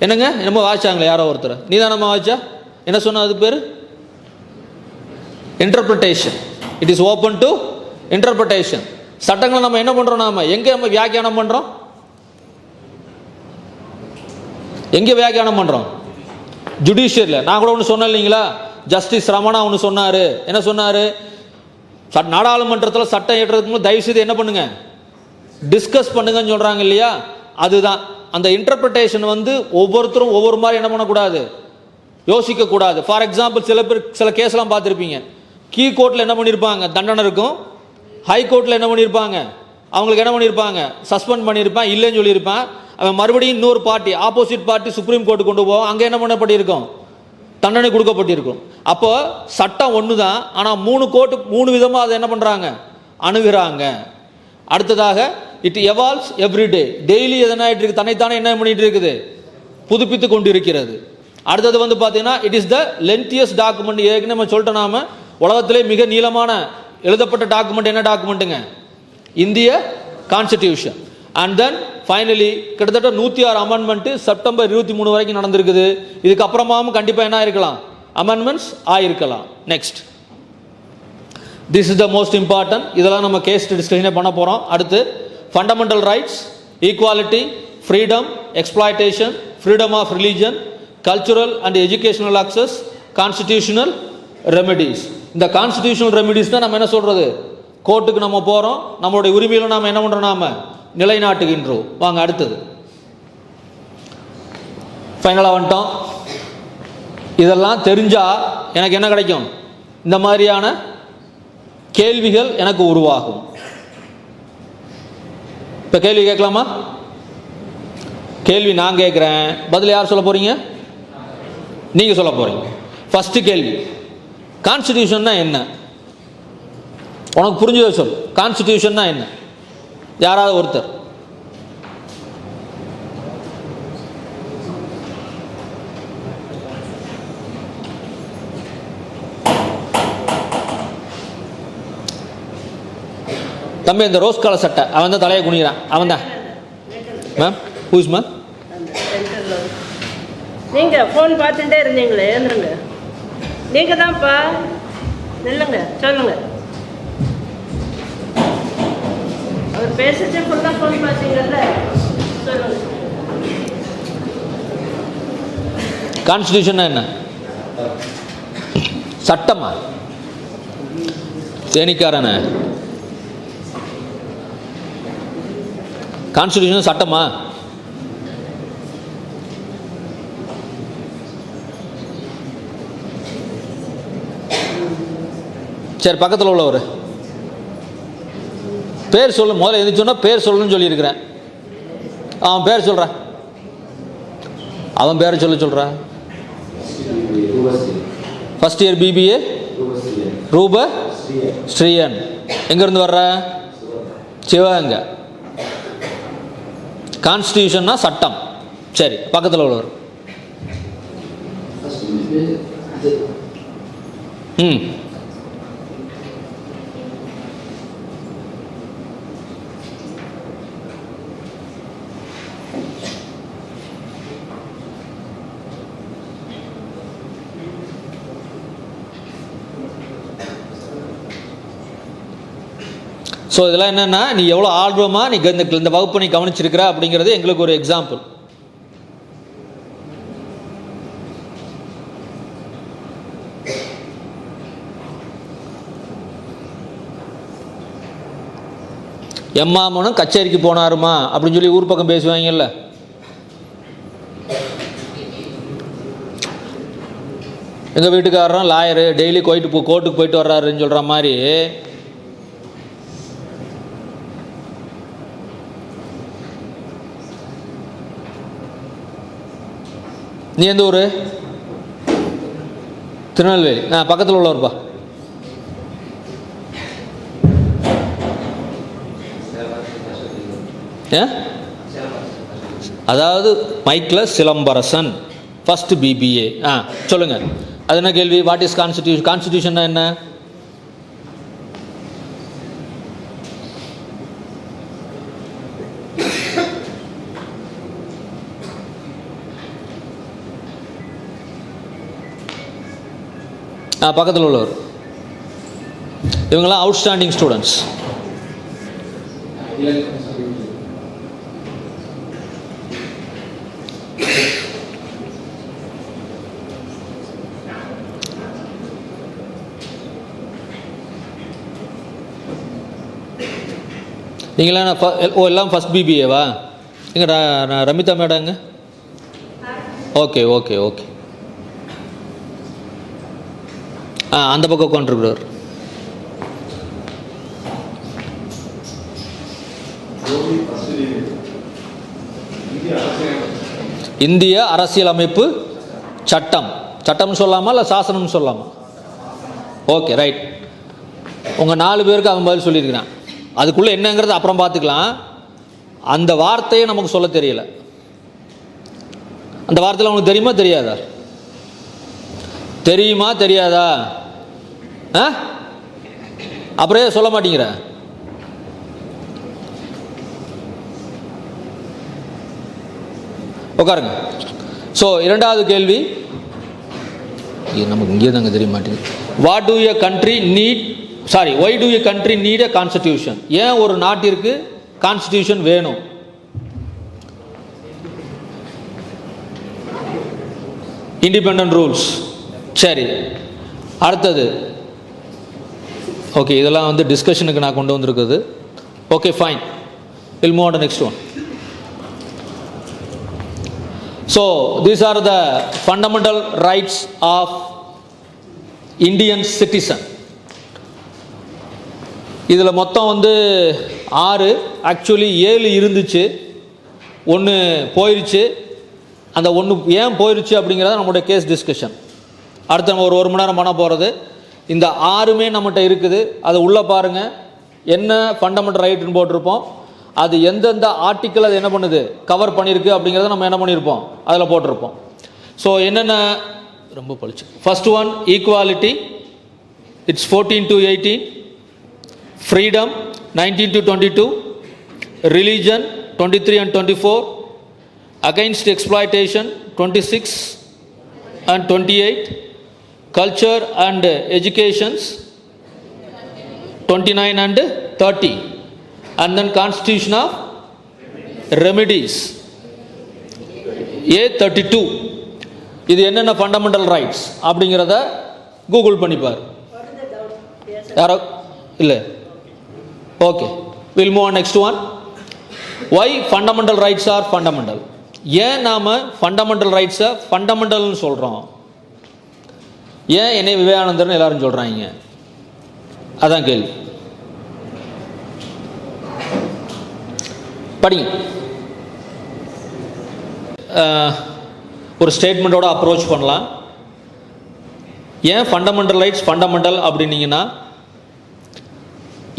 என்னங்க நம்ம வாய்ச்சாங்களே யாரோ ஒருத்தர், நீ தான் நம்ம வாய்ச்சா என்ன சொன்ன, அது பேர் interpretation. It is open to interpretation. சட்டங்களை நம்ம என்ன பண்ணுறோம், நாம எங்கே நம்ம வியாக்கியானம் பண்ணுறோம், எங்கே வியாக்கியானம் பண்ணுறோம்? ஜுடிஷியரில். நான் கூட ஒன்று சொன்னேன் இல்லைங்களா, ஜஸ்டிஸ் ரமணா ஒன்று சொன்னார். என்ன சொன்னார்? நாடாளுமன்றத்தில் சட்டம் ஏற்றுறதுக்கு முன்னாடி தயவுசெய்து என்ன பண்ணுங்க, டிஸ்கஸ் பண்ணுங்கன்னு சொல்கிறாங்க இல்லையா, அதுதான். அந்த இன்டர்பிரிட்டேஷன் வந்து ஒவ்வொருத்தரும் ஒவ்வொரு மாதிரி என்ன பண்ணக்கூடாது, யோசிக்கக்கூடாது. ஃபார் எக்ஸாம்பிள், சில பேர் சில கேஸ்லாம் பார்த்துருப்பீங்க, கீ கோர்ட்டில் என்ன பண்ணியிருப்பாங்க, தண்டனை இருக்கும். ஹை கோர்ட்டில் என்ன பண்ணியிருப்பாங்க, அவங்களுக்கு என்ன பண்ணியிருப்பாங்க, சஸ்பெண்ட் பண்ணியிருப்பான், இல்லைன்னு சொல்லியிருப்பான். அவன் மறுபடியும் இன்னொரு party, opposite party supreme court கொண்டு போவோம், அங்கே என்ன பண்ணப்பட்டிருக்கும், தண்டனை கொடுக்கப்பட்டிருக்கும். அப்போ சட்டம் ஒன்று தான், ஆனால் 3 கோர்ட்டு 3 விதமாக அதை என்ன பண்ணுறாங்க, அணுகிறாங்க. அடுத்ததாக இட் எவால்வ்ஸ் எவ்ரிடே. டெய்லி எதனாயிட்டு இருக்கு, தன்னைத்தானே என்ன பண்ணிட்டு இருக்குது, புதுப்பித்து கொண்டு இருக்கிறது. அடுத்தது வந்து பார்த்தீங்கன்னா it is the lengthiest document. ஏற்கனவே நம்ம சொல்லிட்டோம், நாம உலகத்திலே மிக நீளமான எழுதப்பட்ட டாக்குமெண்ட் என்ன டாக்குமெண்ட்டுங்க, இந்திய கான்ஸ்டிடியூஷன். அண்ட் தென் ஃபைனலி கிட்டத்தட்ட 106 அமெண்ட்மெண்ட் செப்டம்பர் 23 வரைக்கும் நடந்திருக்குது. இதுக்கப்புறமாவும் கண்டிப்பாக என்ன ஆயிருக்கலாம், அமெண்ட்மெண்ட்ஸ் ஆயிருக்கலாம். Next, this is the most important. இதெல்லாம் நம்ம கேஸ் டிஸ்கஷனே பண்ண போகிறோம். அடுத்து fundamental rights equality, freedom, exploitation, freedom of religion, cultural and educational access, constitutional remedies. இந்த கான்ஸ்டிடியூஷனல் ரெமெடிஸ் தான் நம்ம என்ன சொல்கிறது, கோர்ட்டுக்கு நம்ம போகிறோம், நம்மளுடைய உரிமையில் நாம் என்ன பண்ணுறோம், நாம் நிலைநாட்டுகின்றோம். வாங்க அடுத்தது ஃபைனலாக வந்துட்டோம். இதெல்லாம் தெரிஞ்சால் எனக்கு என்ன கிடைக்கும், இந்த மாதிரியான கேள்விகள் எனக்கு உருவாகும். இப்போ கேள்வி கேட்கலாமா? கேள்வி நான் கேட்குறேன், பதில் யார் சொல்ல போகிறீங்க? நீங்கள் சொல்ல போகிறீங்க. ஃபஸ்ட்டு கேள்வி, கான்ஸ்டிடியூஷன்னா என்ன? உனக்கு புரிஞ்சதை சொல். கான்ஸ்டிடியூஷன்னா என்ன? யாராவது ஒருத்தர். தம்பி இந்த ரோஸ் கலர் சட்டை, அவன் தான் தலையை குனிகிறான், அவன் தான். Ma'am who's ma'am? நீங்கள் ஃபோன் பார்த்துட்டே இருந்தீங்களே, ஏந்துருங்க. நீங்கள் தான்ப்பா, நில்லுங்க, சொல்லுங்க. அவர் பேசிட்டு ஃபுல்லாக ஃபோன் பார்த்தீங்கல்ல, சொல்லுங்க. கான்ஸ்டிடியூஷன்னா என்ன? சட்டமா? தேனிக்காரன கான்ஸ்டிடியூஷன் சட்டமா? சரி, பக்கத்தில் உள்ளவர் பேர் சொல்லு. முதல்ல எது சொன்னால் பேர் சொல்லணும்னு சொல்லியிருக்கிறேன். அவன் பேர் சொல்கிறான், அவன் பேரை சொல்கிறா. ஃபஸ்ட் இயர் பிபிஏ ரூப ஸ்ரீயன். எங்கேருந்து வர்ற? சிவகங்கை. கான்ஸ்டிடியூஷன்னா சட்டம். சரி, பக்கத்தில் உள்ளவர். ம் ஸோ இதெல்லாம் என்னென்னா, நீ எவ்வளோ ஆர்வமாக நீ இந்த வகுப்பு நீ கவனிச்சிருக்கிற அப்படிங்கிறது எங்களுக்கு ஒரு எக்ஸாம்பிள். எம்மாமனும் கச்சேரிக்கு போனாருமா அப்படின்னு சொல்லி ஊர் பக்கம் பேசுவாங்கல்ல. எங்கள் வீட்டுக்காரரும் லாயரு, டெய்லி கோர்ட்டுக்கு போயிட்டு வர்றாருன்னு சொல்கிற மாதிரி நீ எந்த ஊர்? திருநெல்வேலி. பக்கத்தில் உள்ளவர்ப்பா. அதாவது மைக்கில் சிலம்பரசன், ஃபர்ஸ்ட் பிபிஏ. சொல்லுங்கள், அது என்ன கேள்வி? What is constitution? கான்ஸ்டிடியூஷன்னா என்ன? பக்கத்தில் உள்ளவர். இவங்கெல்லாம் அவுட்ஸ்டாண்டிங் ஸ்டூடெண்ட்ஸ். நீங்களாம் எல்லாம் ஃபஸ்ட் பிபிஏவா? எங்க ரமிதா மேடங்க? Okay okay okay. அந்த பக்கம் உட்காந்துருக்குறார். இந்திய அரசியலமைப்பு சட்டம். சட்டம்னு சொல்லாமா இல்லை சாசனம்னு சொல்லாமா? Okay right. உங்கள் 4 பேருக்கு அவன் பதில் சொல்லியிருக்கிறான். அதுக்குள்ளே என்னங்கிறது அப்புறம் பார்த்துக்கலாம். அந்த வார்த்தையை நமக்கு சொல்ல தெரியல. அந்த வார்த்தையில் உனக்கு தெரியுமா தெரியாதா? தெரியுமா தெரியாதா? அப்புறம் சொல்ல மாட்டேங்கிற. உட்காருங்க. ஸோ இரண்டாவது கேள்வி நமக்கு இங்கே தாங்க தெரிய மாட்டேங்குது. What do a country need, sorry, why do a country need a constitution? ஏன் ஒரு நாட்டிற்கு கான்ஸ்டிடியூஷன் வேணும்? Independent rules. சரி, அடுத்தது ஓகே, இதெல்லாம் வந்து டிஸ்கஷனுக்கு நான் கொண்டு வந்திருக்குது. Okay, fine, will move on to next one. So these are the fundamental rights of Indian citizen. இதில் மொத்தம் வந்து 6, ஆக்சுவலி 7 இருந்துச்சு, 1 போயிடுச்சு. அந்த 1 ஏன் போயிடுச்சு அப்படிங்கிறத நம்மளுடைய கேஸ் டிஸ்கஷன். அடுத்து நம்ம ஒரு மணி நேரம் பண்ண போகிறது. இந்த 6மே நம்மகிட்ட இருக்குது. அதை உள்ளே பாருங்கள், என்ன ஃபண்டமெண்டல் ரைட்டுன்னு போட்டிருப்போம், அது எந்தெந்த ஆர்டிக்கிள் அது என்ன பண்ணுது கவர் பண்ணியிருக்கு அப்படிங்கிறத நம்ம என்ன பண்ணியிருப்போம் அதில் போட்டிருப்போம். ஸோ என்னென்ன ரொம்ப பழிச்சு. First one equality, it's 14 to 18. Freedom 19 to 22. Religion 23 and 24. Against exploitation 26 and 28. Culture and educations 29 and 30. And then constitution of remedies A32. இது என்னென்ன ஃபண்டமெண்டல் ரைட்ஸ் அப்படிங்கிறத கூகுள் பண்ணிப்பார். யாரோ இல்லை? Okay, will move on next one. Why fundamental rights are fundamental? ஏன் நாம் fundamental ரைட்ஸை ஃபண்டமெண்டல்னு சொல்கிறோம்? ஏன் என்னை விவேகானந்தர்னு எல்லாரும் சொல்கிறாங்க? அதான் கேள்வி. படிங்க. ஒரு ஸ்டேட்மெண்ட்டோட அப்ரோச் பண்ணலாம். ஏன் ஃபண்டமெண்டல் ரைட்ஸ் ஃபண்டமெண்டல் அப்படின்னீங்கன்னா,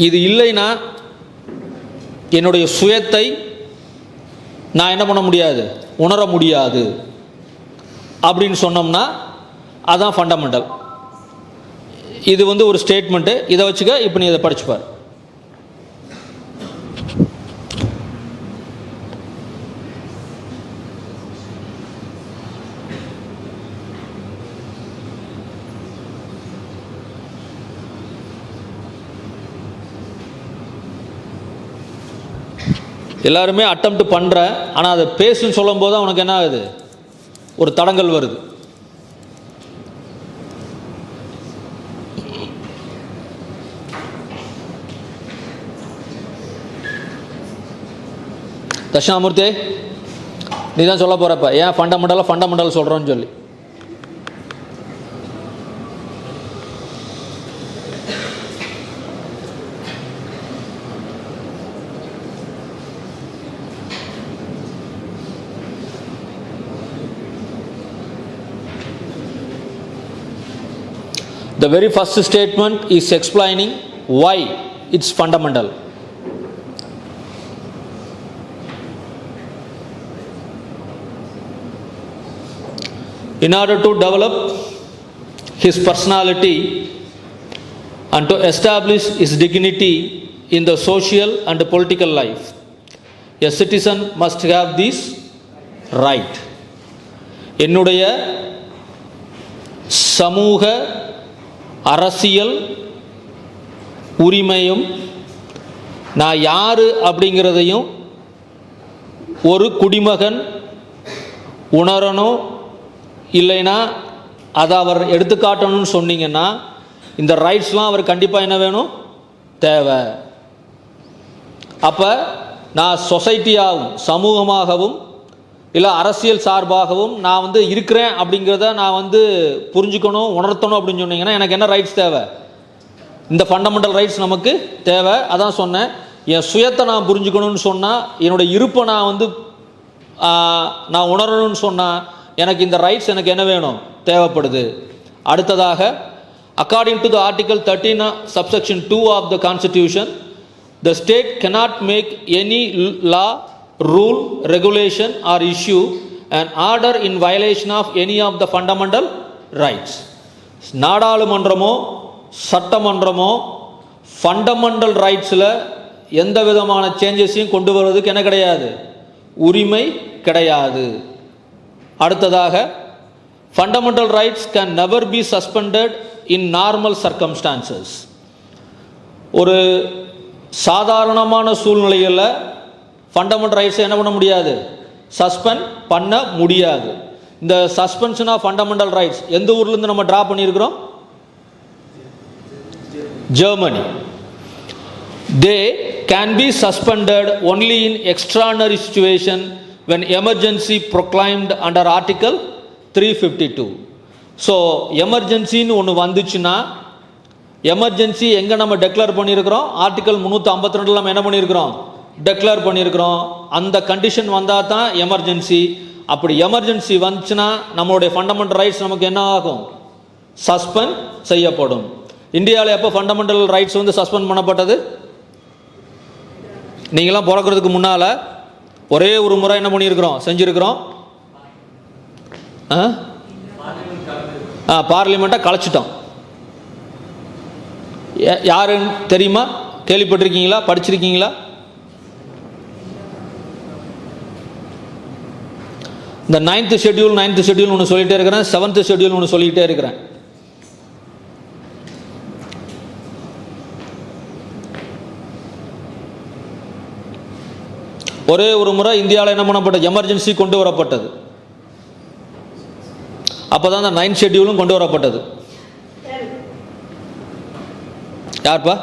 இது இல்லைன்னா என்னுடைய சுயத்தை நான் என்ன பண்ண முடியாது, உணர முடியாது அப்படின்னு சொன்னோம்னா அதான் ஃபண்டமெண்டல். இது வந்து ஒரு ஸ்டேட்மெண்ட்டு, இதை வச்சுக்க. இப்போ நீ இதை படிச்சுப்பார். எல்லாருமே அட்டெம்ப்ட் பண்ணுற, ஆனால் அதை பேசுன்னு சொல்லும் போது அவனுக்கு என்ன ஆகுது, ஒரு தடங்கல் வருது. தட்சிணாமூர்த்தி, நீ தான் சொல்ல போகிறப்ப ஏன் ஃபண்டமெண்டல் சொல்கிறோன்னு சொல்லி. The very first statement is explaining why it's fundamental. In order to develop his personality and to establish his dignity in the social and political life, a citizen must have this right. என்னுடைய சமூக அரசியல் உரிமையும் நான் யார் அப்படிங்கிறதையும் ஒரு குடிமகன் உணரணும். இல்லைன்னா அதை அவர் எடுத்துக்காட்டணும்னு சொன்னீங்கன்னா இந்த ரைட்ஸ்லாம் அவர் கண்டிப்பாக என்ன வேணும், தேவை. அப்போ நான் சொசைட்டியாகவும் சமூகமாகவும் இல்லை அரசியல் சார்பாகவும் நான் வந்து இருக்கிறேன் அப்படிங்கிறத நான் புரிஞ்சுக்கணும், உணர்த்தணும் அப்படின்னு சொன்னீங்கன்னா எனக்கு என்ன ரைட்ஸ் தேவை, இந்த ஃபண்டமெண்டல் ரைட்ஸ் நமக்கு தேவை. அதான் சொன்னேன், என் சுயத்தை நான் புரிஞ்சுக்கணும்னு சொன்னால், என்னுடைய இருப்பை நான் உணரணும்னு சொன்னால் எனக்கு இந்த ரைட்ஸ் எனக்கு என்ன வேணும், தேவைப்படுது. அடுத்ததாக, according to the article 13 subsection 2 of the constitution, the state cannot make any law, rule, regulation or issue an order in violation of any of the fundamental rights. நாடாளுமன்றமோ சட்டமன்றமோ ஃபண்டமெண்டல் ரைட்ஸில் எந்த விதமான சேஞ்சஸையும் கொண்டு வருவதுக்கு என்ன கிடையாது, உரிமை கிடையாது. அடுத்ததாக, fundamental rights can never be suspended in normal circumstances. ஒரு சாதாரணமான சூழ்நிலையில் ஃபண்டமெண்டல் ரைட்ஸை என்ன பண்ண முடியாது, சஸ்பெண்ட் பண்ண முடியாது. இந்த சஸ்பென்ஷன் ஆஃப் ஃபண்டமெண்டல் ரைட்ஸ் எந்த ஊர்லேருந்து நம்ம ட்ரா பண்ணியிருக்கிறோம்? Germany. They can be suspended only in extraordinary situation when emergency proclaimed under Article 352. So எமர்ஜென்சின்னு ஒன்று வந்துச்சுன்னா, எமர்ஜென்சி எங்கே நம்ம டெக்ளேர் பண்ணியிருக்கிறோம்? ஆர்டிக்கல் 352 நம்ம என்ன பண்ணியிருக்கிறோம்? டெக்ளேர் பண்ணியிருக்கிறோம். அந்த கண்டிஷன் வந்தால் தான் எமர்ஜென்சி. அப்படி எமர்ஜென்சி வந்துச்சுன்னா நம்மளுடைய ஃபண்டமெண்டல் ரைட்ஸ் நமக்கு என்ன ஆகும்? சஸ்பெண்ட் செய்யப்படும். இந்தியாவில் எப்போ ஃபண்டமெண்டல் ரைட்ஸ் வந்து சஸ்பெண்ட் பண்ணப்பட்டது? நீங்களாம் பிறக்கிறதுக்கு முன்னால் ஒரே ஒரு முறை என்ன பண்ணியிருக்கிறோம்? செஞ்சுருக்கிறோம். பார்லிமெண்ட்டை கலைச்சிட்டோம். யாருன்னு தெரியுமா? கேள்விப்பட்டிருக்கீங்களா? படிச்சிருக்கீங்களா? இந்த 9th ஷெட்யூல் ஒன்று சொல்லிகிட்டே இருக்கிறேன், 7th ஷெட்யூல் ஒன்று சொல்லிக்கிட்டே இருக்கிறேன். ஒரே ஒரு முறை இந்தியாவில் என்ன பண்ணப்பட்டது? எமர்ஜென்சி கொண்டு வரப்பட்டது. அப்போ தான் அந்த 9th ஷெட்யூலும் கொண்டு வரப்பட்டது. யார்ப்பா?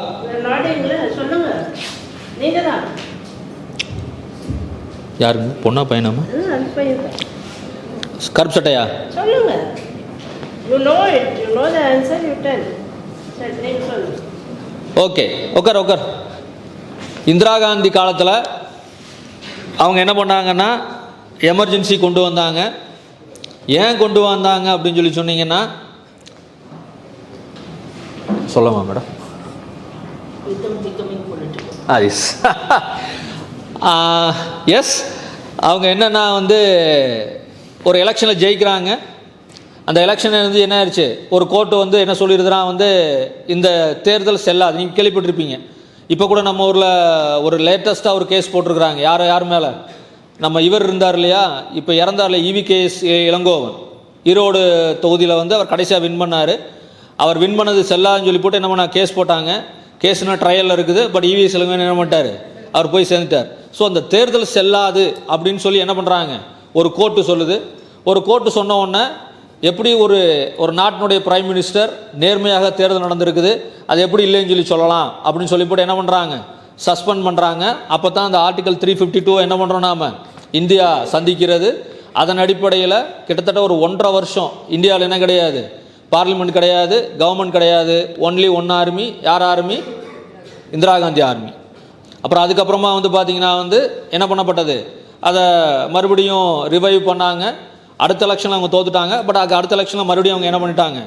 சொல்லுங்க. நீங்க தான். யாருங்க? பொண்ணா பையனாமா? கருப்பு சட்டையா? சொல்லுங்க. You know it. You know the answer. You tell. நீங்க சொல்லுங்க. ஓகே, உட்கார். இந்திரா காந்தி காலத்தில் அவங்க என்ன பண்ணாங்கன்னா எமர்ஜென்சி கொண்டு வந்தாங்க. ஏன் கொண்டு வந்தாங்க அப்படின்னு சொல்லி சொன்னீங்கன்னா, சொல்லமா மேடம்? எஸ், அவங்க என்னென்னா வந்து ஒரு எலெக்ஷனில் ஜெயிக்கிறாங்க. அந்த எலெக்ஷன் வந்து என்ன ஆயிடுச்சு? ஒரு கோர்ட்டு வந்து என்ன சொல்லிடுதுன்னா வந்து இந்த தேர்தல் செல்லாது. நீங்கள் கேள்விப்பட்டிருப்பீங்க. இப்போ கூட நம்ம ஊரில் ஒரு லேட்டஸ்ட்டாக ஒரு கேஸ் போட்டிருக்கிறாங்க. யார் மேலே? நம்ம இவர் இருந்தார் இல்லையா, இப்போ இறந்தார்ல, EVKS இளங்கோவன், ஈரோடு தொகுதியில் வந்து அவர் கடைசியாக வின் பண்ணார். அவர் வின் பண்ணது செல்லாதுன்னு சொல்லி போட்டு என்ன பண்ண கேஸ் போட்டாங்க. கேஸ்னால் ட்ரையலில் இருக்குது. பட் EVS இளங்கோவன் என்ன பண்ணிட்டார்? அவர் போய் சேர்ந்துட்டார். ஸோ அந்த தேர்தல் செல்லாது அப்படின்னு சொல்லி என்ன பண்ணுறாங்க? ஒரு கோர்ட்டு சொல்லுது. ஒரு கோர்ட்டு சொன்ன உடனே எப்படி ஒரு நாட்டினுடைய பிரைம் மினிஸ்டர் நேர்மையாக தேர்தல் நடந்திருக்குது, அது எப்படி இல்லைன்னு சொல்லலாம் அப்படின்னு சொல்லி போட்டு என்ன பண்ணுறாங்க? சஸ்பெண்ட் பண்ணுறாங்க. அப்போ தான் அந்த ஆர்டிக்கல் 352 என்ன பண்ணுறோம் நாம் இந்தியா சந்திக்கிறது. அதன் அடிப்படையில் கிட்டத்தட்ட ஒரு 1.5 வருஷம் இந்தியாவில் என்ன கிடையாது? பார்லிமெண்ட் கிடையாது, கவர்மெண்ட் கிடையாது. Only one army. யார் ஆர்மி? இந்திரா காந்தி ஆர்மி. அப்புறம் அதுக்கப்புறமா வந்து பார்த்திங்கன்னா வந்து என்ன பண்ணப்பட்டது? அதை மறுபடியும் ரிவைவ் பண்ணாங்க. அடுத்த எலெக்ஷனில் அவங்க தோத்துட்டாங்க. பட் அடுத்த எலெக்ஷனில் மறுபடியும் அவங்க என்ன பண்ணிட்டாங்க?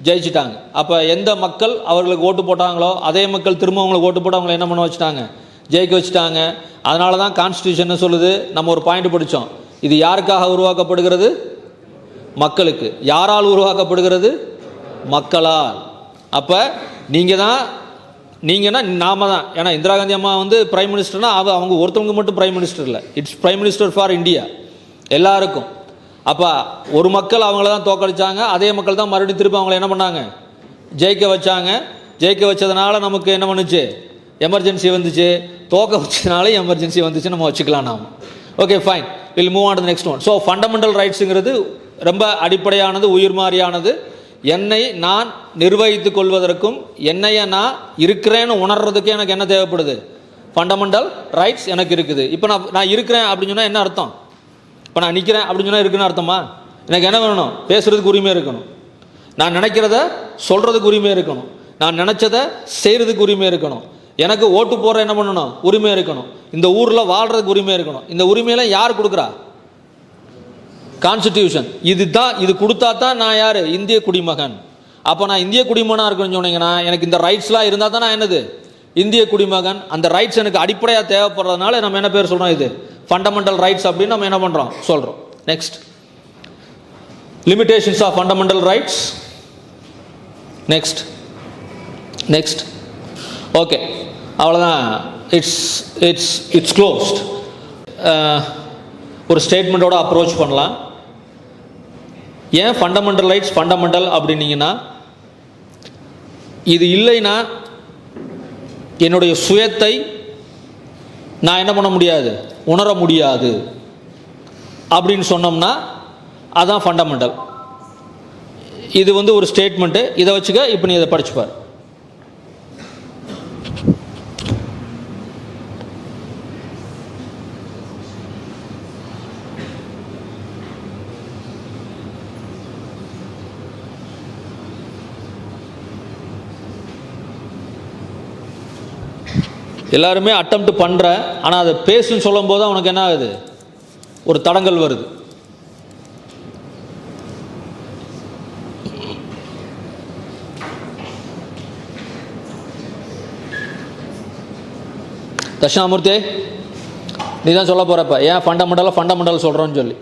ஜெயிச்சிட்டாங்க. அப்போ எந்த மக்கள் அவர்களுக்கு ஓட்டு போட்டாங்களோ அதே மக்கள் திரும்ப அவங்களுக்கு ஓட்டு போட்டு அவங்களை என்ன பண்ண வச்சுட்டாங்க? ஜெயிக்க வச்சுட்டாங்க. அதனால தான் கான்ஸ்டியூஷன் சொல்லுது. நம்ம ஒரு பாயிண்ட் படித்தோம். இது யாருக்காக உருவாக்கப்படுகிறது? மக்களுக்கு. யாரால் உருவாக்கப்படுகிறது? மக்களால். அப்போ நீங்கன்னா நாம தான். ஏன்னா இந்திரா காந்தி அம்மா வந்து பிரைம் மினிஸ்டர்னா அவங்க ஒருத்தவங்க மட்டும் பிரைம் மினிஸ்டர் இல்லை. It's prime minister for India, எல்லாருக்கும். அப்போ ஒரு மக்கள் அவங்கள தான் தோக்கடிச்சாங்க. அதே மக்கள் தான் மறுபடியும் திருப்பி அவங்கள என்ன பண்ணாங்க? ஜெயிக்க வச்சாங்க. ஜெயிக்க வச்சதுனால நமக்கு என்ன பண்ணுச்சு? எமர்ஜென்சி வந்துச்சு. தோக்க வச்சதுனால எமர்ஜென்சி வந்துச்சு நம்ம வச்சுக்கலாம் நாம். Okay, fine. Will move on to the next one. So fundamental ரைட்ஸுங்கிறது ரொம்ப அடிப்படையானது, உயிர் மாதிரியானது. என்னை நான் நிர்வகித்துக் கொள்வதற்கும் என்னைய நான் இருக்கிறேன்னு உணர்றதுக்கு எனக்கு என்ன தேவைப்படுது? ஃபண்டமெண்டல் ரைட்ஸ் எனக்கு இருக்குது. இப்போ நான் இருக்கிறேன் அப்படின்னு சொன்னால் என்ன அர்த்தம்? இப்போ நான் நிற்கிறேன் அப்படின்னு சொன்னால் இருக்குன்னு அர்த்தமா? எனக்கு என்ன வேணும்? பேசுகிறதுக்கு உரிமை இருக்கணும். நான் நினைக்கிறத சொல்கிறதுக்கு உரிமை இருக்கணும். நான் நினச்சதை செய்கிறதுக்கு உரிமை இருக்கணும். எனக்கு ஓட்டு போடுற என்ன பண்ணணும்? உரிமை இருக்கணும். இந்த ஊரில் வாழ்கிறதுக்கு உரிமை இருக்கணும். இந்த உரிமையெல்லாம் யார் கொடுக்குறா? கான்ஸ்டிடியூஷன். இது கொடுத்தா தான் நான் யார்? இந்திய குடிமகன். அப்போ நான் இந்திய குடிமகனாக இருக்குன்னு சொன்னீங்கன்னா எனக்கு இந்த ரைட்ஸ்லாம் இருந்தால் தான் நான் என்னது? இந்திய குடிமகன். அந்த ரைட்ஸ் எனக்கு அடிப்படையாக தேவைப்படுறதுனால நம்ம என்ன பேர் சொல்கிறோம்? இது ஃபண்டமெண்டல் ரைட்ஸ் அப்படின்னு நம்ம என்ன பண்ணுறோம்? சொல்கிறோம். Next, limitations of fundamental rights. Next. Okay, அவ்வளோதான். It's closed. ஒரு ஸ்டேட்மெண்ட்டோட அப்ரோச் பண்ணலாம். ஏன் ஃபண்டமெண்டல் ரைட்ஸ் ஃபண்டமெண்டல் அப்படின்னீங்கன்னா, இது இல்லைன்னா என்னுடைய சுயத்தை நான் என்ன பண்ண முடியாது? உணர முடியாது அப்படின்னு சொன்னோம்னா அதான் ஃபண்டமெண்டல். இது வந்து ஒரு ஸ்டேட்மெண்ட்டு. இதை வச்சுக்க. இப்போ நீ இதை படிச்சுப்பார். எல்லாருமே அட்டெம்ப்ட் பண்ணுற, ஆனால் அதை பேசுன்னு சொல்லும் போது அவனுக்கு என்ன ஆகுது, ஒரு தடங்கல் வருது. தட்சிணாமூர்த்தி, நீ தான் சொல்ல போகிறப்ப ஏன் ஃபண்டமெண்டல் சொல்கிறோன்னு சொல்லி.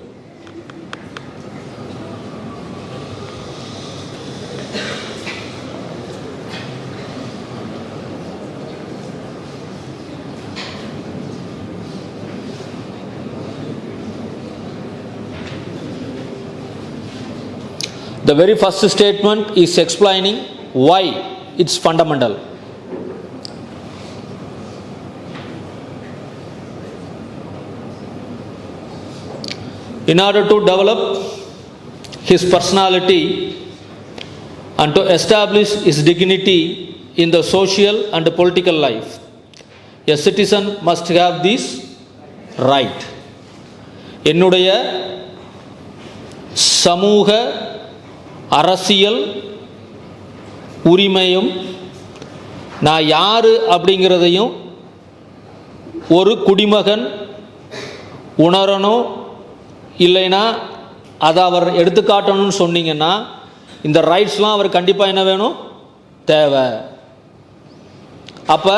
The very first statement is explaining why it's fundamental. In order to develop his personality and to establish his dignity in the social and political life, a citizen must have this right. என்னுடைய சமூக அரசியல் உரிமையும் நான் யார் அப்படிங்கிறதையும் ஒரு குடிமகன் உணரணும். இல்லைன்னா அதை அவர் எடுத்துக்காட்டணும்னு சொன்னீங்கன்னா இந்த ரைட்ஸ்லாம் அவர் கண்டிப்பாக என்ன வேணும், தேவை. அப்போ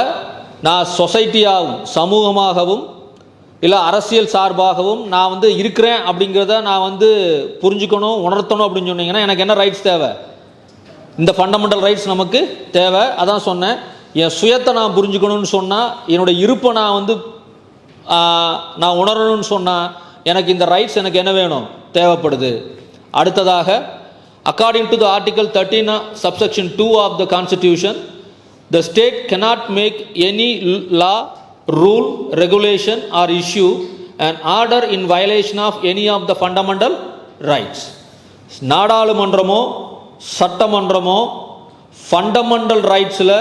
நான் சொசைட்டியாகவும் சமூகமாகவும் இல்லை அரசியல் சார்பாகவும் நான் வந்து இருக்கிறேன் அப்படிங்கிறத நான் வந்து புரிஞ்சுக்கணும், உணர்த்தணும் அப்படின்னு சொன்னீங்கன்னா எனக்கு என்ன ரைட்ஸ் தேவை, இந்த ஃபண்டமெண்டல் ரைட்ஸ் நமக்கு தேவை. அதான் சொன்னேன், என் சுயத்தை நான் புரிஞ்சுக்கணும்னு சொன்னால், என்னுடைய இருப்பை நான் வந்து நான் உணரணும்னு சொன்னால் எனக்கு இந்த ரைட்ஸ் எனக்கு என்ன வேணும், தேவைப்படுது. அடுத்ததாக, according to the article 13 subsection 2 of the Constitution, the state cannot make any law, rule, regulation or issue an order in violation of any of the fundamental rights. நாடாளுமன்றமோ சட்டமன்றமோ ஃபண்டமெண்டல் ரைட்ஸில்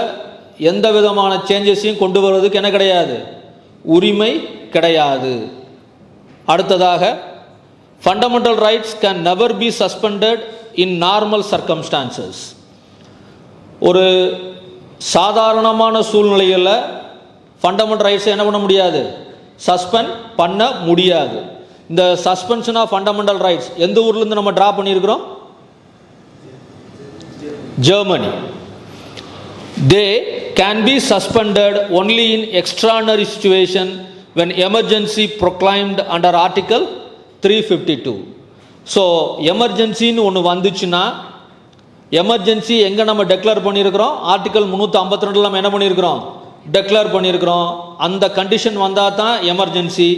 எந்த விதமான சேஞ்சஸையும் கொண்டு வருவதுக்கு என்ன கிடையாது, உரிமை கிடையாது. அடுத்ததாக, fundamental rights can never be suspended in normal circumstances. ஒரு சாதாரணமான சூழ்நிலையில் ஃபண்டமெண்டல் ரைட்ஸை என்ன பண்ண முடியாது, சஸ்பெண்ட் பண்ண முடியாது. இந்த சஸ்பென்ஷன் ஆஃப் ஃபண்டமெண்டல் ரைட்ஸ் எந்த ஊர்லேருந்து நம்ம ட்ரா பண்ணியிருக்கிறோம், Germany. They can be suspended only in extraordinary situation when emergency proclaimed under article 352. So எமர்ஜென்சின்னு ஒன்று வந்துச்சுன்னா, எமர்ஜென்சி எங்கே நம்ம டெக்ளேர் பண்ணியிருக்கிறோம், ஆர்டிக்கல் 352 நம்ம என்ன பண்ணியிருக்கிறோம், டெக்ளேர் பண்ணியிருக்கிறோம். அந்த கண்டிஷன் வந்தால் தான் எமர்ஜென்சி.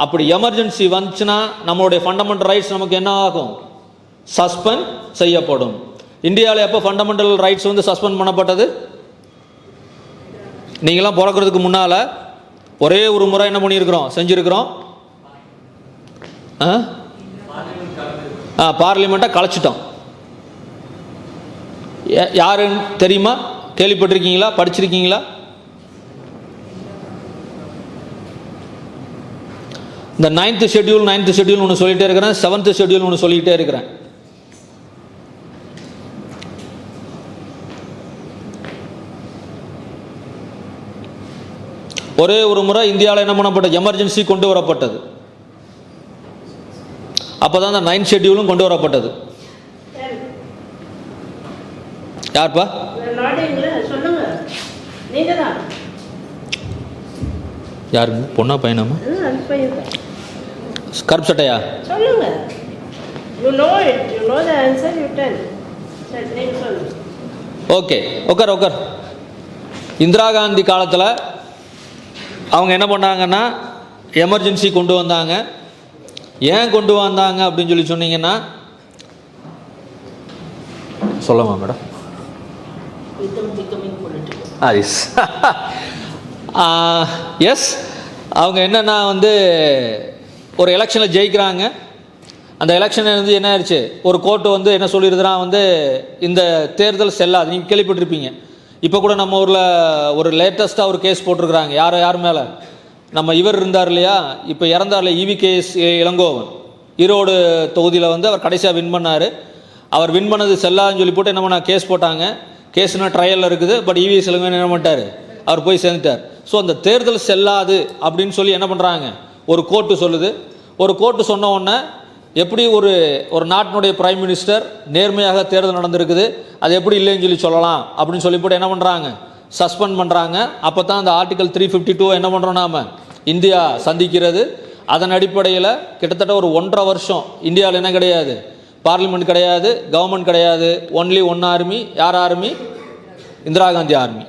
அப்படி எமர்ஜென்சி வந்துச்சுன்னா நம்மளுடைய ஃபண்டமெண்டல் ரைட்ஸ் நமக்கு என்ன ஆகும், சஸ்பெண்ட் செய்யப்படும். இந்தியாவில் எப்போ ஃபண்டமெண்டல் ரைட்ஸ் வந்து சஸ்பெண்ட் பண்ணப்பட்டது, நீங்களாம் பிறக்கிறதுக்கு முன்னால் ஒரே ஒரு முறை என்ன பண்ணியிருக்கிறோம், செஞ்சுருக்கிறோம், பார்லிமெண்ட்டை கலைச்சிட்டோம். யாருன்னு தெரியுமா, கேள்விப்பட்டிருக்கீங்களா, படிச்சிருக்கீங்களா? இந்த 9th ஷெட்யூல் ஒன்று சொல்லிகிட்டே இருக்கிறேன், 7th ஷெட்யூல் ஒன்று சொல்லிக்கிட்டே இருக்கிறேன். ஒரே ஒரு முறை இந்தியாவில் என்ன பண்ணப்பட்டது, எமர்ஜென்சி கொண்டு வரப்பட்டது. அப்போ தான் அந்த 9th ஷெட்யூலும் கொண்டு வரப்பட்டது. யார்ப்பா சொல்லுங்க, நீங்க தான். யாருங்க, பொண்ணா பையனாமா, கருப்பு சட்டையா? சொல்லுங்க. You know it. You know the answer. You tell. நீங்க சொல்லுங்க. ஓகே, உட்கார். இந்திரா காந்தி காலத்தில் அவங்க என்ன பண்ணாங்கன்னா எமர்ஜென்சி கொண்டு வந்தாங்க. ஏன் கொண்டு வந்தாங்க அப்படின்னு சொல்லி சொன்னீங்கன்னா, சொல்லமா மேடம்? எஸ், அவங்க என்னென்னா வந்து ஒரு எலெக்ஷனில் ஜெயிக்கிறாங்க. அந்த எலெக்ஷன் வந்து என்ன ஆயிடுச்சு, ஒரு கோர்ட்டு வந்து என்ன சொல்லிடுதுன்னா வந்து இந்த தேர்தல் செல்லாது. நீங்கள் கேள்விப்பட்டிருப்பீங்க. இப்போ கூட நம்ம ஊரில் ஒரு லேட்டஸ்ட்டாக ஒரு கேஸ் போட்டிருக்கிறாங்க. யார் மேலே? நம்ம இவர் இருந்தார் இல்லையா, இப்போ இறந்தார்ல EVKS இளங்கோவன், ஈரோடு தொகுதியில் வந்து அவர் கடைசியாக வின் பண்ணார். அவர் வின் பண்ணது செல்லாதுன்னு சொல்லி போட்டு என்ன பண்ண கேஸ் போட்டாங்க. கேஸ்னா ட்ரையலில் இருக்குது. பட் EVS இளங்கோவன் என்ன பண்ணிட்டார், அவர் போய் சேர்ந்துட்டார். ஸோ அந்த தேர்தல் செல்லாது அப்படின்னு சொல்லி என்ன பண்ணுறாங்க, ஒரு கோர்ட்டு சொல்லுது. ஒரு கோர்ட்டு சொன்ன உடனே எப்படி ஒரு நாட்டினுடைய பிரைம் மினிஸ்டர் நேர்மையாக தேர்தல் நடந்திருக்குது, அது எப்படி இல்லைன்னு சொல்லலாம் அப்படின்னு சொல்லி போட்டு என்ன பண்ணுறாங்க, சஸ்பெண்ட் பண்ணுறாங்க. அப்போ தான் அந்த ஆர்டிகல் 352 என்ன பண்ணுறோம், நாம் இந்தியா சந்திக்கிறது. அதன் அடிப்படையில் கிட்டத்தட்ட ஒரு 1.5 வருஷம் இந்தியாவில் என்ன கிடையாது, பார்லிமெண்ட் கிடையாது, கவர்மெண்ட் கிடையாது, ஒன்லி ஒன் ஆர்மி. யார் ஆர்மி? இந்திரா காந்தி ஆர்மி.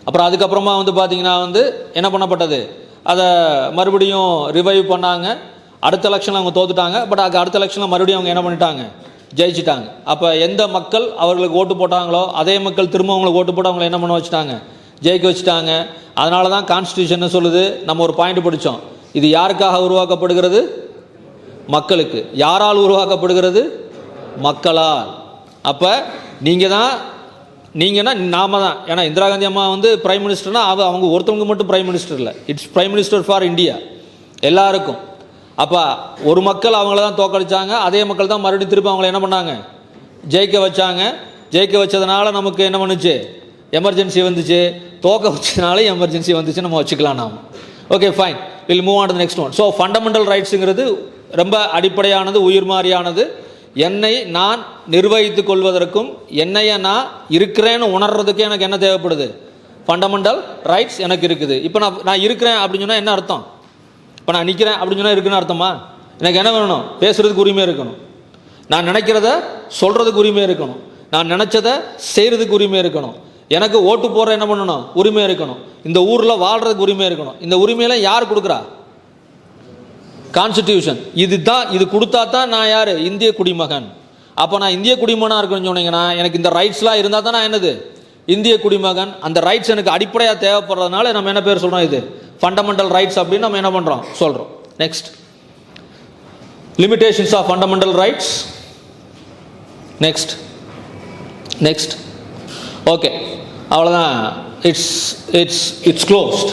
அப்புறம் அதுக்கப்புறமா வந்து பார்த்திங்கன்னா வந்து என்ன பண்ணப்பட்டது, அதை மறுபடியும் ரிவைவ் பண்ணாங்க. அடுத்த எலெக்ஷனில் அவங்க தோத்துட்டாங்க. பட் அடுத்த எலெக்ஷனில் மறுபடியும் அவங்க என்ன பண்ணிட்டாங்க, ஜெயிச்சிட்டாங்க. அப்போ எந்த மக்கள் அவர்களுக்கு ஓட்டு போட்டாங்களோ அதே மக்கள் திரும்ப அவங்களுக்கு ஓட்டு போட்டு அவங்களை என்ன பண்ண வச்சுட்டாங்க, ஜெயிக்க வச்சுட்டாங்க. அதனால தான் கான்ஸ்டியூஷன் சொல்லுது, நம்ம ஒரு பாயிண்ட் படித்தோம், இது யாருக்காக உருவாக்கப்படுகிறது, மக்களுக்கு. யாரால் உருவாக்கப்படுகிறது, மக்களால். அப்போ நீங்கன்னா நாம தான். ஏன்னா இந்திரா காந்தி அம்மா வந்து பிரைம் மினிஸ்டர்னா அவங்க ஒருத்தவங்க மட்டும் பிரைம் மினிஸ்டர் இல்லை, it's prime minister for India, எல்லாருக்கும். அப்போ ஒரு மக்கள் அவங்கள தான் தோக்கடிச்சாங்க, அதே மக்கள் தான் மறுபடியும் திருப்பி அவங்கள என்ன பண்ணாங்க, ஜெயிக்க வச்சாங்க. ஜெயிக்க வச்சதுனால நமக்கு என்ன பண்ணுச்சு, எமர்ஜென்சி வந்துச்சு. தோக்க வச்சதுனால எமர்ஜென்சி வந்துச்சு, நம்ம வச்சுக்கலாம் நாம். Okay fine, will move on to the next one. So fundamental ரைட்ஸுங்கிறது ரொம்ப அடிப்படையானது, உயிர் மாதிரியானது. என்னை நான் நிர்வகித்துக் கொள்வதற்கும் என்னைய நான் இருக்கிறேன்னு உணர்றதுக்கு எனக்கு என்ன தேவைப்படுது, ஃபண்டமெண்டல் ரைட்ஸ் எனக்கு இருக்குது. இப்போ நான் இருக்கிறேன் அப்படின்னு சொன்னால் என்ன அர்த்தம், இப்போ நான் நிற்கிறேன் அப்படின்னு சொன்னால் இருக்குன்னு அர்த்தமா? எனக்கு என்ன வேணும், பேசுகிறதுக்கு உரிமை இருக்கணும், நான் நினைக்கிறத சொல்கிறதுக்கு உரிமை இருக்கணும், நான் நினச்சதை செய்கிறதுக்கு உரிமை இருக்கணும், எனக்கு ஓட்டு போடுற என்ன பண்ணணும், உரிமை இருக்கணும், இந்த ஊரில் வாழ்கிறதுக்கு உரிமை இருக்கணும். இந்த உரிமையெல்லாம் யார் கொடுக்குறா, கான்ஸ்டிடியூஷன். இது கொடுத்தா தான் நான் யார், இந்திய குடிமகன். அப்போ நான் இந்திய குடிமகனாக இருக்கணும்னு சொன்னீங்கன்னா எனக்கு இந்த ரைட்ஸ்லாம் இருந்தால் தான் நான் என்னது, இந்திய குடிமகன். அந்த ரைட்ஸ் எனக்கு அடிப்படையாக தேவைப்படுறதுனால நம்ம என்ன பேர் சொல்கிறோம், இது ஃபண்டமெண்டல் ரைட்ஸ் அப்படின்னு நம்ம என்ன பண்ணுறோம், சொல்கிறோம். Next, limitations of fundamental rights. Next okay, அவ்வளோதான். It's closed.